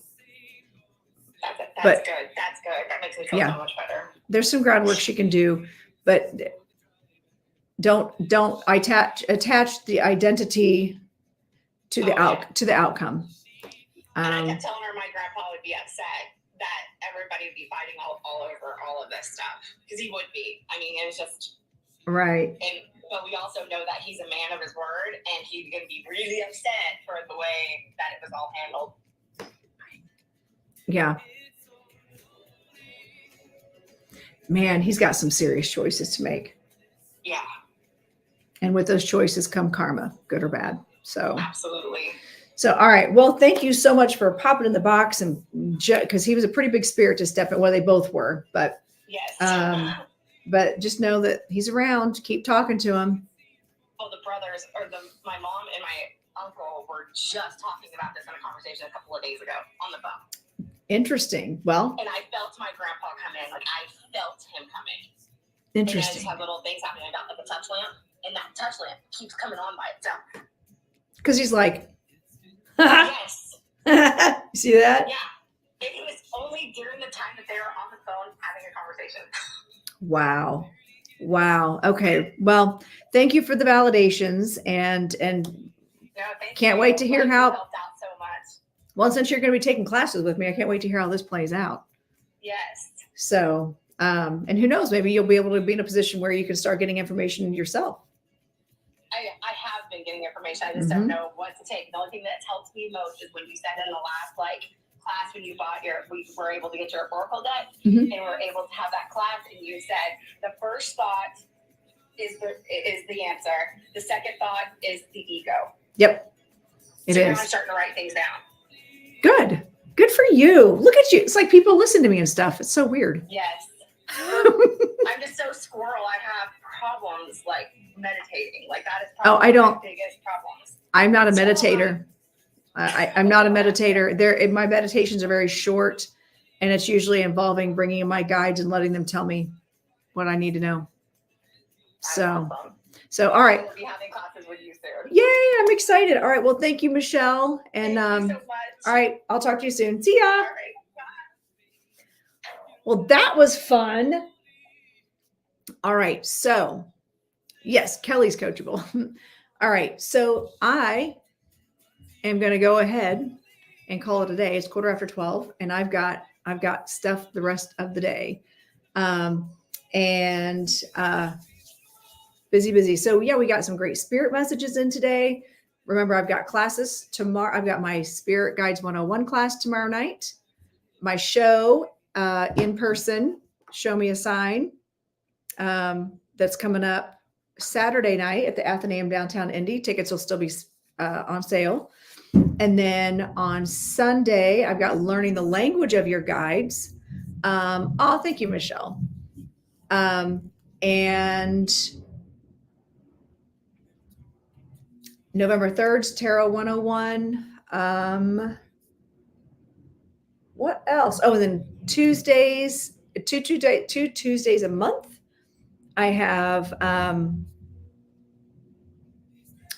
That's good. That's good. That makes me feel so much better. There's some groundwork she can do, but don't attach the identity to the outcome. And I kept telling her my grandpa would be upset that everybody would be fighting all over all of this stuff, because he would be. I mean, it was just right. But we also know that he's a man of his word, and he's going to be really upset for the way that it was all handled. Yeah. Man, he's got some serious choices to make. Yeah. And with those choices come karma, good or bad. So absolutely. So, all right. Well, thank you so much for popping in the box, and because he was a pretty big spirit to step in. Well, they both were, but yes. But just know that he's around. Keep talking to him. Oh, the brothers, my mom and my uncle were just talking about this in a conversation a couple of days ago on the phone. Interesting. Well, and I felt my grandpa come in. Like I felt him coming. Interesting. And I just have little things happening. I got like a touch lamp, and that touch lamp keeps coming on by itself. Because he's like, yes. You see that? Yeah. It was only during the time that they were on the phone having a conversation. Wow. Okay. Well, thank you for the validations, and can't wait to hear how. Helped out so much. Well, since you're going to be taking classes with me, I can't wait to hear how this plays out. Yes. So, and who knows, maybe you'll be able to be in a position where you can start getting information yourself. I have been getting information. I just don't know what to take. The only thing that's helped me most is when you said in the last class when you we were able to get your oracle deck, and we're able to have that class, and you said the first thought is the answer. The second thought is the ego. Yep. So I'm starting to write things down. Good for you. Look at you. It's like people listen to me and stuff. It's so weird. Yes. I'm just so squirrel. I have problems like meditating. Like that is probably my biggest problems. I'm not a meditator. I'm not a meditator. My meditations are very short, and it's usually involving bringing in my guides and letting them tell me what I need to know. So all right. We'll be having classes with you soon. Yay! I'm excited. All right. Well, thank you, Michelle. And thank you so much. All right. I'll talk to you soon. See ya. All right. Bye. Well, that was fun. All right. So, yes, Kelly's coachable. All right. So I am going to go ahead and call it a day. It's 12:15, and I've got stuff the rest of the day. Busy. So yeah, we got some great spirit messages in today. Remember, I've got classes tomorrow. I've got my Spirit Guides 101 class tomorrow night. My show in person, Show Me a Sign, that's coming up Saturday night at the Athenaeum downtown Indy. Tickets will still be on sale. And then on Sunday, I've got Learning the Language of Your Guides. Thank you, Michelle. And November 3rd, Tarot 101. What else? Oh, and then Tuesdays, two Tuesdays a month, I have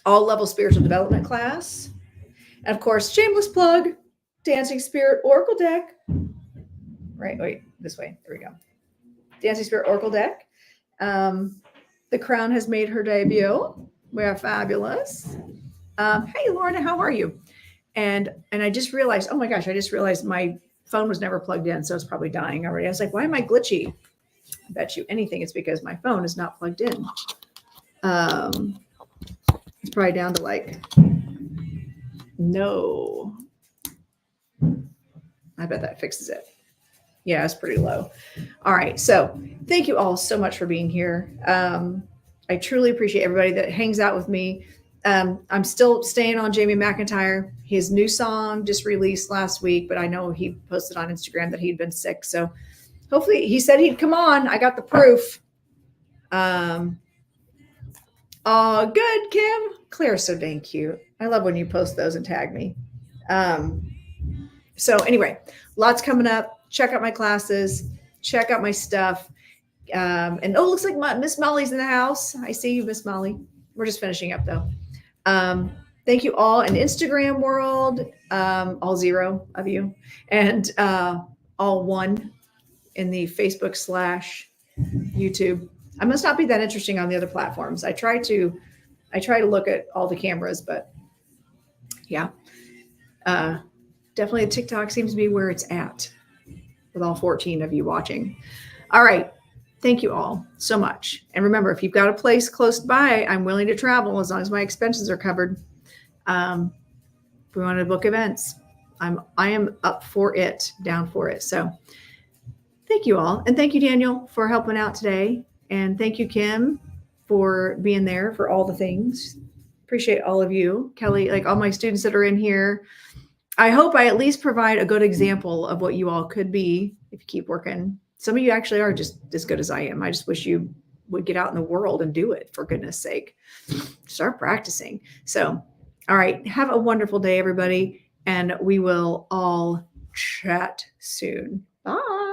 all level spiritual development class. And of course, shameless plug, Dancing Spirit Oracle deck. right? Wait, this way. There we go. Dancing Spirit Oracle deck. The Crown has made her debut. We are fabulous. Hey, Lorna, how are you? And I just realized, oh my gosh, I just realized my phone was never plugged in, so it's probably dying already. I was like, why am I glitchy? I bet you anything it's because my phone is not plugged in. It's probably down to like, no. I bet that fixes it. Yeah, it's pretty low. All right. So thank you all so much for being here. I truly appreciate everybody that hangs out with me. I'm still staying on Jamie McIntyre. His new song just released last week, but I know he posted on Instagram that he'd been sick. So hopefully he said he'd come on. I got the proof. Oh, good, Kim. Claire's so dang cute. I love when you post those and tag me. So anyway, lots coming up. Check out my classes. Check out my stuff. And oh, looks like Miss Molly's in the house. I see you, Miss Molly. We're just finishing up though. Thank you all in Instagram world, all 0 of you, and all 1 in the Facebook / YouTube. I must not be that interesting on the other platforms. I try to look at all the cameras, but yeah, definitely TikTok seems to be where it's at with all 14 of you watching. All right. Thank you all so much. And remember, if you've got a place close by, I'm willing to travel as long as my expenses are covered. If we want to book events, I am up for it, down for it. So thank you all. And thank you, Daniel, for helping out today. And thank you, Kim, for being there for all the things. Appreciate all of you. Kelly, like all my students that are in here. I hope I at least provide a good example of what you all could be if you keep working. Some of you actually are just as good as I am. I just wish you would get out in the world and do it, for goodness sake. Start practicing. So, all right. Have a wonderful day, everybody. And we will all chat soon. Bye.